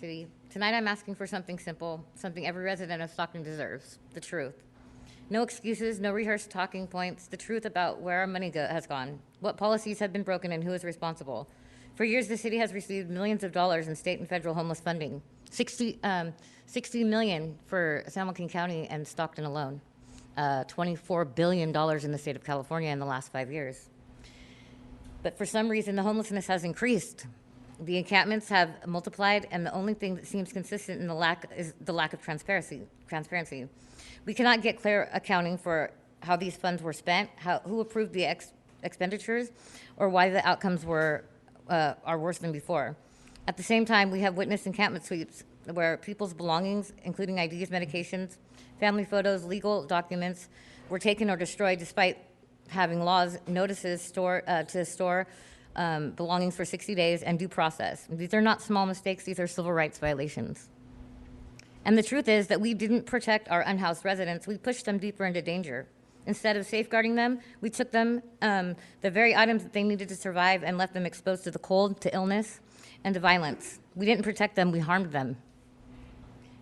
City. Tonight I'm asking for something simple, something every resident of Stockton deserves, the truth. No excuses, no rehearsed talking points, the truth about where our money has gone, what policies have been broken and who is responsible. For years, the city has received millions of dollars in state and federal homeless funding, 60 million for San Joaquin County and Stockton alone, $24 billion in the state of California in the last 5 years. But for some reason, the homelessness has increased. The encampments have multiplied, and the only thing that seems consistent in is the lack of transparency. We cannot get clear accounting for how these funds were spent, who approved the expenditures, or why the outcomes are worse than before. At the same time, we have witnessed encampment sweeps where people's belongings, including IDs, medications, family photos, legal documents, were taken or destroyed despite having laws, notices to store belongings for 60 days and due process. These are not small mistakes, these are civil rights violations. And the truth is that we didn't protect our unhoused residents, we pushed them deeper into danger. Instead of safeguarding them, we took them the very items that they needed to survive and left them exposed to the cold, to illness, and to violence. We didn't protect them, we harmed them.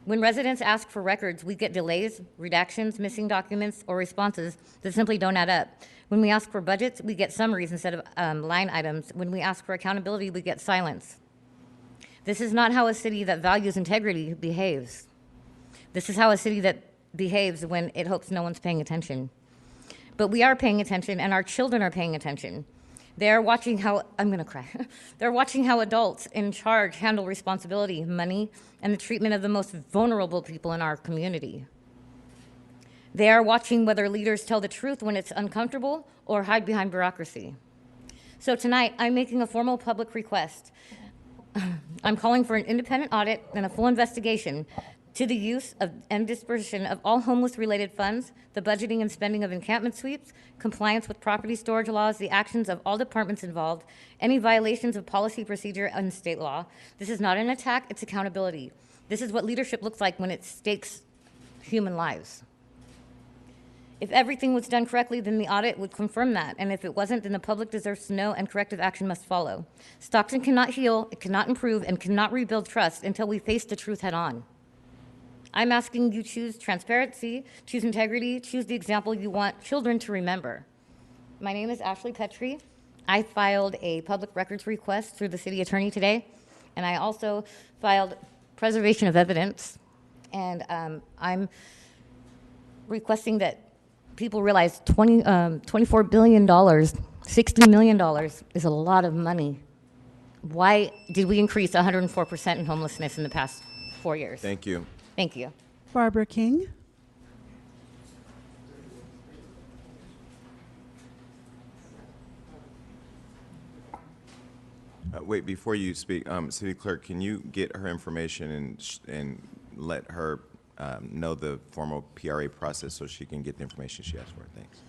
When residents ask for records, we get delays, redactions, missing documents, or responses that simply don't add up. When we ask for budgets, we get summaries instead of line items. When we ask for accountability, we get silence. This is not how a city that values integrity behaves. This is how a city that behaves when it hopes no one's paying attention. But we are paying attention, and our children are paying attention. They're watching how, I'm gonna cry. They're watching how adults in charge handle responsibility, money, and the treatment of the most vulnerable people in our community. They are watching whether leaders tell the truth when it's uncomfortable or hide behind bureaucracy. So tonight, I'm making a formal public request. I'm calling for an independent audit and a full investigation to the use of and dispersion of all homeless-related funds, the budgeting and spending of encampment sweeps, compliance with property storage laws, the actions of all departments involved, any violations of policy, procedure, and state law. This is not an attack, it's accountability. This is what leadership looks like when it stakes human lives. If everything was done correctly, then the audit would confirm that. And if it wasn't, then the public deserves to know and corrective action must follow. Stockton cannot heal, it cannot improve, and cannot rebuild trust until we face the truth head on. I'm asking you choose transparency, choose integrity, choose the example you want children to remember. My name is Ashley Petrie. I filed a public records request through the city attorney today, and I also filed preservation of evidence. And I'm requesting that people realize $24 billion, $60 million is a lot of money. Why did we increase 104% in homelessness in the past 4 years?
Thank you.
Thank you.
Barbara King.
Wait, before you speak, City Clerk, can you get her information and let her know the formal PRA process so she can get the information she asked for? Thanks.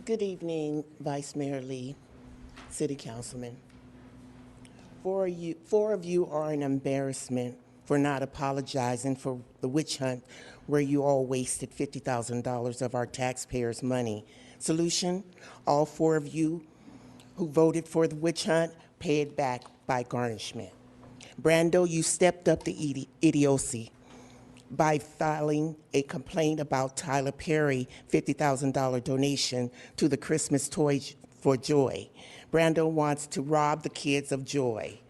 Good evening, Vice Mayor Lee, City Councilman. Four of you are an embarrassment for not apologizing for the witch hunt where you all wasted $50,000 of our taxpayers' money. Solution, all four of you who voted for the witch hunt, pay it back by garnishment. Brando, you stepped up the idiocy by filing a complaint about Tyler Perry $50,000 donation to the Christmas Toys for Joy. Brando wants to rob the kids of joy.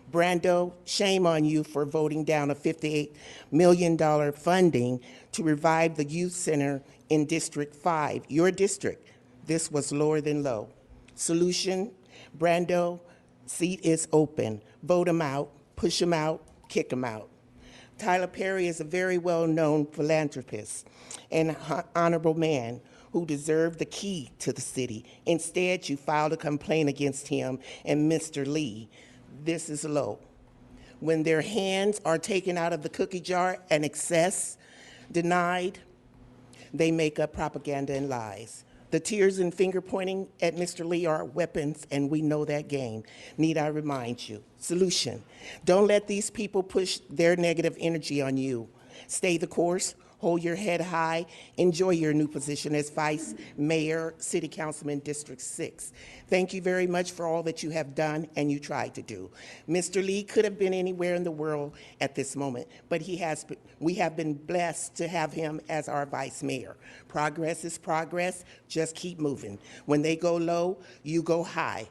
Brando, shame on you for voting down a $58 million funding to revive the youth center in District 5, your district. This was lower than low. Solution, Brando, seat is open. Vote him out, push him out, kick him out. Tyler Perry is a very well-known philanthropist and honorable man who deserved the key to the city. Instead, you filed a complaint against him and Mr. Lee. This is low. When their hands are taken out of the cookie jar and excess denied, they make up propaganda and lies. The tears and finger pointing at Mr. Lee are weapons, and we know that game. Need I remind you? Solution, don't let these people push their negative energy on you. Stay the course, hold your head high, enjoy your new position as Vice Mayor, City Councilman, District 6. Thank you very much for all that you have done and you tried to do. Mr. Lee could have been anywhere in the world at this moment, but we have been blessed to have him as our Vice Mayor. Progress is progress, just keep moving. When they go low, you go high,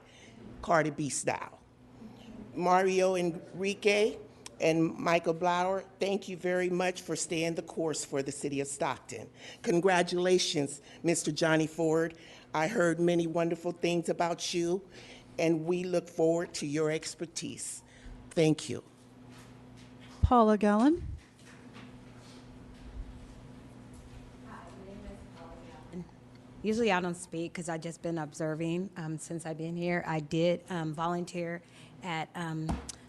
Cardi B style. Mario Enrique and Michael Blauer, thank you very much for staying the course for the city of Stockton. Congratulations, Mr. Johnny Ford. I heard many wonderful things about you, and we look forward to your expertise. Thank you.
Paula Gallen.
Usually I don't speak because I've just been observing since I've been here. I did volunteer at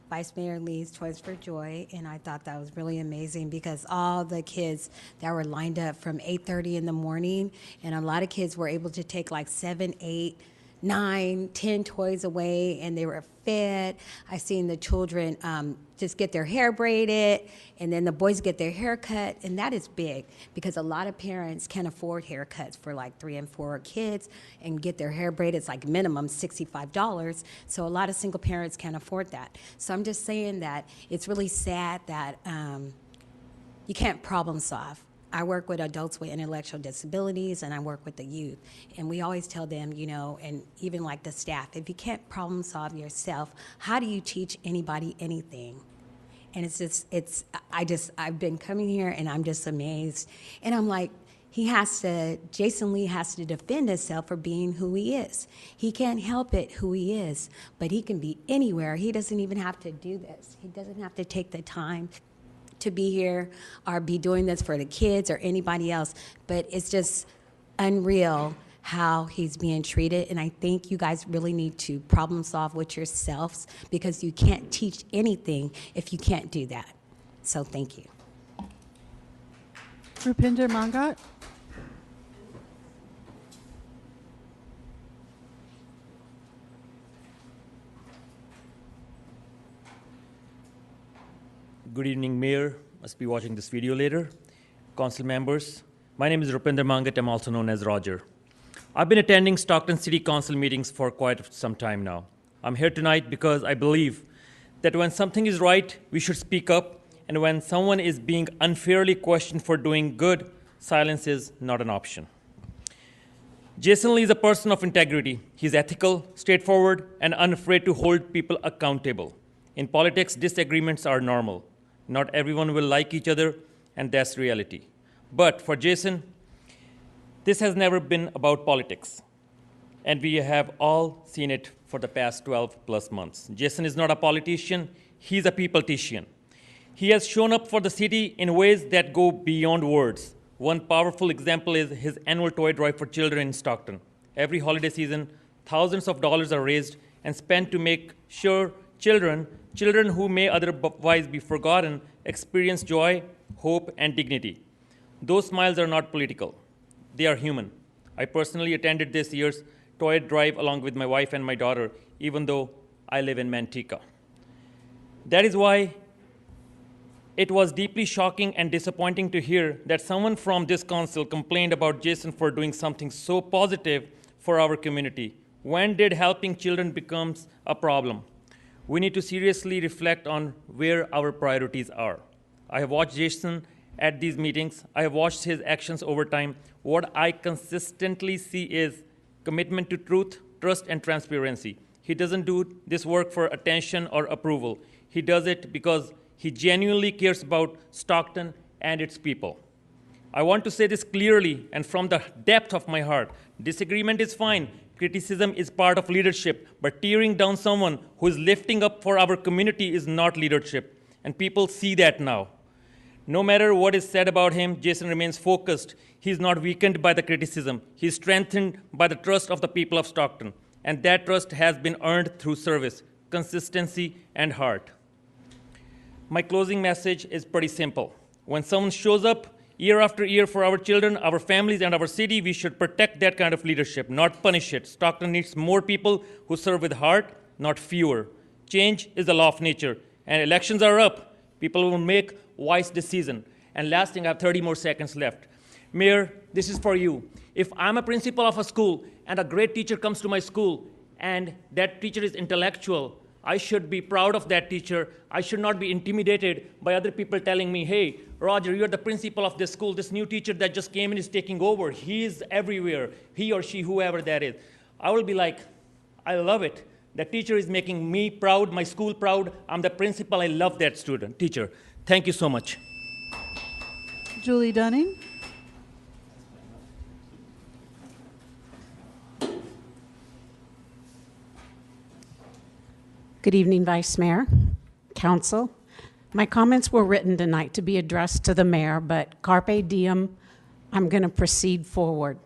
Vice Mayor Lee's Toys for Joy, and I thought that was really amazing because all the kids that were lined up from 8:30 in the morning, and a lot of kids were able to take like 7, 8, 9, 10 toys away, and they were fed. I seen the children just get their hair braided, and then the boys get their hair cut, and that is big because a lot of parents can't afford haircuts for like 3 and 4 kids and get their hair braided. It's like minimum $65, so a lot of single parents can't afford that. So I'm just saying that it's really sad that you can't problem solve. I work with adults with intellectual disabilities, and I work with the youth. And we always tell them, you know, and even like the staff, if you can't problem solve yourself, how do you teach anybody anything? And I've been coming here and I'm just amazed. And I'm like, Jason Lee has to defend himself for being who he is. He can't help it who he is, but he can be anywhere. He doesn't even have to do this. He doesn't have to take the time to be here or be doing this for the kids or anybody else, but it's just unreal how he's being treated, and I think you guys really need to problem solve with yourselves because you can't teach anything if you can't do that. So thank you.
Rupinder Mangat.
Good evening, Mayor. Must be watching this video later. Council members, my name is Rupinder Mangat. I'm also known as Roger. I've been attending Stockton City Council meetings for quite some time now. I'm here tonight because I believe that when something is right, we should speak up and when someone is being unfairly questioned for doing good, silence is not an option. Jason Lee is a person of integrity. He's ethical, straightforward, and unafraid to hold people accountable. In politics, disagreements are normal. Not everyone will like each other, and that's reality. But for Jason, this has never been about politics, and we have all seen it for the past 12 plus months. Jason is not a politician, he's a people-tician. He has shown up for the city in ways that go beyond words. One powerful example is his annual toy drive for children in Stockton. Every holiday season, thousands of dollars are raised and spent to make sure children who may otherwise be forgotten, experience joy, hope, and dignity. Those smiles are not political. They are human. I personally attended this year's toy drive along with my wife and my daughter, even though I live in Manteca. That is why it was deeply shocking and disappointing to hear that someone from this council complained about Jason for doing something so positive for our community. When did helping children become a problem? We need to seriously reflect on where our priorities are. I have watched Jason at these meetings. I have watched his actions over time. What I consistently see is commitment to truth, trust, and transparency. He doesn't do this work for attention or approval. He does it because he genuinely cares about Stockton and its people. I want to say this clearly and from the depth of my heart. Disagreement is fine. Criticism is part of leadership, but tearing down someone who is lifting up for our community is not leadership, and people see that now. No matter what is said about him, Jason remains focused. He's not weakened by the criticism. He's strengthened by the trust of the people of Stockton, and that trust has been earned through service, consistency, and heart. My closing message is pretty simple. When someone shows up year after year for our children, our families, and our city, we should protect that kind of leadership, not punish it. Stockton needs more people who serve with heart, not fewer. Change is the law of nature, and elections are up. People will make wise decisions. And last thing, I have 30 more seconds left. Mayor, this is for you. If I'm a principal of a school and a great teacher comes to my school and that teacher is intellectual, I should be proud of that teacher. I should not be intimidated by other people telling me, hey, Roger, you're the principal of this school. This new teacher that just came in is taking over. He is everywhere, he or she, whoever that is. I will be like, I love it. That teacher is making me proud, my school proud. I'm the principal. I love that teacher. Thank you so much.
Julie Dunning.
Good evening, Vice Mayor, Council. My comments were written tonight to be addressed to the mayor, but carpe diem, I'm going to proceed forward.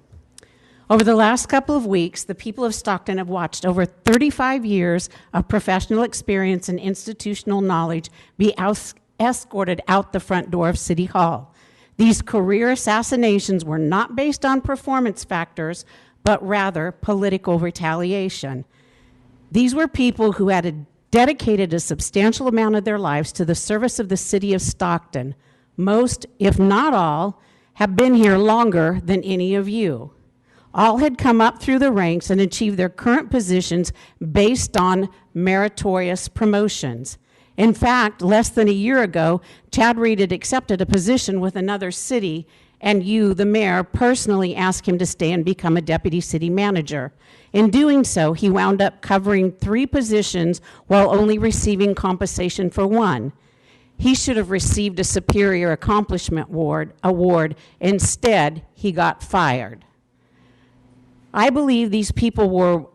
Over the last couple of weeks, the people of Stockton have watched over 35 years of professional experience and institutional knowledge be escorted out the front door of City Hall. These career assassinations were not based on performance factors, but rather political retaliation. These were people who had dedicated a substantial amount of their lives to the service of the city of Stockton. Most, if not all, have been here longer than any of you. All had come up through the ranks and achieved their current positions based on meritorious promotions. In fact, less than a year ago, Chad Reed had accepted a position with another city, and you, the mayor, personally asked him to stay and become a deputy city manager. In doing so, he wound up covering 3 positions while only receiving compensation for 1. He should have received a Superior Accomplishment Award. Instead, he got fired. I believe these people were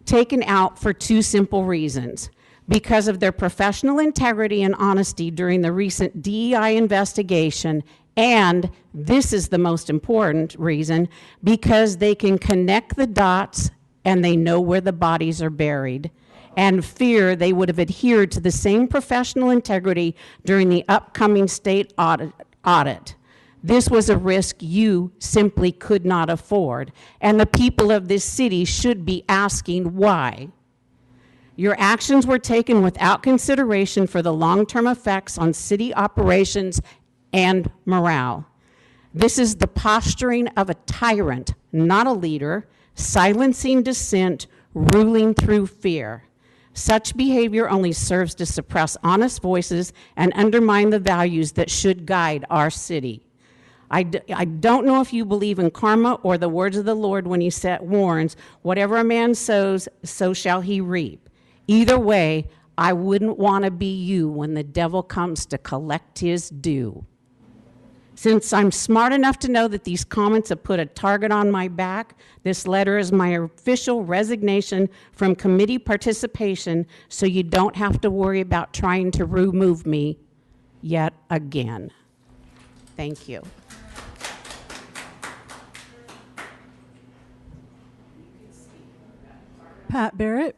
taken out for 2 simple reasons. Because of their professional integrity and honesty during the recent DEI investigation, and this is the most important reason, because they can connect the dots and they know where the bodies are buried, and fear they would have adhered to the same professional integrity during the upcoming state audit. This was a risk you simply could not afford, and the people of this city should be asking why. Your actions were taken without consideration for the long-term effects on city operations and morale. This is the posturing of a tyrant, not a leader, silencing dissent, ruling through fear. Such behavior only serves to suppress honest voices and undermine the values that should guide our city. I don't know if you believe in karma or the words of the Lord when he warns, whatever a man sows, so shall he reap. Either way, I wouldn't want to be you when the devil comes to collect his due. Since I'm smart enough to know that these comments have put a target on my back, this letter is my official resignation from committee participation, so you don't have to worry about trying to remove me yet again. Thank you.
Pat Barrett.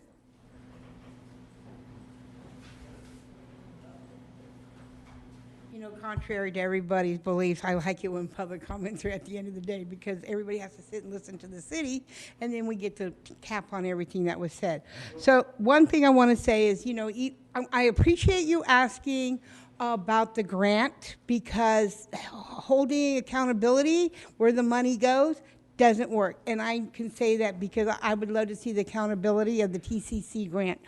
You know, contrary to everybody's beliefs, I like it when public comments are at the end of the day because everybody has to sit and listen to the city, and then we get to cap on everything that was said. So one thing I want to say is, you know, I appreciate you asking about the grant because holding accountability where the money goes doesn't work. And I can say that because I would love to see the accountability of the TCC grant.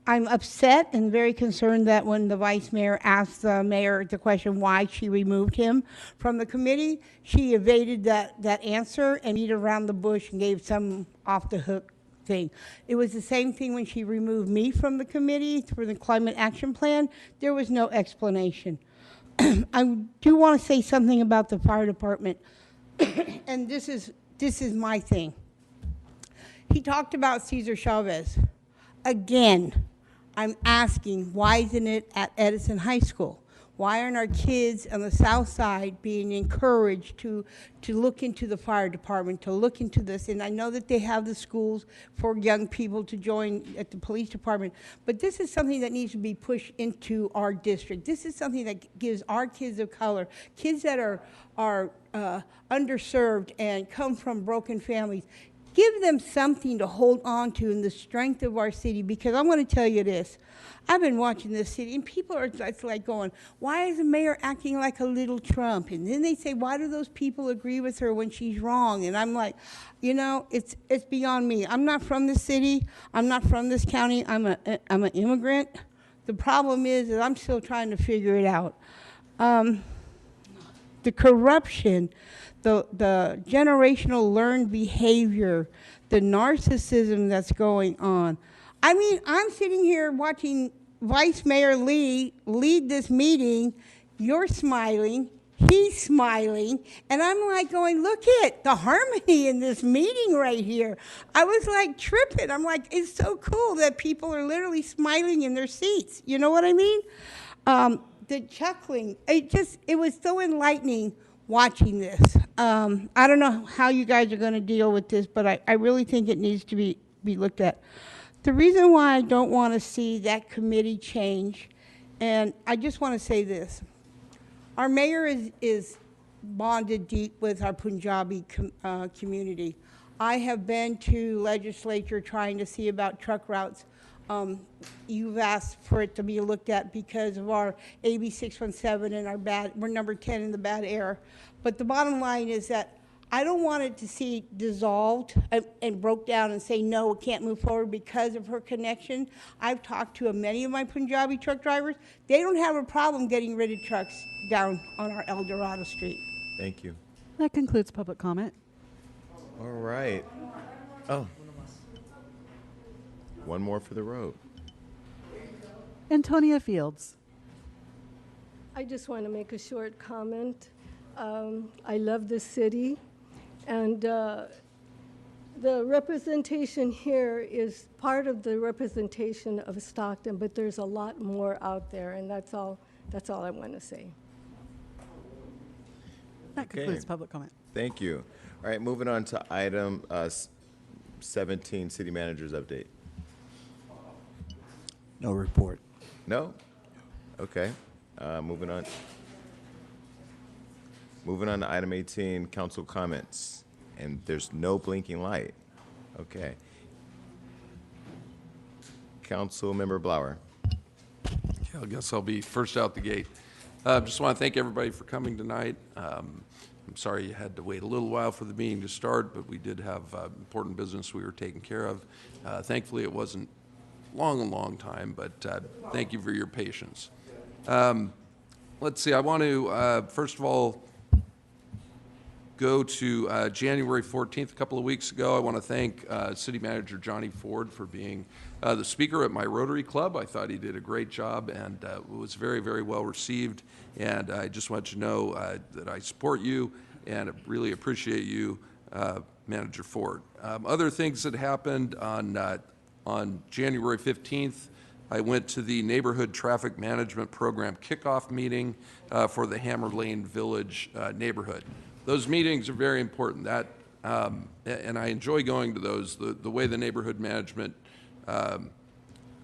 I'm upset and very concerned that when the vice mayor asked the mayor the question why she removed him from the committee, she evaded that answer and beat around the bush and gave some off-the-hook thing. It was the same thing when she removed me from the committee for the climate action plan. There was no explanation. I do want to say something about the fire department, and this is my thing. He talked about Cesar Chavez. Again, I'm asking, why isn't it at Edison High School? Why aren't our kids on the south side being encouraged to look into the fire department, to look into this? And I know that they have the schools for young people to join at the police department, but this is something that needs to be pushed into our district. This is something that gives our kids of color, kids that are underserved and come from broken families, give them something to hold on to in the strength of our city, because I'm going to tell you this. I've been watching this city, and people are just like going, why is the mayor acting like a little Trump? And then they say, why do those people agree with her when she's wrong? And I'm like, you know, it's beyond me. I'm not from this city. I'm not from this county. I'm an immigrant. The problem is I'm still trying to figure it out. The corruption, the generational learned behavior, the narcissism that's going on. I mean, I'm sitting here watching Vice Mayor Lee lead this meeting. You're smiling, he's smiling, and I'm like going, look at the harmony in this meeting right here. I was like tripping. I'm like, it's so cool that people are literally smiling in their seats. You know what I mean? The chuckling, it was so enlightening watching this. I don't know how you guys are going to deal with this, but I really think it needs to be looked at. The reason why I don't want to see that committee change, and I just want to say this. Our mayor is bonded deep with our Punjabi community. I have been to legislature trying to see about truck routes. You've asked for it to be looked at because of our AB 617 and we're number 10 in the bad air. But the bottom line is that I don't want it to see dissolved and broke down and say, no, it can't move forward because of her connection. I've talked to many of my Punjabi truck drivers. They don't have a problem getting rid of trucks down on our El Dorado Street.
Thank you.
That concludes public comment.
All right. Oh. One more for the road.
Antonia Fields.
I just want to make a short comment. I love this city, and the representation here is part of the representation of Stockton, but there's a lot more out there, and that's all I want to say.
That concludes public comment.
Thank you. All right, moving on to item 17, city manager's update.
No report.
No? Okay. Moving on. Moving on to item 18, council comments. And there's no blinking light. Okay. Councilmember Blower.
Yeah, I guess I'll be first out the gate. Just want to thank everybody for coming tonight. I'm sorry you had to wait a little while for the meeting to start, but we did have important business we were taking care of. Thankfully, it wasn't long time, but thank you for your patience. Let's see, I want to, first of all, go to January 14th, a couple of weeks ago. I want to thank City Manager Johnny Ford for being the speaker at my Rotary Club. I thought he did a great job and was very, very well received. And I just want you to know that I support you and really appreciate you, Manager Ford. Other things that happened on January 15th, I went to the Neighborhood Traffic Management Program kickoff meeting for the Hammer Lane Village neighborhood. Those meetings are very important. And I enjoy going to those. The way the neighborhood management,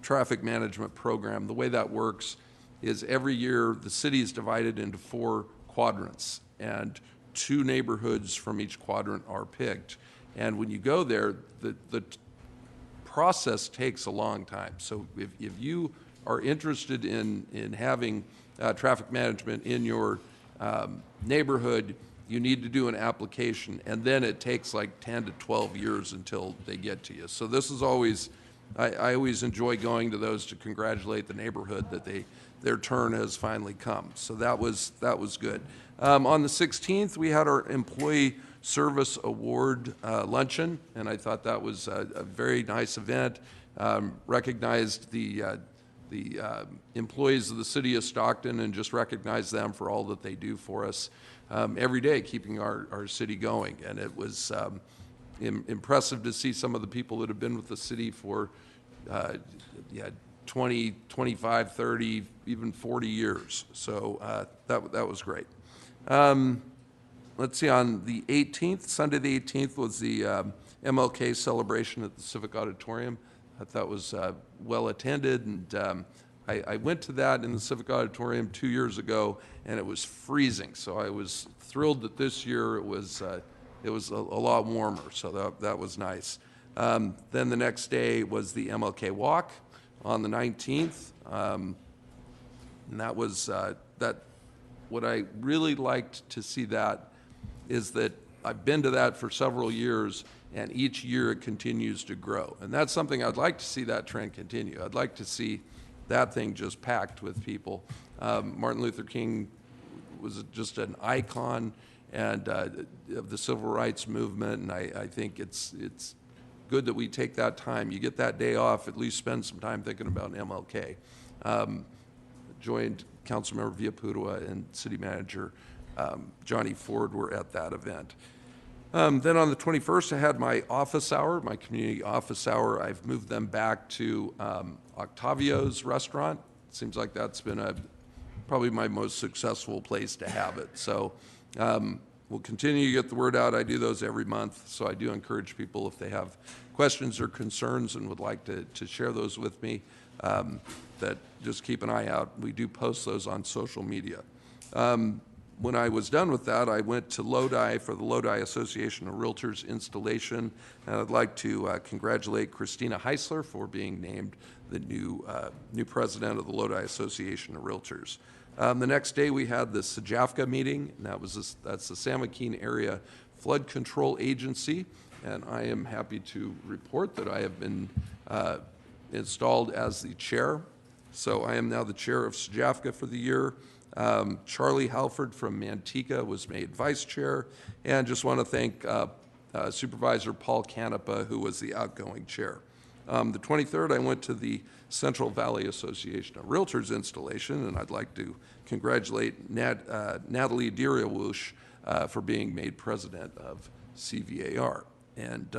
traffic management program, the way that works is every year the city is divided into 4 quadrants, and 2 neighborhoods from each quadrant are picked. And when you go there, the process takes a long time. So if you are interested in having traffic management in your neighborhood, you need to do an application, and then it takes like 10 to 12 years until they get to you. So this is always, I always enjoy going to those to congratulate the neighborhood that their turn has finally come. So that was good. On the 16th, we had our Employee Service Award luncheon, and I thought that was a very nice event. Recognized the employees of the city of Stockton and just recognized them for all that they do for us every day, keeping our city going. And it was impressive to see some of the people that have been with the city for 20, 25, 30, even 40 years. So that was great. Let's see, on the 18th, Sunday the 18th, was the MLK celebration at the Civic Auditorium. I thought was well attended, and I went to that in the Civic Auditorium 2 years ago, and it was freezing. So I was thrilled that this year it was a lot warmer. So that was nice. Then the next day was the MLK Walk on the 19th, and that was what I really liked to see that is that I've been to that for several years, and each year it continues to grow. And that's something I'd like to see that trend continue. I'd like to see that thing just packed with people. Martin Luther King was just an icon and of the civil rights movement, and I think it's good that we take that time. You get that day off, at least spend some time thinking about MLK. Joined Councilmember Villaputua and City Manager Johnny Ford were at that event. Then on the 21st, I had my office hour, my community office hour. I've moved them back to Octavio's restaurant. Seems like that's been probably my most successful place to have it. So we'll continue to get the word out. I do those every month, so I do encourage people, if they have questions or concerns and would like to share those with me, that just keep an eye out. We do post those on social media. When I was done with that, I went to Lodi for the Lodi Association of Realtors installation, and I'd like to congratulate Christina Heisler for being named the new president of the Lodi Association of Realtors. The next day, we had the SJAFCA meeting, and that's the San Joaquin Area Flood Control Agency, and I am happy to report that I have been installed as the chair. So I am now the chair of SJAFCA for the year. Charlie Halford from Manteca was made vice chair, and just want to thank Supervisor Paul Canepa, who was the outgoing chair. The 23rd, I went to the Central Valley Association of Realtors installation, and I'd like to congratulate Natalie Diriawush for being made president of CVAR. And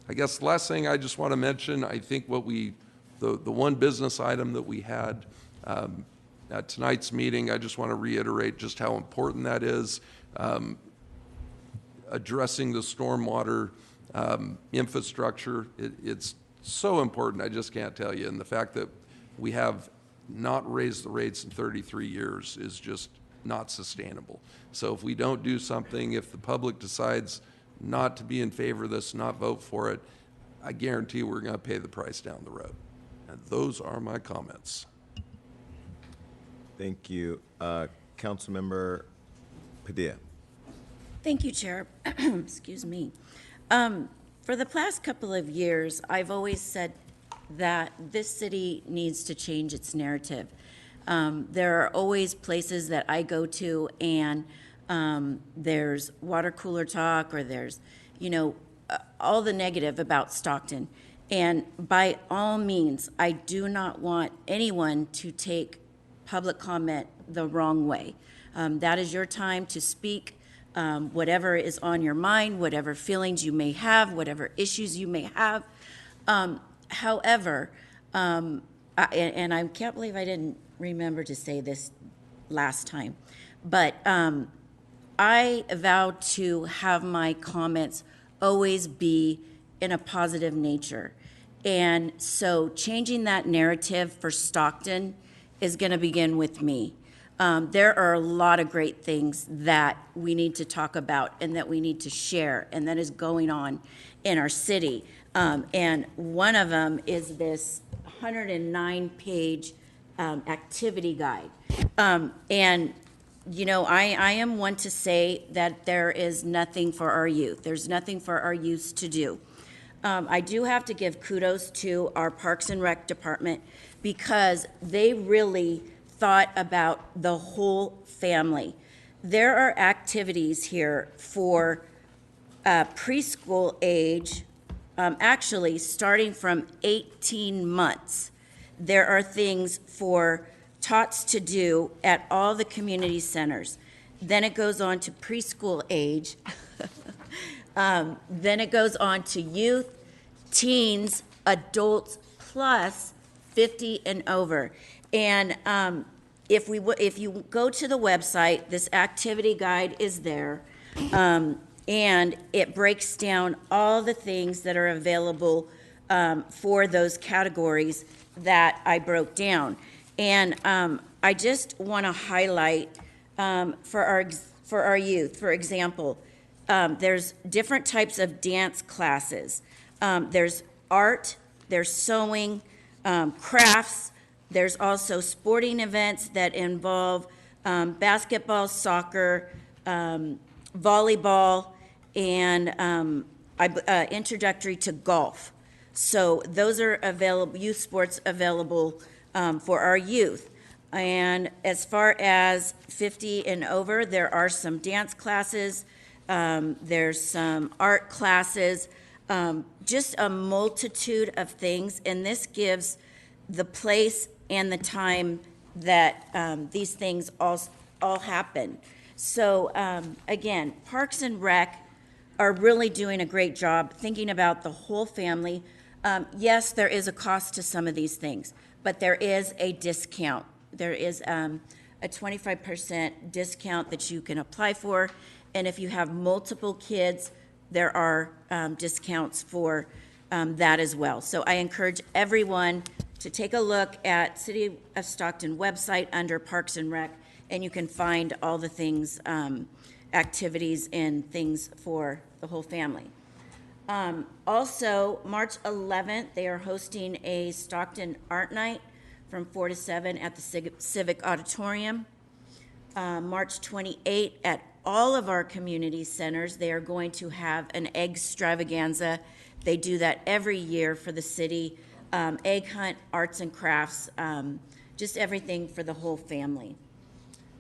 I guess the last thing I just want to mention, I think the one business item that we had at tonight's meeting, I just want to reiterate just how important that is. Addressing the stormwater infrastructure, it's so important, I just can't tell you. And the fact that we have not raised the rates in 33 years is just not sustainable. So if we don't do something, if the public decides not to be in favor of this, not vote for it, I guarantee we're going to pay the price down the road. And those are my comments.
Thank you. Councilmember Padilla.
Thank you, Chair. Excuse me. For the past couple of years, I've always said that this city needs to change its narrative. There are always places that I go to and there's water cooler talk, or there's, all the negative about Stockton. And by all means, I do not want anyone to take public comment the wrong way. That is your time to speak whatever is on your mind, whatever feelings you may have, whatever issues you may have. However, and I can't believe I didn't remember to say this last time, but I vow to have my comments always be in a positive nature. And so changing that narrative for Stockton is going to begin with me. There are a lot of great things that we need to talk about and that we need to share and that is going on in our city. And one of them is this 109-page activity guide. And I am one to say that there is nothing for our youth. There's nothing for our youth to do. I do have to give kudos to our Parks and Rec department because they really thought about the whole family. There are activities here for preschool age, actually starting from 18 months. There are things for tots to do at all the community centers. Then it goes on to preschool age. Then it goes on to youth, teens, adults, plus 50 and over. And if you go to the website, this activity guide is there, and it breaks down all the things that are available for those categories that I broke down. And I just want to highlight for our youth, for example, there's different types of dance classes. There's art, there's sewing, crafts. There's also sporting events that involve basketball, soccer, volleyball, and introductory to golf. So those are available, youth sports available for our youth. And as far as 50 and over, there are some dance classes, there's some art classes, just a multitude of things. And this gives the place and the time that these things all happen. So again, Parks and Rec are really doing a great job thinking about the whole family. Yes, there is a cost to some of these things, but there is a discount. There is a 25% discount that you can apply for, and if you have multiple kids, there are discounts for that as well. So I encourage everyone to take a look at City of Stockton website under Parks and Rec, and you can find all the things, activities and things for the whole family. Also, March 11th, they are hosting a Stockton Art Night from 4 to 7 at the Civic Auditorium. March 28th, at all of our community centers, they are going to have an egg extravaganza. They do that every year for the city. Egg hunt, arts and crafts, just everything for the whole family.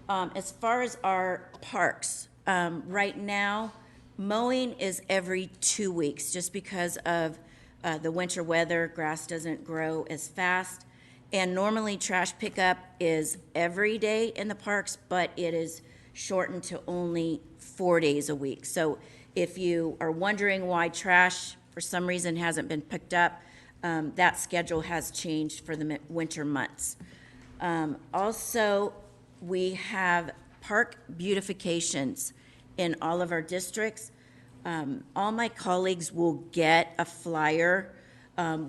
As far as our parks, right now, mowing is every 2 weeks just because of the winter weather. Grass doesn't grow as fast. And normally trash pickup is every day in the parks, but it is shortened to only 4 days a week. So if you are wondering why trash for some reason hasn't been picked up, that schedule has changed for the winter months. Also, we have park beautifications in all of our districts. All my colleagues will get a flyer,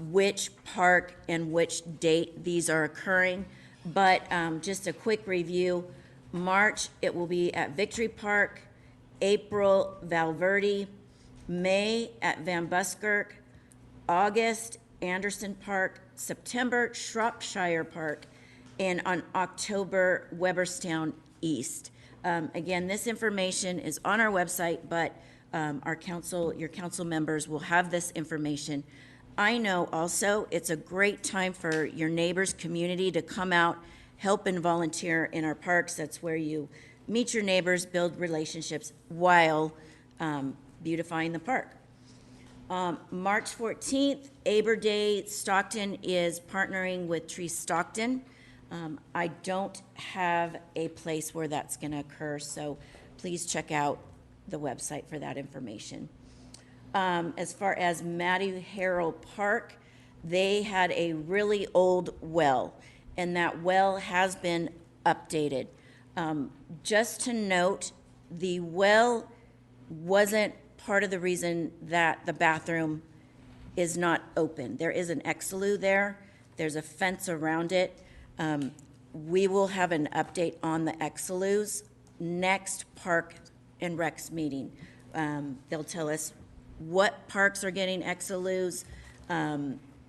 which park and which date these are occurring. But just a quick review, March, it will be at Victory Park, April, Valverde, May at Van Buskirk, August, Anderson Park, September, Shropshire Park, and on October, Weberstown East. Again, this information is on our website, but your council members will have this information I know also it's a great time for your neighbors, community to come out, help and volunteer in our parks. That's where you meet your neighbors, build relationships while beautifying the park. March 14th, Arbor Day, Stockton is partnering with Tree Stockton. I don't have a place where that's going to occur, so please check out the website for that information. As far as Matthew Harrell Park, they had a really old well, and that well has been updated. Just to note, the well wasn't part of the reason that the bathroom is not open. There is an exiloo there. There's a fence around it. We will have an update on the exiloos next Park and Recs meeting. They'll tell us what parks are getting exiloos,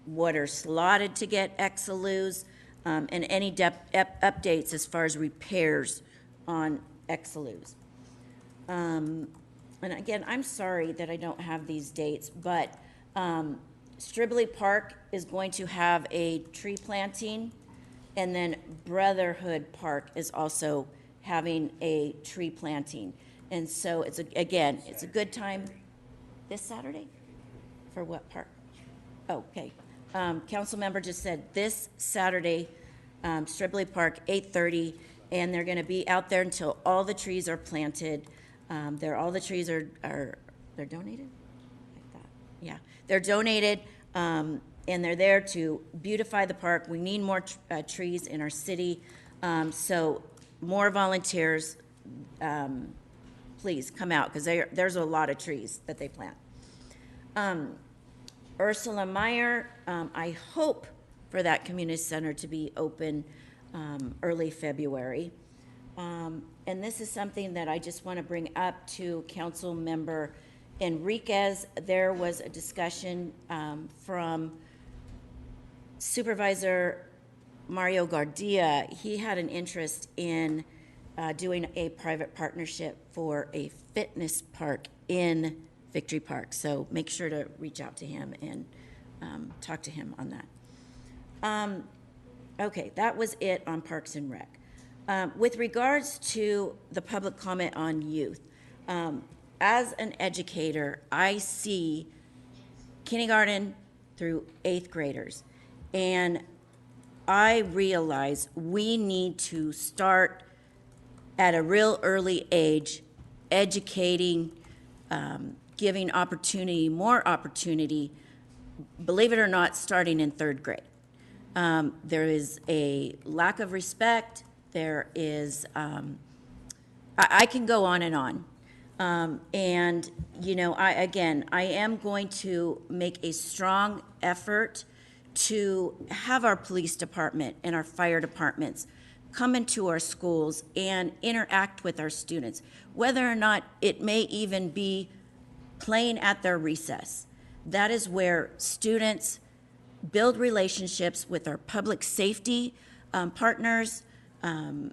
what are slotted to get exiloos, and any updates as far as repairs on exiloos. And again, I'm sorry that I don't have these dates, but Stribley Park is going to have a tree planting, and then Brotherhood Park is also having a tree planting. And so it's, again, it's a good time. This Saturday? For what park? Oh, okay. Council member just said this Saturday, Stribley Park, 8:30, and they're going to be out there until all the trees are planted. All the trees are they're donated? Like that. Yeah, they're donated, and they're there to beautify the park. We need more trees in our city, so more volunteers. Please come out, because there's a lot of trees that they plant. Ursula Meyer, I hope for that community center to be open early February. And this is something that I just want to bring up to Council Member Enriquez. There was a discussion from Supervisor Mario Gardia. He had an interest in doing a private partnership for a fitness park in Victory Park. So make sure to reach out to him and talk to him on that. Okay, that was it on Parks and Rec. With regards to the public comment on youth, as an educator, I see kindergarten through 8th graders, and I realize we need to start at a real early age, educating, giving opportunity, more opportunity, believe it or not, starting in 3rd grade. There is a lack of respect. There is, I can go on and on. And, you know, I am going to make a strong effort to have our police department and our fire departments come into our schools and interact with our students, whether or not it may even be playing at their recess. That is where students build relationships with our public safety partners, because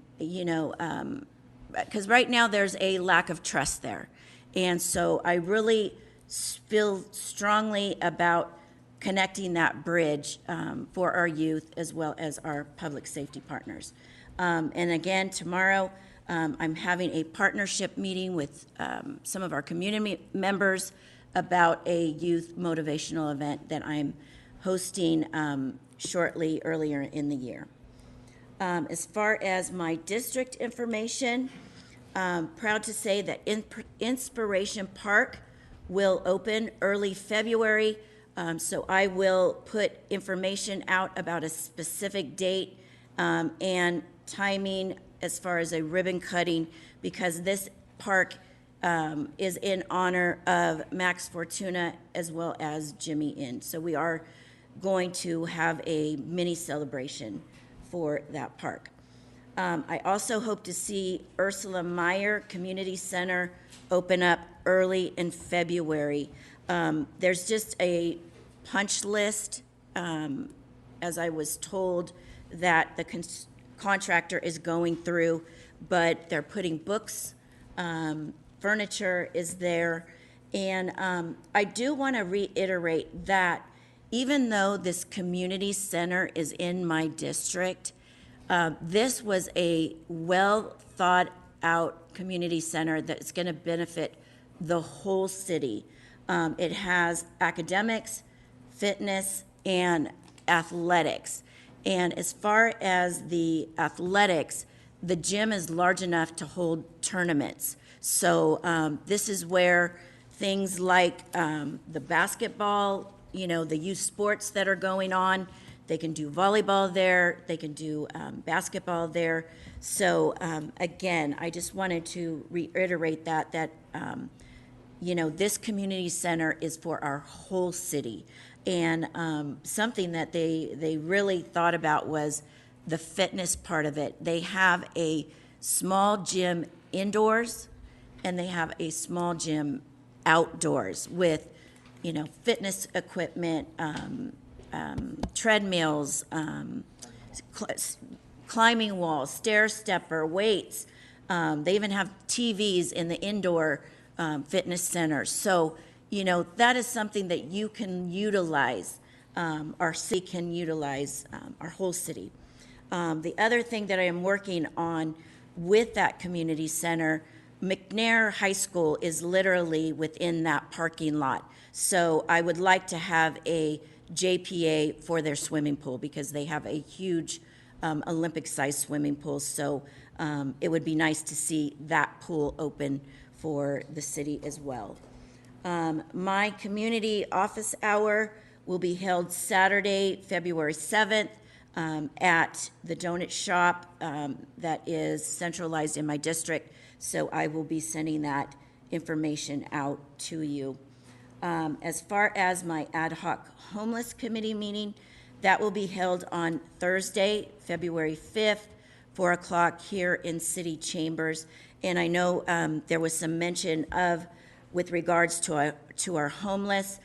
right now there's a lack of trust there. And so I really feel strongly about connecting that bridge for our youth as well as our public safety partners. And again, tomorrow, I'm having a partnership meeting with some of our community members about a youth motivational event that I'm hosting shortly earlier in the year. As far as my district information, proud to say that Inspiration Park will open early February. So I will put information out about a specific date and timing as far as a ribbon cutting, because this park is in honor of Max Fortuna as well as Jimmy Inn. So we are going to have a mini celebration for that park. I also hope to see Ursula Meyer Community Center open up early in February. There's just a punch list, as I was told, that the contractor is going through, but they're putting books, furniture is there, and I do want to reiterate that even though this community center is in my district, this was a well-thought-out community center that's going to benefit the whole city. It has academics, fitness, and athletics. And as far as the athletics, the gym is large enough to hold tournaments. So this is where things like the basketball, the youth sports that are going on, they can do volleyball there, they can do basketball there. So again, I just wanted to reiterate that this community center is for our whole city. And something that they really thought about was the fitness part of it. They have a small gym indoors and they have a small gym outdoors with, fitness equipment, treadmills, climbing walls, stair stepper, weights. They even have TVs in the indoor fitness center. So, that is something that you can utilize, our city can utilize, our whole city. The other thing that I am working on with that community center, McNair High School is literally within that parking lot. So I would like to have a JPA for their swimming pool because they have a huge Olympic-sized swimming pool. So it would be nice to see that pool open for the city as well. My community office hour will be held Saturday, February 7th at the donut shop that is centralized in my district. So I will be sending that information out to you. As far as my ad hoc homeless committee meeting, that will be held on Thursday, February 5th, 4 o'clock here in City Chambers. And I know there was some mention of, with regards to our homeless,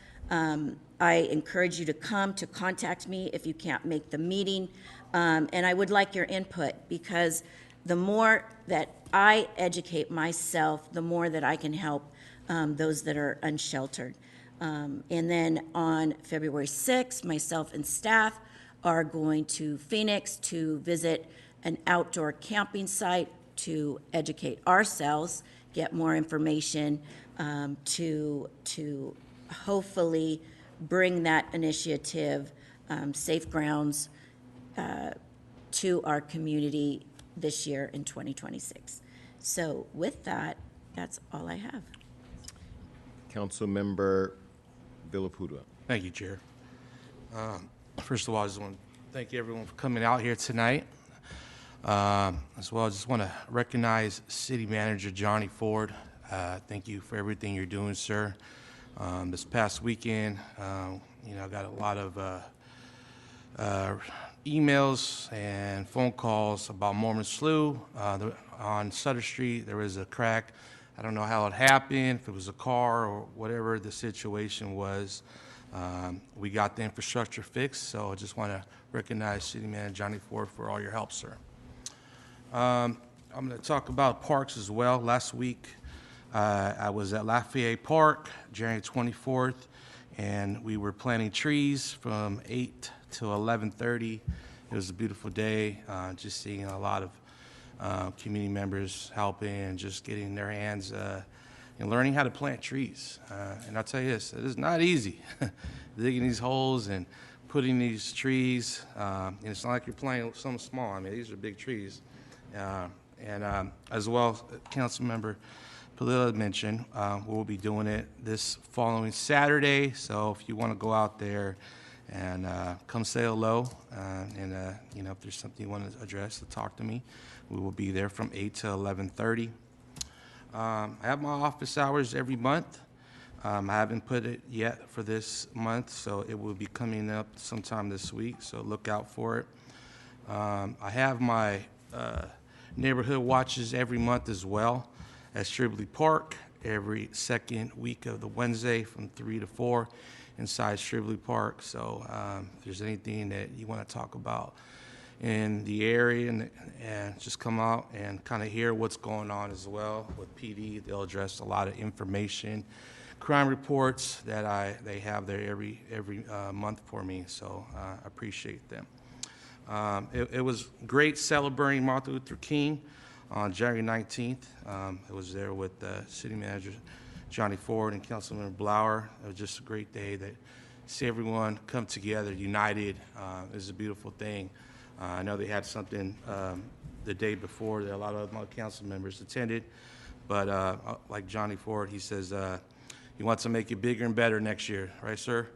I encourage you to come to contact me if you can't make the meeting. And I would like your input because the more that I educate myself, the more that I can help those that are unsheltered. And then on February 6th, myself and staff are going to Phoenix to visit an outdoor camping site to educate ourselves, get more information, to hopefully bring that initiative, Safe Grounds, to our community this year in 2026. So with that, that's all I have.
Councilmember Villaputa.
Thank you, Chair. First of all, I just want to thank everyone for coming out here tonight. As well, I just want to recognize City Manager Johnny Ford. Thank you for everything you're doing, sir. This past weekend, I got a lot of emails and phone calls about Mormon Slough. On Sutter Street, there was a crack. I don't know how it happened, if it was a car or whatever the situation was. We got the infrastructure fixed, so I just want to recognize City Manager Johnny Ford for all your help, sir. I'm going to talk about parks as well. Last week, I was at Lafayette Park, January 24th, and we were planting trees from 8 to 11:30. It was a beautiful day, just seeing a lot of community members helping and just getting their hands and learning how to plant trees. And I'll tell you this, it is not easy digging these holes and putting these trees. And it's not like you're planting something small. I mean, these are big trees. And as well, Councilmember Palilla mentioned, we'll be doing it this following Saturday. So if you want to go out there and come say hello, and if there's something you want to address, to talk to me, we will be there from 8 to 11:30. I have my office hours every month. I haven't put it yet for this month, so it will be coming up sometime this week, so look out for it. I have my neighborhood watches every month as well at Stribley Park, every second week of the Wednesday from 3 to 4 inside Stribley Park. So if there's anything that you want to talk about in the area, and just come out and kind of hear what's going on as well with PD. They'll address a lot of information, crime reports that they have there every month for me, so I appreciate them. It was great celebrating Martin Luther King on January 19th. I was there with City Manager Johnny Ford and Councilman Blower. It was just a great day to see everyone come together, united. It was a beautiful thing. I know they had something the day before that a lot of my council members attended, but like Johnny Ford, he says he wants to make it bigger and better next year, right, sir?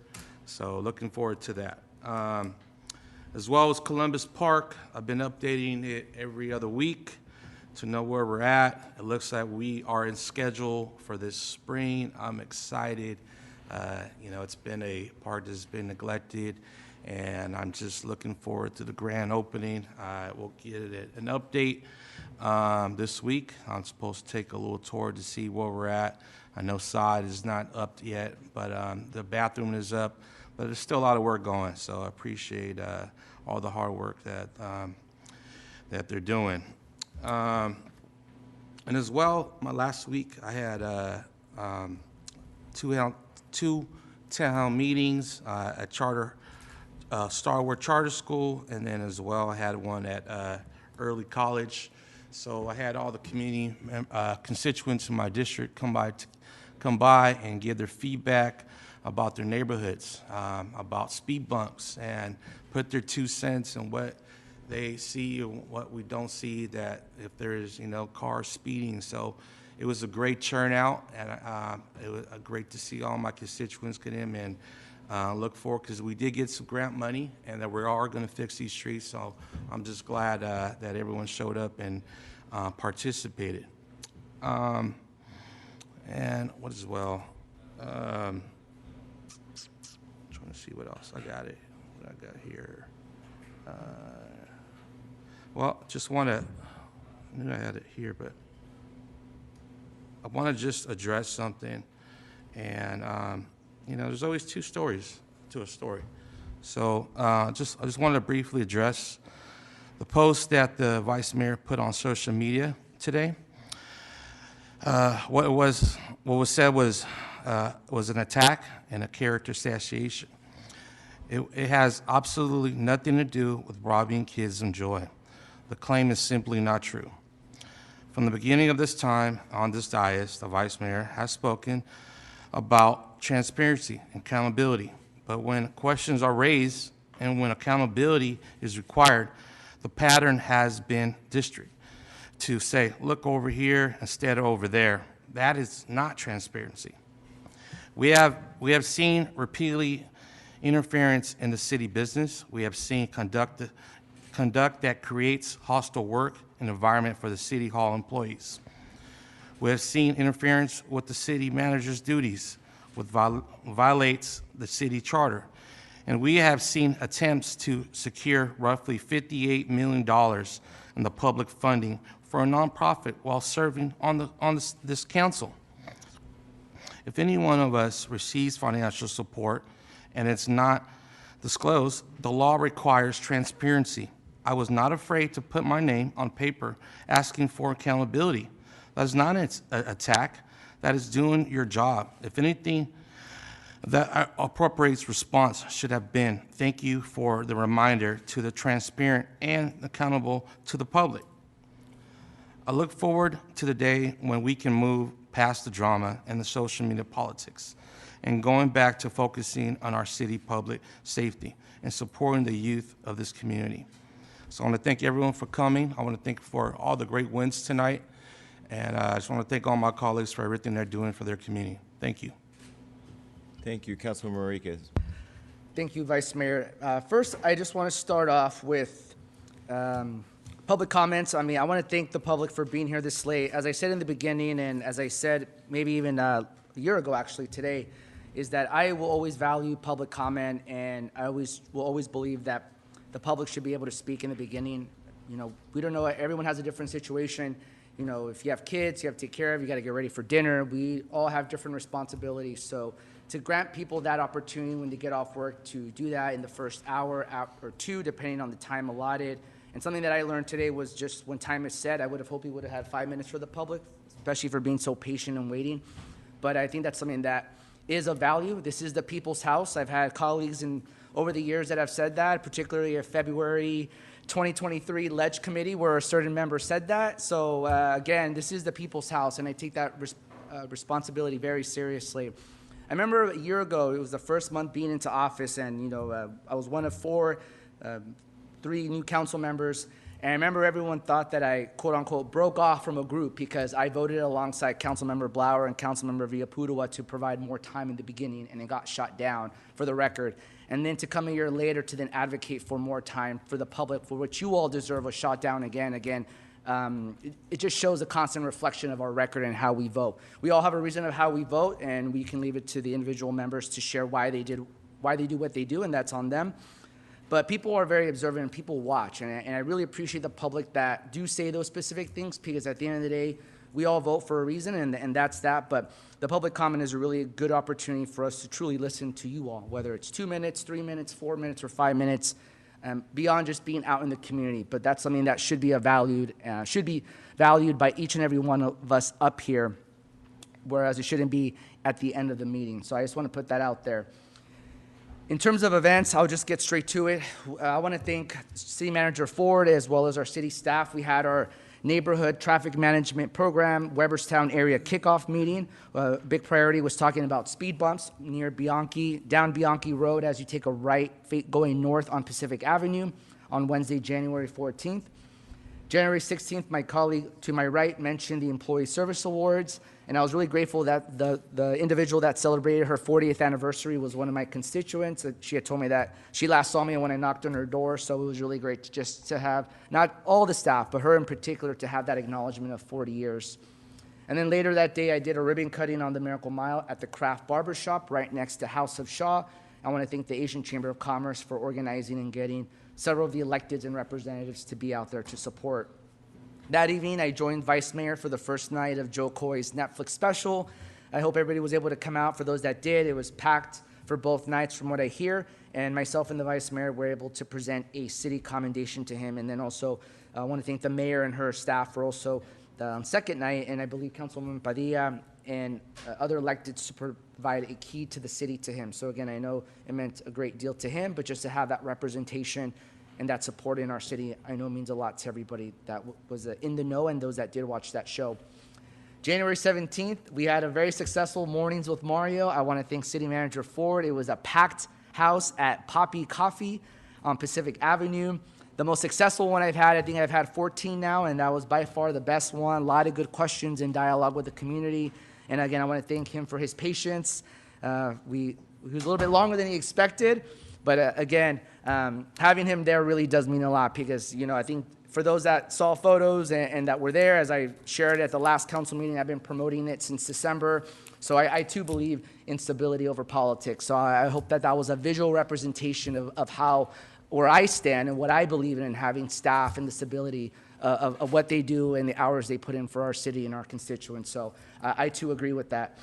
So looking forward to that. As well as Columbus Park, I've been updating it every other week to know where we're at. It looks like we are in schedule for this spring. I'm excited. You know, it's been a part that's been neglected, and I'm just looking forward to the grand opening. We'll get an update this week. I'm supposed to take a little tour to see where we're at. I know side is not up yet, but the bathroom is up. But there's still a lot of work going, so I appreciate all the hard work that they're doing. And as well, my last week I had two town meetings at Star Wars Charter School, and then as well I had one at Early College. So I had all the community constituents in my district come by and give their feedback about their neighborhoods, about speed bumps, and put their 2 cents on what they see and what we don't see, that if there's, cars speeding. So it was a great turnout, and it was great to see all my constituents get in and look forward, because we did get some grant money and that we are going to fix these streets. So I'm just glad that everyone showed up and participated. And what as well? Trying to see what else I got here. Well, just want to, I knew I had it here, but I want to just address something. And, there's always two stories to a story. So I just wanted to briefly address the post that the Vice Mayor put on social media today. What was said was an attack and a character assassination. It has absolutely nothing to do with robbing kids of joy. The claim is simply not true. From the beginning of this time on this dais, the Vice Mayor has spoken about transparency and accountability. But when questions are raised and when accountability is required, the pattern has been district to say, look over here instead of over there. That is not transparency. We have seen repeatedly interference in the city business. We have seen conduct that creates hostile work and environment for the City Hall employees. We have seen interference with the city manager's duties, which violates the city charter. And we have seen attempts to secure roughly $58 million in the public funding for a nonprofit while serving on this council. If any one of us receives financial support and it's not disclosed, the law requires transparency. I was not afraid to put my name on paper asking for accountability. That is not an attack. That is doing your job. If anything, that appropriate response should have been, thank you for the reminder to the transparent and accountable to the public. I look forward to the day when we can move past the drama and the social media politics and going back to focusing on our city public safety and supporting the youth of this community. So I want to thank everyone for coming. I want to thank for all the great wins tonight. And I just want to thank all my colleagues for everything they're doing for their community. Thank you.
Thank you, Councilman Mariquez.
Thank you, Vice Mayor. First, I just want to start off with public comments. I want to thank the public for being here this late. As I said in the beginning, and as I said maybe even a year ago actually today, is that I will always value public comment, and I will always believe that the public should be able to speak in the beginning. We don't know, everyone has a different situation. If you have kids, you have to take care of, you got to get ready for dinner. We all have different responsibilities. So to grant people that opportunity when they get off work to do that in the first hour or two, depending on the time allotted. And something that I learned today was just when time is set, I would have hoped we would have had 5 minutes for the public, especially for being so patient and waiting. but I think that's something that is of value. This is the people's house. I've had colleagues over the years that have said that, particularly a February 2023 Ledge Committee where a certain member said that. So again, this is the people's house, and I take that responsibility very seriously. I remember a year ago, it was the first month being into office, and I was one of three new council members, and I remember everyone thought that I, quote unquote, broke off from a group because I voted alongside Councilmember Blauer and Councilmember Villapudua to provide more time in the beginning, and it got shot down, for the record. And then to come a year later to then advocate for more time for the public, for which you all deserve, was shot down again. It just shows a constant reflection of our record and how we vote. We all have a reason of how we vote, and we can leave it to the individual members to share why they do what they do, and that's on them. But people are very observant, and people watch, and I really appreciate the public that do say those specific things, because at the end of the day, we all vote for a reason, and that's that. But the public comment is a really good opportunity for us to truly listen to you all, whether it's 2 minutes, 3 minutes, 4 minutes, or 5 minutes, beyond just being out in the community. But that's something that should be valued by each and every one of us up here, whereas it shouldn't be at the end of the meeting. So I just want to put that out there. In terms of events, I'll just get straight to it. I want to thank City Manager Ford as well as our city staff. We had our neighborhood traffic management program, Weberstown area kickoff meeting. Big priority was talking about speed bumps near down Bianchi Road as you take a right going north on Pacific Avenue on Wednesday, January 14th. January 16th, my colleague to my right mentioned the Employee Service Awards, and I was really grateful that the individual that celebrated her 40th anniversary was one of my constituents. She had told me that she last saw me when I knocked on her door, so it was really great just to have, not all the staff, but her in particular, to have that acknowledgement of 40 years. And then later that day, I did a ribbon cutting on the Miracle Mile at the Craft Barber Shop right next to House of Shaw. I want to thank the Asian Chamber of Commerce for organizing and getting several of the electeds and representatives to be out there to support. That evening, I joined Vice Mayor for the first night of Joe Coy's Netflix special. I hope everybody was able to come out. For those that did, it was packed for both nights from what I hear, and myself and the Vice Mayor were able to present a city commendation to him. And then also, I want to thank the Mayor and her staff for also the second night, and I believe Councilwoman Padilla and other electeds to provide a key to the city to him. So again, I know it meant a great deal to him, but just to have that representation and that support in our city, I know means a lot to everybody that was in the know and those that did watch that show. January 17th, we had a very successful Mornings with Mario. I want to thank City Manager Ford. It was a packed house at Poppy Coffee on Pacific Avenue. The most successful one I've had, I think I've had 14 now, and that was by far the best one. A lot of good questions and dialogue with the community. And again, I want to thank him for his patience. He was a little bit longer than he expected, but again, having him there really does mean a lot, because I think for those that saw photos and that were there, as I shared at the last council meeting, I've been promoting it since December. So I too believe in stability over politics. So I hope that was a visual representation of how, where I stand and what I believe in having staff and the stability of what they do and the hours they put in for our city and our constituents. So I too agree with that.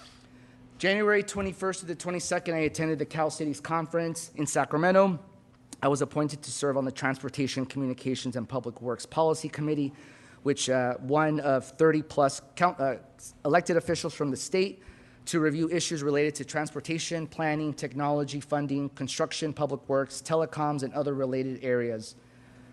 January 21st to the 22nd, I attended the Cal Cities Conference in Sacramento. I was appointed to serve on the Transportation, Communications, and Public Works Policy Committee, which one of 30-plus elected officials from the state to review issues related to transportation, planning, technology, funding, construction, public works, telecoms, and other related areas.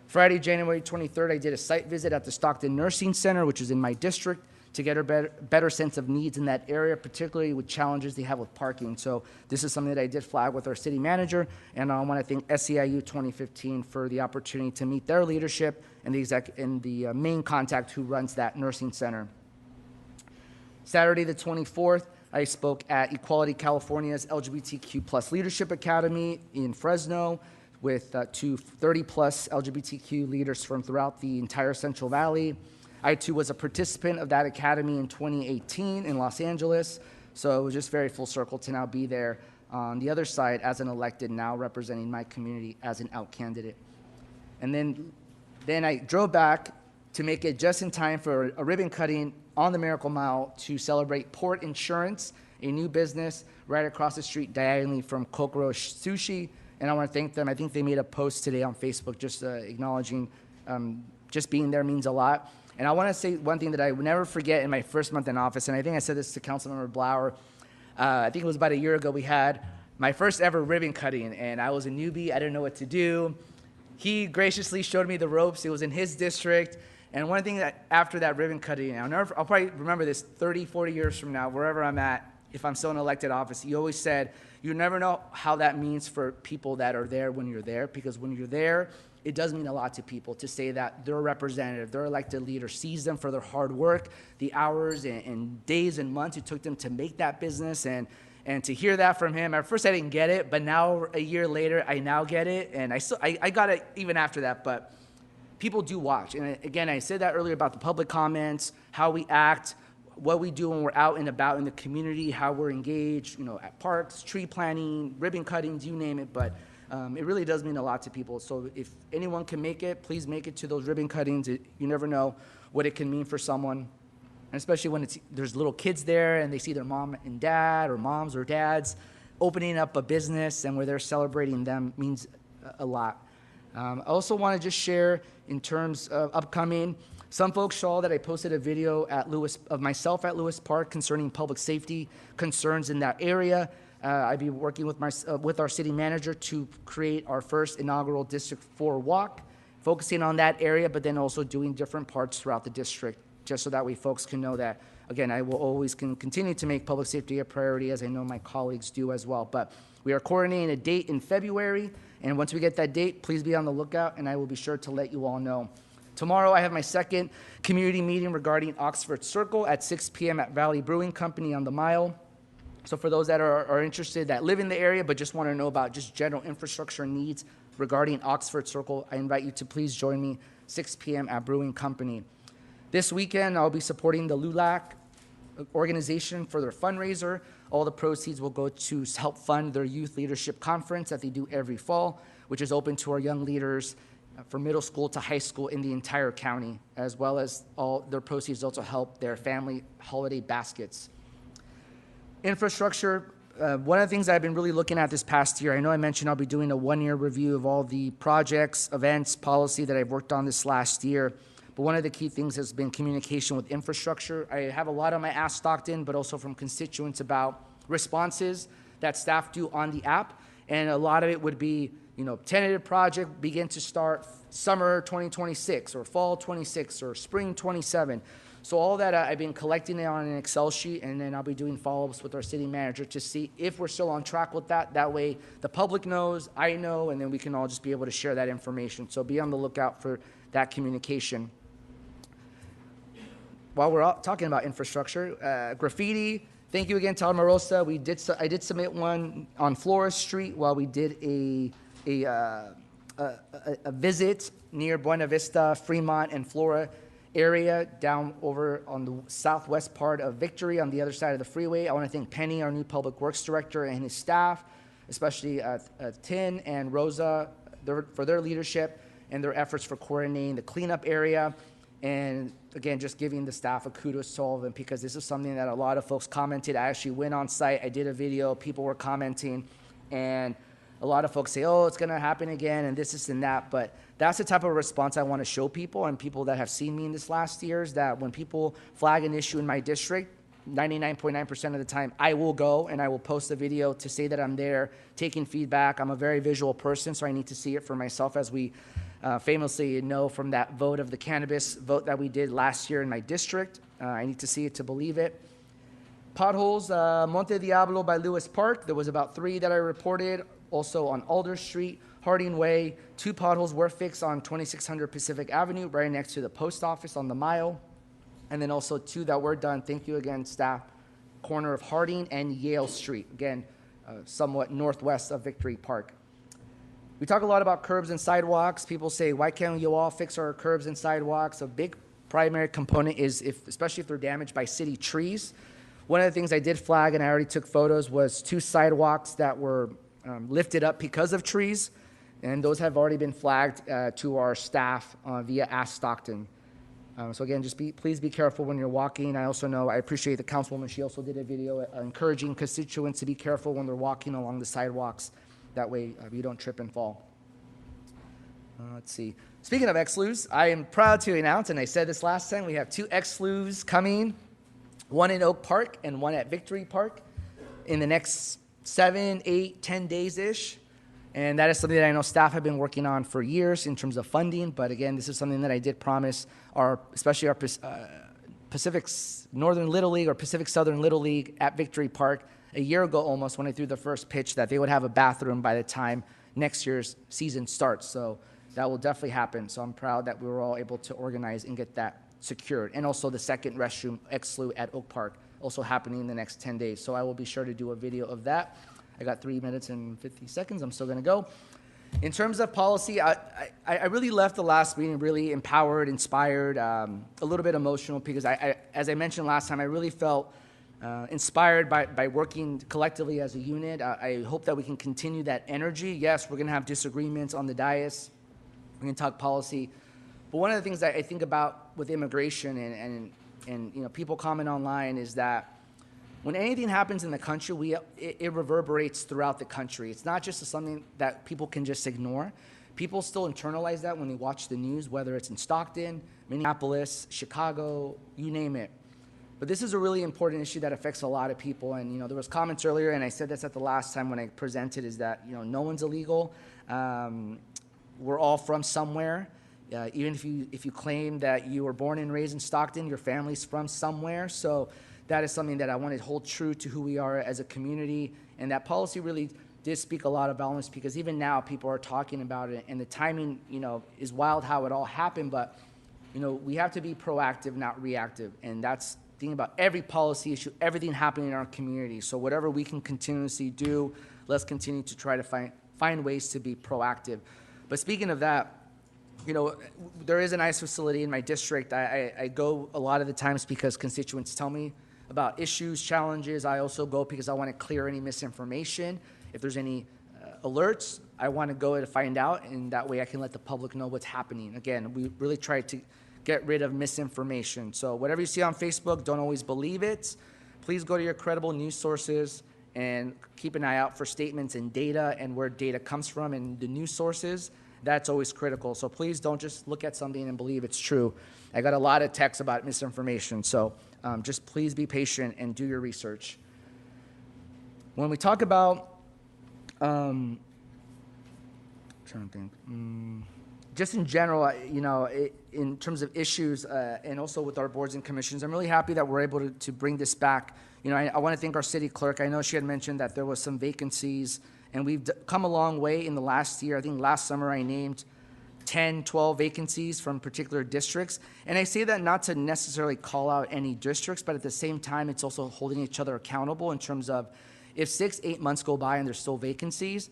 Friday, January 23rd, I did a site visit at the Stockton Nursing Center, which is in my district, to get a better sense of needs in that area, particularly with challenges they have with parking. So this is something that I did flag with our city manager, and I want to thank SEIU 2015 for the opportunity to meet their leadership and the main contact who runs that nursing center. Saturday the 24th, I spoke at Equality California's LGBTQ+ Leadership Academy in Fresno with 30-plus LGBTQ leaders from throughout the entire Central Valley. I, too, was a participant of that academy in 2018 in Los Angeles, so it was just very full circle to now be there on the other side as an elected, now representing my community as an out candidate. And then I drove back to make it just in time for a ribbon cutting on the Miracle Mile to celebrate Port Insurance, a new business right across the street diagonally from Kokoro Sushi, and I want to thank them. I think they made a post today on Facebook just acknowledging just being there means a lot. And I want to say one thing that I would never forget in my first month in office, and I think I said this to Councilmember Blauer, I think it was about a year ago, we had my first ever ribbon cutting, and I was a newbie. I didn't know what to do. He graciously showed me the ropes. It was in his district. And one thing that after that ribbon cutting, I'll probably remember this 30, 40 years from now, wherever I'm at, if I'm still in elected office, he always said, you never know how that means for people that are there when you're there, because when you're there, it does mean a lot to people to say that their representative, their elected leader sees them for their hard work, the hours and days and months it took them to make that business. And to hear that from him, at first I didn't get it, but now a year later, I now get it. And I got it even after that, but people do watch. And again, I said that earlier about the public comments, how we act, what we do when we're out and about in the community, how we're engaged, at parks, tree planting, ribbon cuttings, you name it. But it really does mean a lot to people. So if anyone can make it, please make it to those ribbon cuttings. You never know what it can mean for someone. And especially when there's little kids there and they see their mom and dad or moms or dads opening up a business and where they're celebrating them means a lot. I also want to just share in terms of upcoming, some folks saw that I posted a video of myself at Lewis Park concerning public safety concerns in that area. I'd be working with our city manager to create our first inaugural District 4 walk, focusing on that area, but then also doing different parts throughout the district, just so that way folks can know that, again, I will always continue to make public safety a priority, as I know my colleagues do as well. But we are coordinating a date in February, and once we get that date, please be on the lookout, and I will be sure to let you all know. Tomorrow, I have my second community meeting regarding Oxford Circle at 6 p.m. at Valley Brewing Company on the Mile. So for those that are interested, that live in the area, but just want to know about just general infrastructure needs regarding Oxford Circle, I invite you to please join me 6 p.m. at Brewing Company. This weekend, I'll be supporting the LULAC organization for their fundraiser. All the proceeds will go to help fund their youth leadership conference that they do every fall, which is open to our young leaders from middle school to high school in the entire county, as well as all their proceeds also help their family holiday baskets. Infrastructure, one of the things I've been really looking at this past year, I know I mentioned I'll be doing a one-year review of all the projects, events, policy that I've worked on this last year. But one of the key things has been communication with infrastructure. I have a lot on my Ask Stockton, but also from constituents about responses that staff do on the app. And a lot of it would be, tentative project begin to start summer 2026 or fall 26 or spring 27. So all that I've been collecting it on an Excel sheet, and then I'll be doing follow-ups with our city manager to see if we're still on track with that. That way the public knows, I know, and then we can all just be able to share that information. So be on the lookout for that communication. While we're talking about infrastructure, graffiti, thank you again, Todd Marosa. I did submit one on Flores Street while we did a visit near Buena Vista, Fremont, and Flora area down over on the southwest part of Victory on the other side of the freeway. I want to thank Penny, our new public works director, and his staff, especially Tin and Rosa, for their leadership and their efforts for coordinating the cleanup area. And again, just giving the staff a kudos to all of them, because this is something that a lot of folks commented. I actually went on site, I did a video, people were commenting, and a lot of folks say, oh, it's gonna happen again, and this and that. But that's the type of response I want to show people, and people that have seen me in this last year, is that when people flag an issue in my district, 99.9% of the time, I will go and I will post a video to say that I'm there taking feedback. I'm a very visual person, so I need to see it for myself, as we famously know from that vote of the cannabis vote that we did last year in my district. I need to see it to believe it. Potholes, Monte Diablo by Lewis Park, there was about 3 that I reported. Also on Alder Street, Harding Way, 2 potholes were fixed on 2600 Pacific Avenue, right next to the post office on the Mile. And then also 2 that were done, thank you again, staff, corner of Harding and Yale Street, again, somewhat northwest of Victory Park. We talk a lot about curbs and sidewalks. People say, why can't you all fix our curbs and sidewalks? A big primary component is, especially if they're damaged by city trees. One of the things I did flag, and I already took photos, was 2 sidewalks that were lifted up because of trees, and those have already been flagged to our staff via Ask Stockton. So again, please be careful when you're walking. I also know, I appreciate the councilwoman, she also did a video encouraging constituents to be careful when they're walking along the sidewalks. That way you don't trip and fall. Let's see. Speaking of XLUs, I am proud to announce, and I said this last time, we have 2 XLUs coming, one in Oak Park and one at Victory Park. in the next 7, 8, 10 days-ish. And that is something that I know staff have been working on for years in terms of funding. But again, this is something that I did promise especially our Pacific Northern Little League or Pacific Southern Little League at Victory Park a year ago almost, when I threw the first pitch, that they would have a bathroom by the time next year's season starts. So that will definitely happen. So I'm proud that we were all able to organize and get that secured. And also the second restroom, ex-SLU at Oak Park, also happening in the next 10 days. So I will be sure to do a video of that. I got 3 minutes and 50 seconds. I'm still going to go. In terms of policy, I really left the last meeting really empowered, inspired, a little bit emotional, because as I mentioned last time, I really felt inspired by working collectively as a unit. I hope that we can continue that energy. Yes, we're going to have disagreements on the dais. We're going to talk policy. But one of the things that I think about with immigration and people comment online is that when anything happens in the country, it reverberates throughout the country. It's not just something that people can just ignore. People still internalize that when they watch the news, whether it's in Stockton, Minneapolis, Chicago, you name it. But this is a really important issue that affects a lot of people. And there was comments earlier, and I said this at the last time when I presented, is that no one's illegal. We're all from somewhere. Even if you claim that you were born and raised in Stockton, your family's from somewhere. So that is something that I want to hold true to who we are as a community. And that policy really did speak a lot of volumes, because even now people are talking about it, and the timing, is wild how it all happened. But, we have to be proactive, not reactive. And that's thinking about every policy issue, everything happening in our community. So whatever we can continuously do, let's continue to try to find ways to be proactive. But speaking of that, there is an ICE facility in my district. I go a lot of the times because constituents tell me about issues, challenges. I also go because I want to clear any misinformation. If there's any alerts, I want to go to find out, and that way I can let the public know what's happening. Again, we really try to get rid of misinformation. So whatever you see on Facebook, don't always believe it. Please go to your credible news sources and keep an eye out for statements and data and where data comes from and the news sources. That's always critical. So please don't just look at something and believe it's true. I got a lot of texts about misinformation. So just please be patient and do your research. When we talk about, trying to think, just in general, in terms of issues and also with our boards and commissions, I'm really happy that we're able to bring this back. I want to thank our city clerk. I know she had mentioned that there was some vacancies, and we've come a long way in the last year. I think last summer I named 10, 12 vacancies from particular districts. And I say that not to necessarily call out any districts, but at the same time, it's also holding each other accountable in terms of if 6, 8 months go by and there's still vacancies,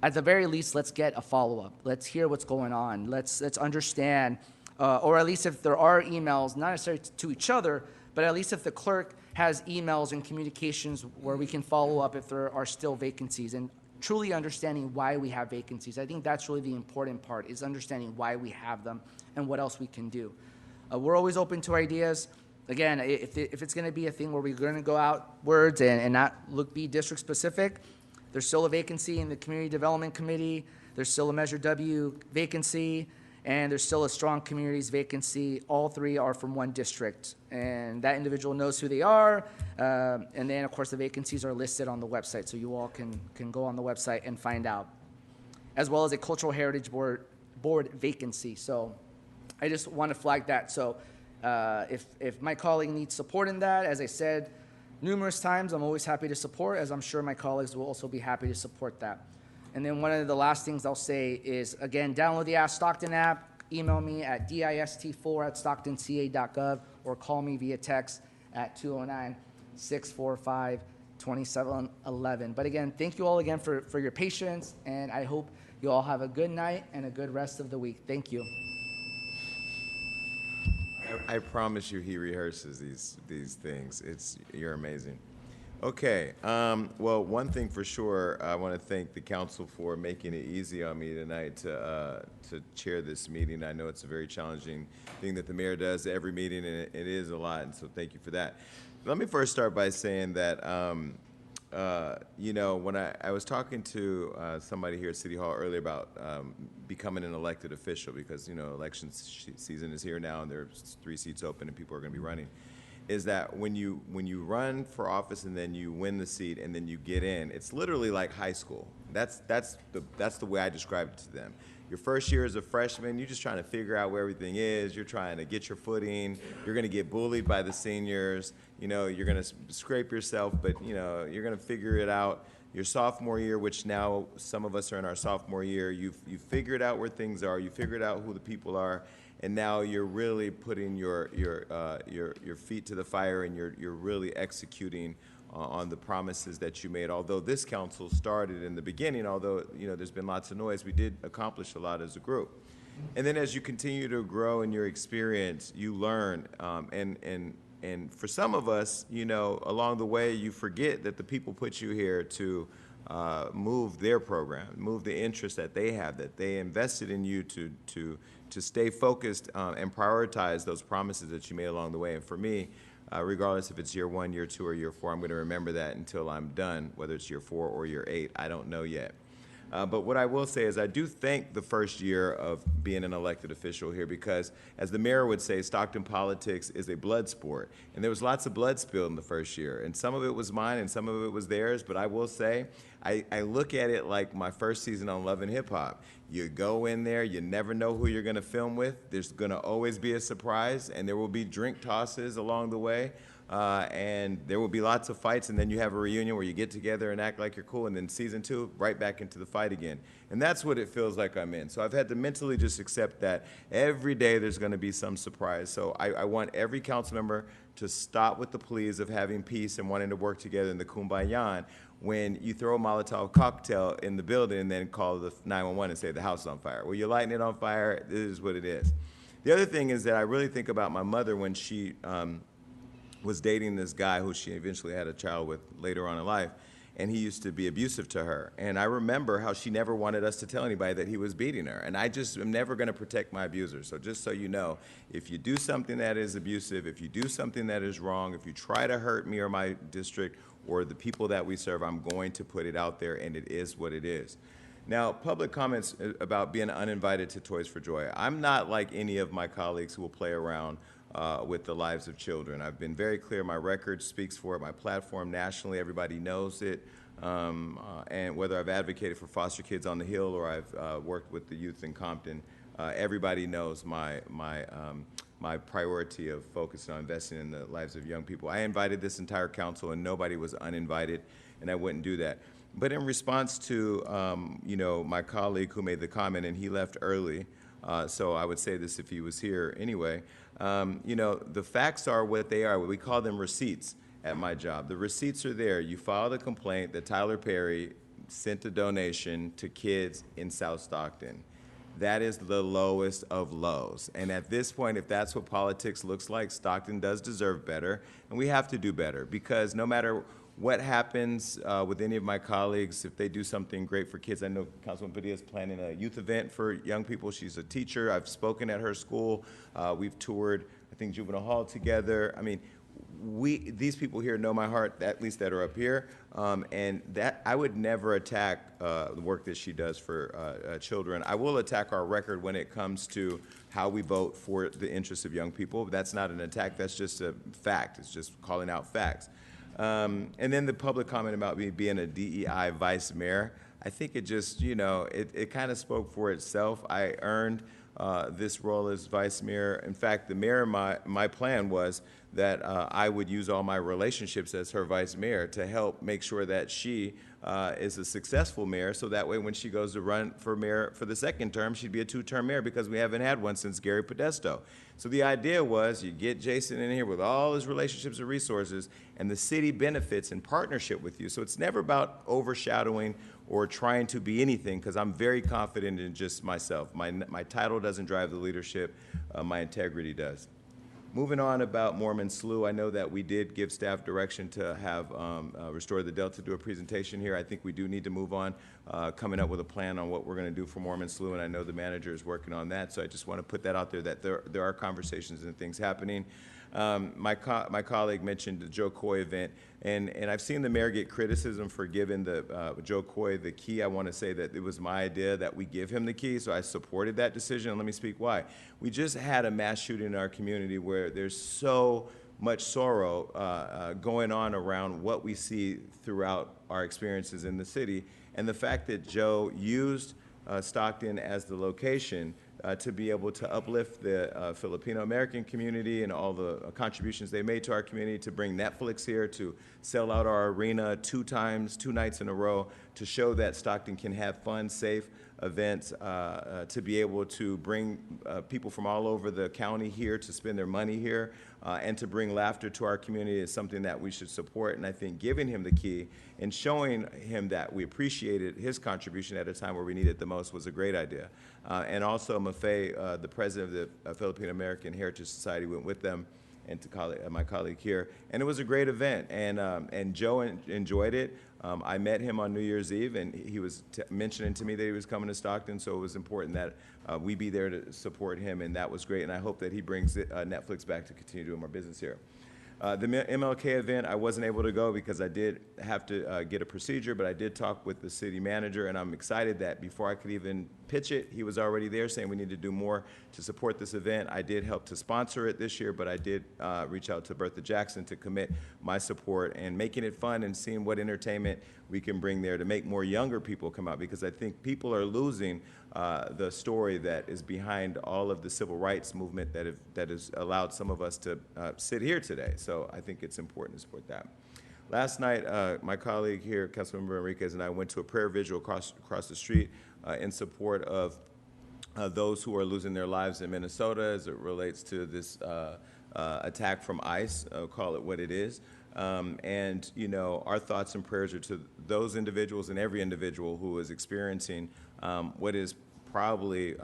at the very least, let's get a follow-up. Let's hear what's going on. Let's understand, or at least if there are emails, not necessarily to each other, but at least if the clerk has emails and communications where we can follow up if there are still vacancies, and truly understanding why we have vacancies. I think that's really the important part, is understanding why we have them and what else we can do. We're always open to ideas. Again, if it's going to be a thing where we're going to go outwards and not be district specific, there's still a vacancy in the Community Development Committee. There's still a Measure W vacancy, and there's still a Strong Communities vacancy. All three are from one district, and that individual knows who they are. And then, of course, the vacancies are listed on the website, so you all can go on the website and find out, as well as a Cultural Heritage Board vacancy. So I just want to flag that. So if my colleague needs support in that, as I said numerous times, I'm always happy to support, as I'm sure my colleagues will also be happy to support that. And then one of the last things I'll say is, again, download the Ask Stockton app, email me at dist4@stocktonca.gov, or call me via text at 209-645-2711. But again, thank you all again for your patience, and I hope you all have a good night and a good rest of the week. Thank you.
I promise you he rehearses these things. You're amazing. Okay, well, one thing for sure, I want to thank the council for making it easy on me tonight to chair this meeting. I know it's a very challenging thing that the mayor does every meeting, and it is a lot, and so thank you for that. Let me first start by saying that, when I was talking to somebody here at City Hall earlier about becoming an elected official, because, election season is here now, and there's 3 seats open, and people are going to be running. is that when you run for office and then you win the seat and then you get in, it's literally like high school. That's the way I describe it to them. Your first year as a freshman, you're just trying to figure out where everything is. You're trying to get your footing. You're going to get bullied by the seniors. You know, you're going to scrape yourself, but you know, you're going to figure it out. Your sophomore year, which now some of us are in our sophomore year, you've figured out where things are. You figured out who the people are. And now you're really putting your feet to the fire, and you're really executing on the promises that you made. Although this council started in the beginning, although you know there's been lots of noise, we did accomplish a lot as a group. And then as you continue to grow in your experience, you learn. And for some of us, you know, along the way, you forget that the people put you here to move their program, move the interest that they have, that they invested in you to stay focused and prioritize those promises that you made along the way. And for me, regardless if it's year 1, year 2, or year 4, I'm going to remember that until I'm done, whether it's year 4 or year 8. I don't know yet. But what I will say is I do thank the first year of being an elected official here because, as the mayor would say, Stockton politics is a blood sport. And there was lots of blood spilled in the first year. And some of it was mine and some of it was theirs. But I will say, I look at it like my first season on Love and Hip Hop. You go in there, you never know who you're going to film with. There's going to always be a surprise, and there will be drink tosses along the way. And there will be lots of fights, and then you have a reunion where you get together and act like you're cool, and then season 2, right back into the fight again. And that's what it feels like I'm in. So I've had to mentally just accept that every day there's going to be some surprise. So I want every council member to stop with the pleas of having peace and wanting to work together in the kumbaya when you throw a Molotov cocktail in the building and then call the 911 and say the house is on fire. Well, you're lighting it on fire. This is what it is. The other thing is that I really think about my mother when she was dating this guy who she eventually had a child with later on in life, and he used to be abusive to her. And I remember how she never wanted us to tell anybody that he was beating her. And I just am never going to protect my abuser. So just so you know, if you do something that is abusive, if you do something that is wrong, if you try to hurt me or my district or the people that we serve, I'm going to put it out there, and it is what it is. Now, public comments about being uninvited to Toys for Joy. I'm not like any of my colleagues who will play around with the lives of children. I've been very clear. My record speaks for it. My platform nationally, everybody knows it. And whether I've advocated for foster kids on the Hill or I've worked with the youth in Compton, everybody knows my priority of focusing on investing in the lives of young people. I invited this entire council, and nobody was uninvited, and I wouldn't do that. But in response to you know, my colleague who made the comment, and he left early, so I would say this if he was here anyway. You know, the facts are what they are. We call them receipts at my job. The receipts are there. You filed a complaint that Tyler Perry sent a donation to kids in South Stockton. That is the lowest of lows. And at this point, if that's what politics looks like, Stockton does deserve better, and we have to do better, because no matter what happens with any of my colleagues, if they do something great for kids. I know Councilwoman Padilla is planning a youth event for young people. She's a teacher. I've spoken at her school. We've toured, I think, Juvenile Hall together. I mean, these people here know my heart, at least that are up here, and that I would never attack the work that she does for children. I will attack our record when it comes to how we vote for the interests of young people. That's not an attack. That's just a fact. It's just calling out facts. And then the public comment about me being a DEI vice mayor, I think it just, you know, it kind of spoke for itself. I earned this role as vice mayor. In fact, the mayor, my plan was that I would use all my relationships as her vice mayor to help make sure that she is a successful mayor, so that way when she goes to run for mayor for the second term, she'd be a 2-term mayor, because we haven't had one since Gary Podesto. So the idea was you get Jason in here with all his relationships and resources, and the city benefits in partnership with you. So it's never about overshadowing or trying to be anything, because I'm very confident in just myself. My title doesn't drive the leadership, my integrity does. Moving on about Mormon Slough, I know that we did give staff direction to have Restore the Delta do a presentation here. I think we do need to move on, coming up with a plan on what we're going to do for Mormon Slough, and I know the manager is working on that, so I just want to put that out there, that there are conversations and things happening. My colleague mentioned the Joe Coy event, and I've seen the mayor get criticism for giving the Joe Coy the key. I want to say that it was my idea that we give him the key, so I supported that decision, and let me speak why. We just had a mass shooting in our community where there's so much sorrow going on around what we see throughout our experiences in the city. And the fact that Joe used Stockton as the location to be able to uplift the Filipino-American community and all the contributions they made to our community, to bring Netflix here, to sell out our arena 2 nights in a row, to show that Stockton can have fun, safe events, to be able to bring people from all over the county here to spend their money here, and to bring laughter to our community is something that we should support. And I think giving him the key and showing him that we appreciated his contribution at a time where we needed it the most was a great idea. And also Mafe, the president of the Filipino American Heritage Society, went with them, and to my colleague here. And it was a great event, and Joe enjoyed it. I met him on New Year's Eve, and he was mentioning to me that he was coming to Stockton, so it was important that we be there to support him, and that was great. And I hope that he brings Netflix back to continue doing more business here. The MLK event, I wasn't able to go because I did have to get a procedure, but I did talk with the city manager, and I'm excited that before I could even pitch it, he was already there saying we need to do more to support this event. I did help to sponsor it this year, but I did reach out to Bertha Jackson to commit my support and making it fun and seeing what entertainment we can bring there to make more younger people come out, because I think people are losing the story that is behind all of the civil rights movement that has allowed some of us to sit here today. So I think it's important to support that. Last night, my colleague here, Councilmember Enriquez, and I went to a prayer vigil across the street in support of those who are losing their lives in Minnesota as it relates to this attack from ICE, call it what it is. And, you know, our thoughts and prayers are to those individuals and every individual who is experiencing what is probably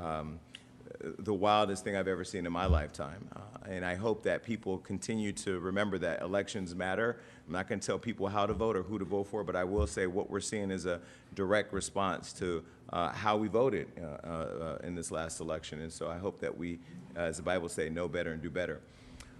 the wildest thing I've ever seen in my lifetime. And I hope that people continue to remember that elections matter. I'm not going to tell people how to vote or who to vote for, but I will say what we're seeing is a direct response to how we voted in this last election. And so I hope that we, as the Bible says, know better and do better.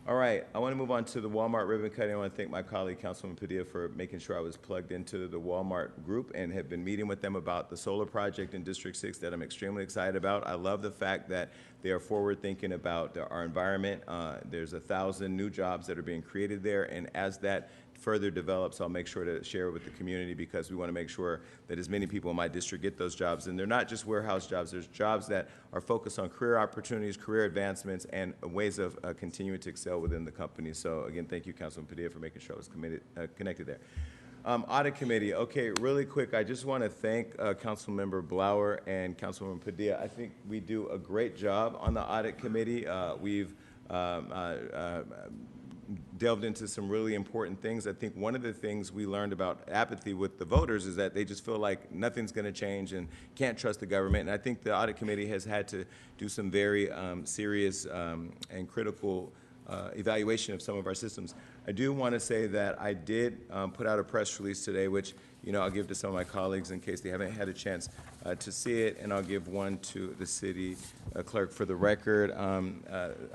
All right, I want to move on to the Walmart ribbon cutting. I want to thank my colleague, Councilwoman Padilla, for making sure I was plugged into the Walmart group and have been meeting with them about the solar project in District 6 that I'm extremely excited about. I love the fact that they are forward thinking about our environment. There's 1,000 new jobs that are being created there, and as that further develops, I'll make sure to share it with the community, because we want to make sure that as many people in my district get those jobs. And they're not just warehouse jobs, there's jobs that are focused on career opportunities, career advancements, and ways of continuing to excel within the company. So again, thank you, Councilman Padilla, for making sure I was connected there. Audit Committee, okay, really quick, I just want to thank Councilmember Blower and Councilwoman Padilla. I think we do a great job on the Audit Committee. We've delved into some really important things. I think one of the things we learned about apathy with the voters is that they just feel like nothing's going to change and can't trust the government. And I think the Audit Committee has had to do some very serious and critical evaluation of some of our systems. I do want to say that I did put out a press release today, which, you know, I'll give to some of my colleagues in case they haven't had a chance to see it, and I'll give one to the city clerk for the record.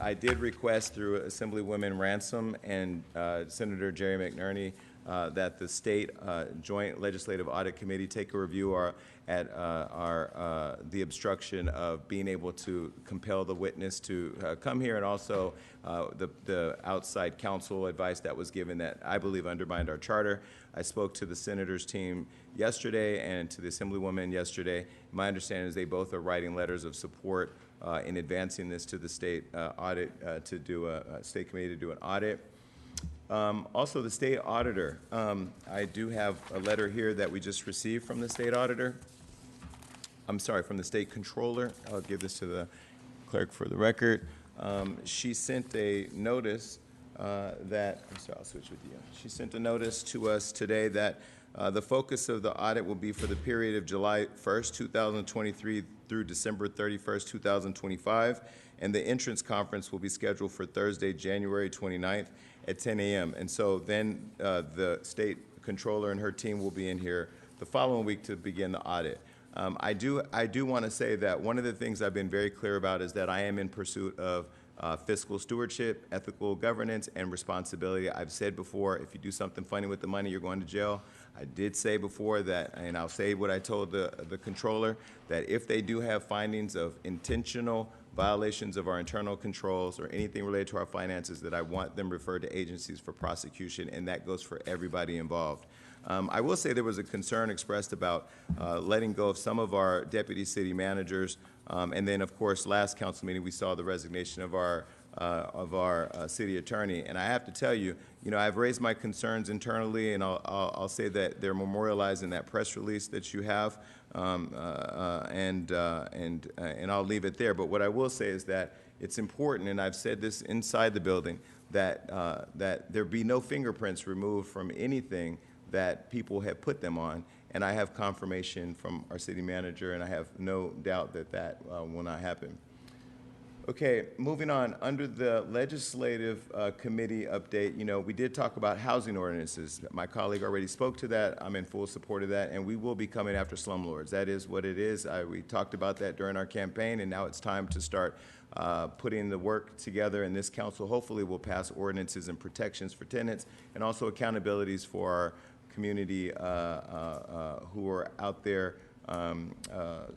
I did request through Assemblywoman Ransom and Senator Jerry McNerney that the state Joint Legislative Audit Committee take a review at the obstruction of being able to compel the witness to come here, and also the outside counsel advice that was given that I believe undermined our charter. I spoke to the senator's team yesterday and to the Assemblywoman yesterday. My understanding is they both are writing letters of support in advancing this to the state audit to do a state committee to do an audit. Also, the state auditor. I do have a letter here that we just received from the state auditor. I'm sorry, from the state controller. I'll give this to the clerk for the record. She sent a notice that, I'm sorry, I'll switch with you. She sent a notice to us today that the focus of the audit will be for the period of July 1st, 2023 through December 31st, 2025, and the entrance conference will be scheduled for Thursday, January 29th at 10 a.m. And so then the state controller and her team will be in here the following week to begin the audit. I do want to say that one of the things I've been very clear about is that I am in pursuit of fiscal stewardship, ethical governance, and responsibility. I've said before, if you do something funny with the money, you're going to jail. I did say before that, and I'll say what I told the controller, that if they do have findings of intentional violations of our internal controls, or anything related to our finances, that I want them referred to agencies for prosecution, and that goes for everybody involved. I will say there was a concern expressed about letting go of some of our deputy city managers, and then, of course, last council meeting, we saw the resignation of our city attorney. And I have to tell you, I've raised my concerns internally, and I'll say that they're memorialized in that press release that you have, and I'll leave it there. But what I will say is that it's important, and I've said this inside the building, that there be no fingerprints removed from anything that people have put them on. And I have confirmation from our city manager, and I have no doubt that that will not happen. Okay, moving on. Under the legislative committee update, we did talk about housing ordinances. My colleague already spoke to that. I'm in full support of that, and we will be coming after slumlords. That is what it is. We talked about that during our campaign, and now it's time to start putting the work together, and this council hopefully will pass ordinances and protections for tenants, and also accountabilities for our community who are out there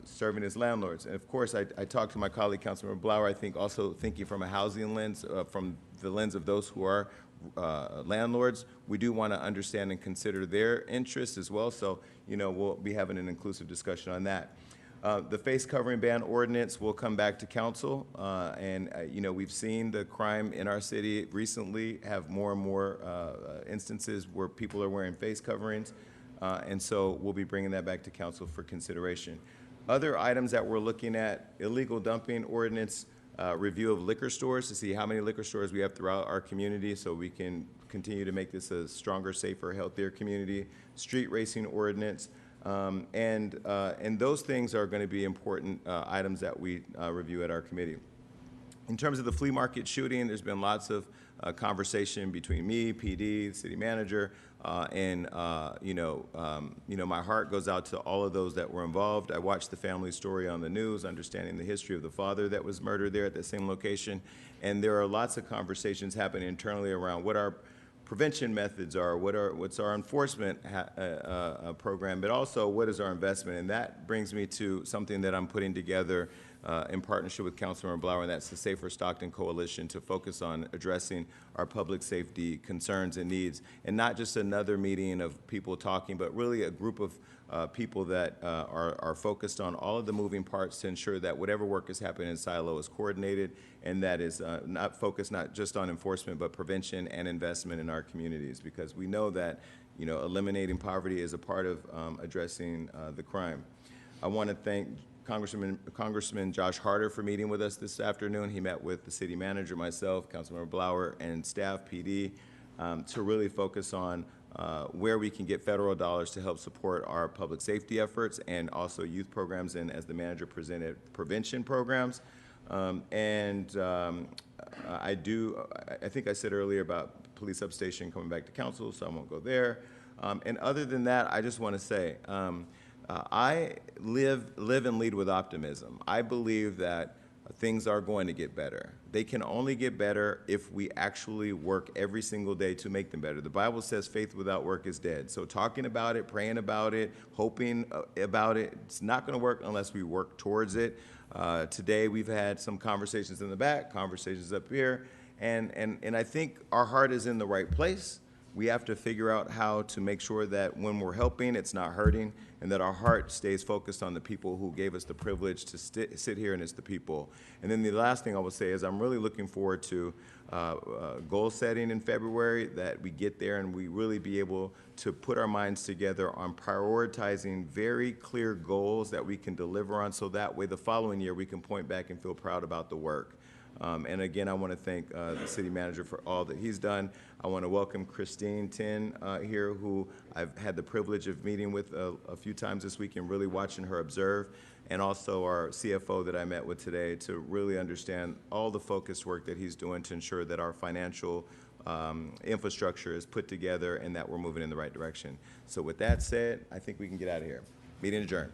serving as landlords. And of course, I talked to my colleague, Councilmember Blower, I think also thinking from a housing lens, from the lens of those who are landlords, we do want to understand and consider their interests as well. So, we'll be having an inclusive discussion on that. The face covering ban ordinance will come back to council, and we've seen the crime in our city recently have more and more instances where people are wearing face coverings, and so we'll be bringing that back to council for consideration. Other items that we're looking at: illegal dumping ordinance, review of liquor stores to see how many liquor stores we have throughout our community so we can continue to make this a stronger, safer, healthier community, street racing ordinance. And those things are going to be important items that we review at our committee. In terms of the flea market shooting, there's been lots of conversation between me, PD, the city manager, and my heart goes out to all of those that were involved. I watched the family story on the news, understanding the history of the father that was murdered there at that same location, and there are lots of conversations happening internally around what our prevention methods are, what's our enforcement program, but also what is our investment. And that brings me to something that I'm putting together in partnership with Councilmember Blower, and that's the Safer Stockton Coalition, to focus on addressing our public safety concerns and needs. And not just another meeting of people talking, but really a group of people that are focused on all of the moving parts to ensure that whatever work is happening in Silo is coordinated, and that is not focused not just on enforcement, but prevention and investment in our communities, because we know that eliminating poverty is a part of addressing the crime. I want to thank Congressman Josh Harder for meeting with us this afternoon. He met with the city manager, myself, Councilmember Blower, and staff, PD, to really focus on where we can get federal dollars to help support our public safety efforts, and also youth programs, and, as the manager presented, prevention programs. I think I said earlier about police substation coming back to council, so I won't go there. And other than that, I just want to say, I live and lead with optimism. I believe that things are going to get better. They can only get better if we actually work every single day to make them better. The Bible says faith without work is dead. So talking about it, praying about it, hoping about it, it's not going to work unless we work towards it. Today we've had some conversations in the back, conversations up here, and I think our heart is in the right place. We have to figure out how to make sure that when we're helping, it's not hurting, and that our heart stays focused on the people who gave us the privilege to sit here, and it's the people. And then the last thing I will say is I'm really looking forward to goal setting in February, that we get there and we really be able to put our minds together on prioritizing very clear goals that we can deliver on, so that way the following year we can point back and feel proud about the work. And again, I want to thank the city manager for all that he's done. I want to welcome Christine Tin here, who I've had the privilege of meeting with a few times this week and really watching her observe, and also our CFO that I met with today, to really understand all the focused work that he's doing to ensure that our financial infrastructure is put together and that we're moving in the right direction. So with that said, I think we can get out of here. Meeting adjourned.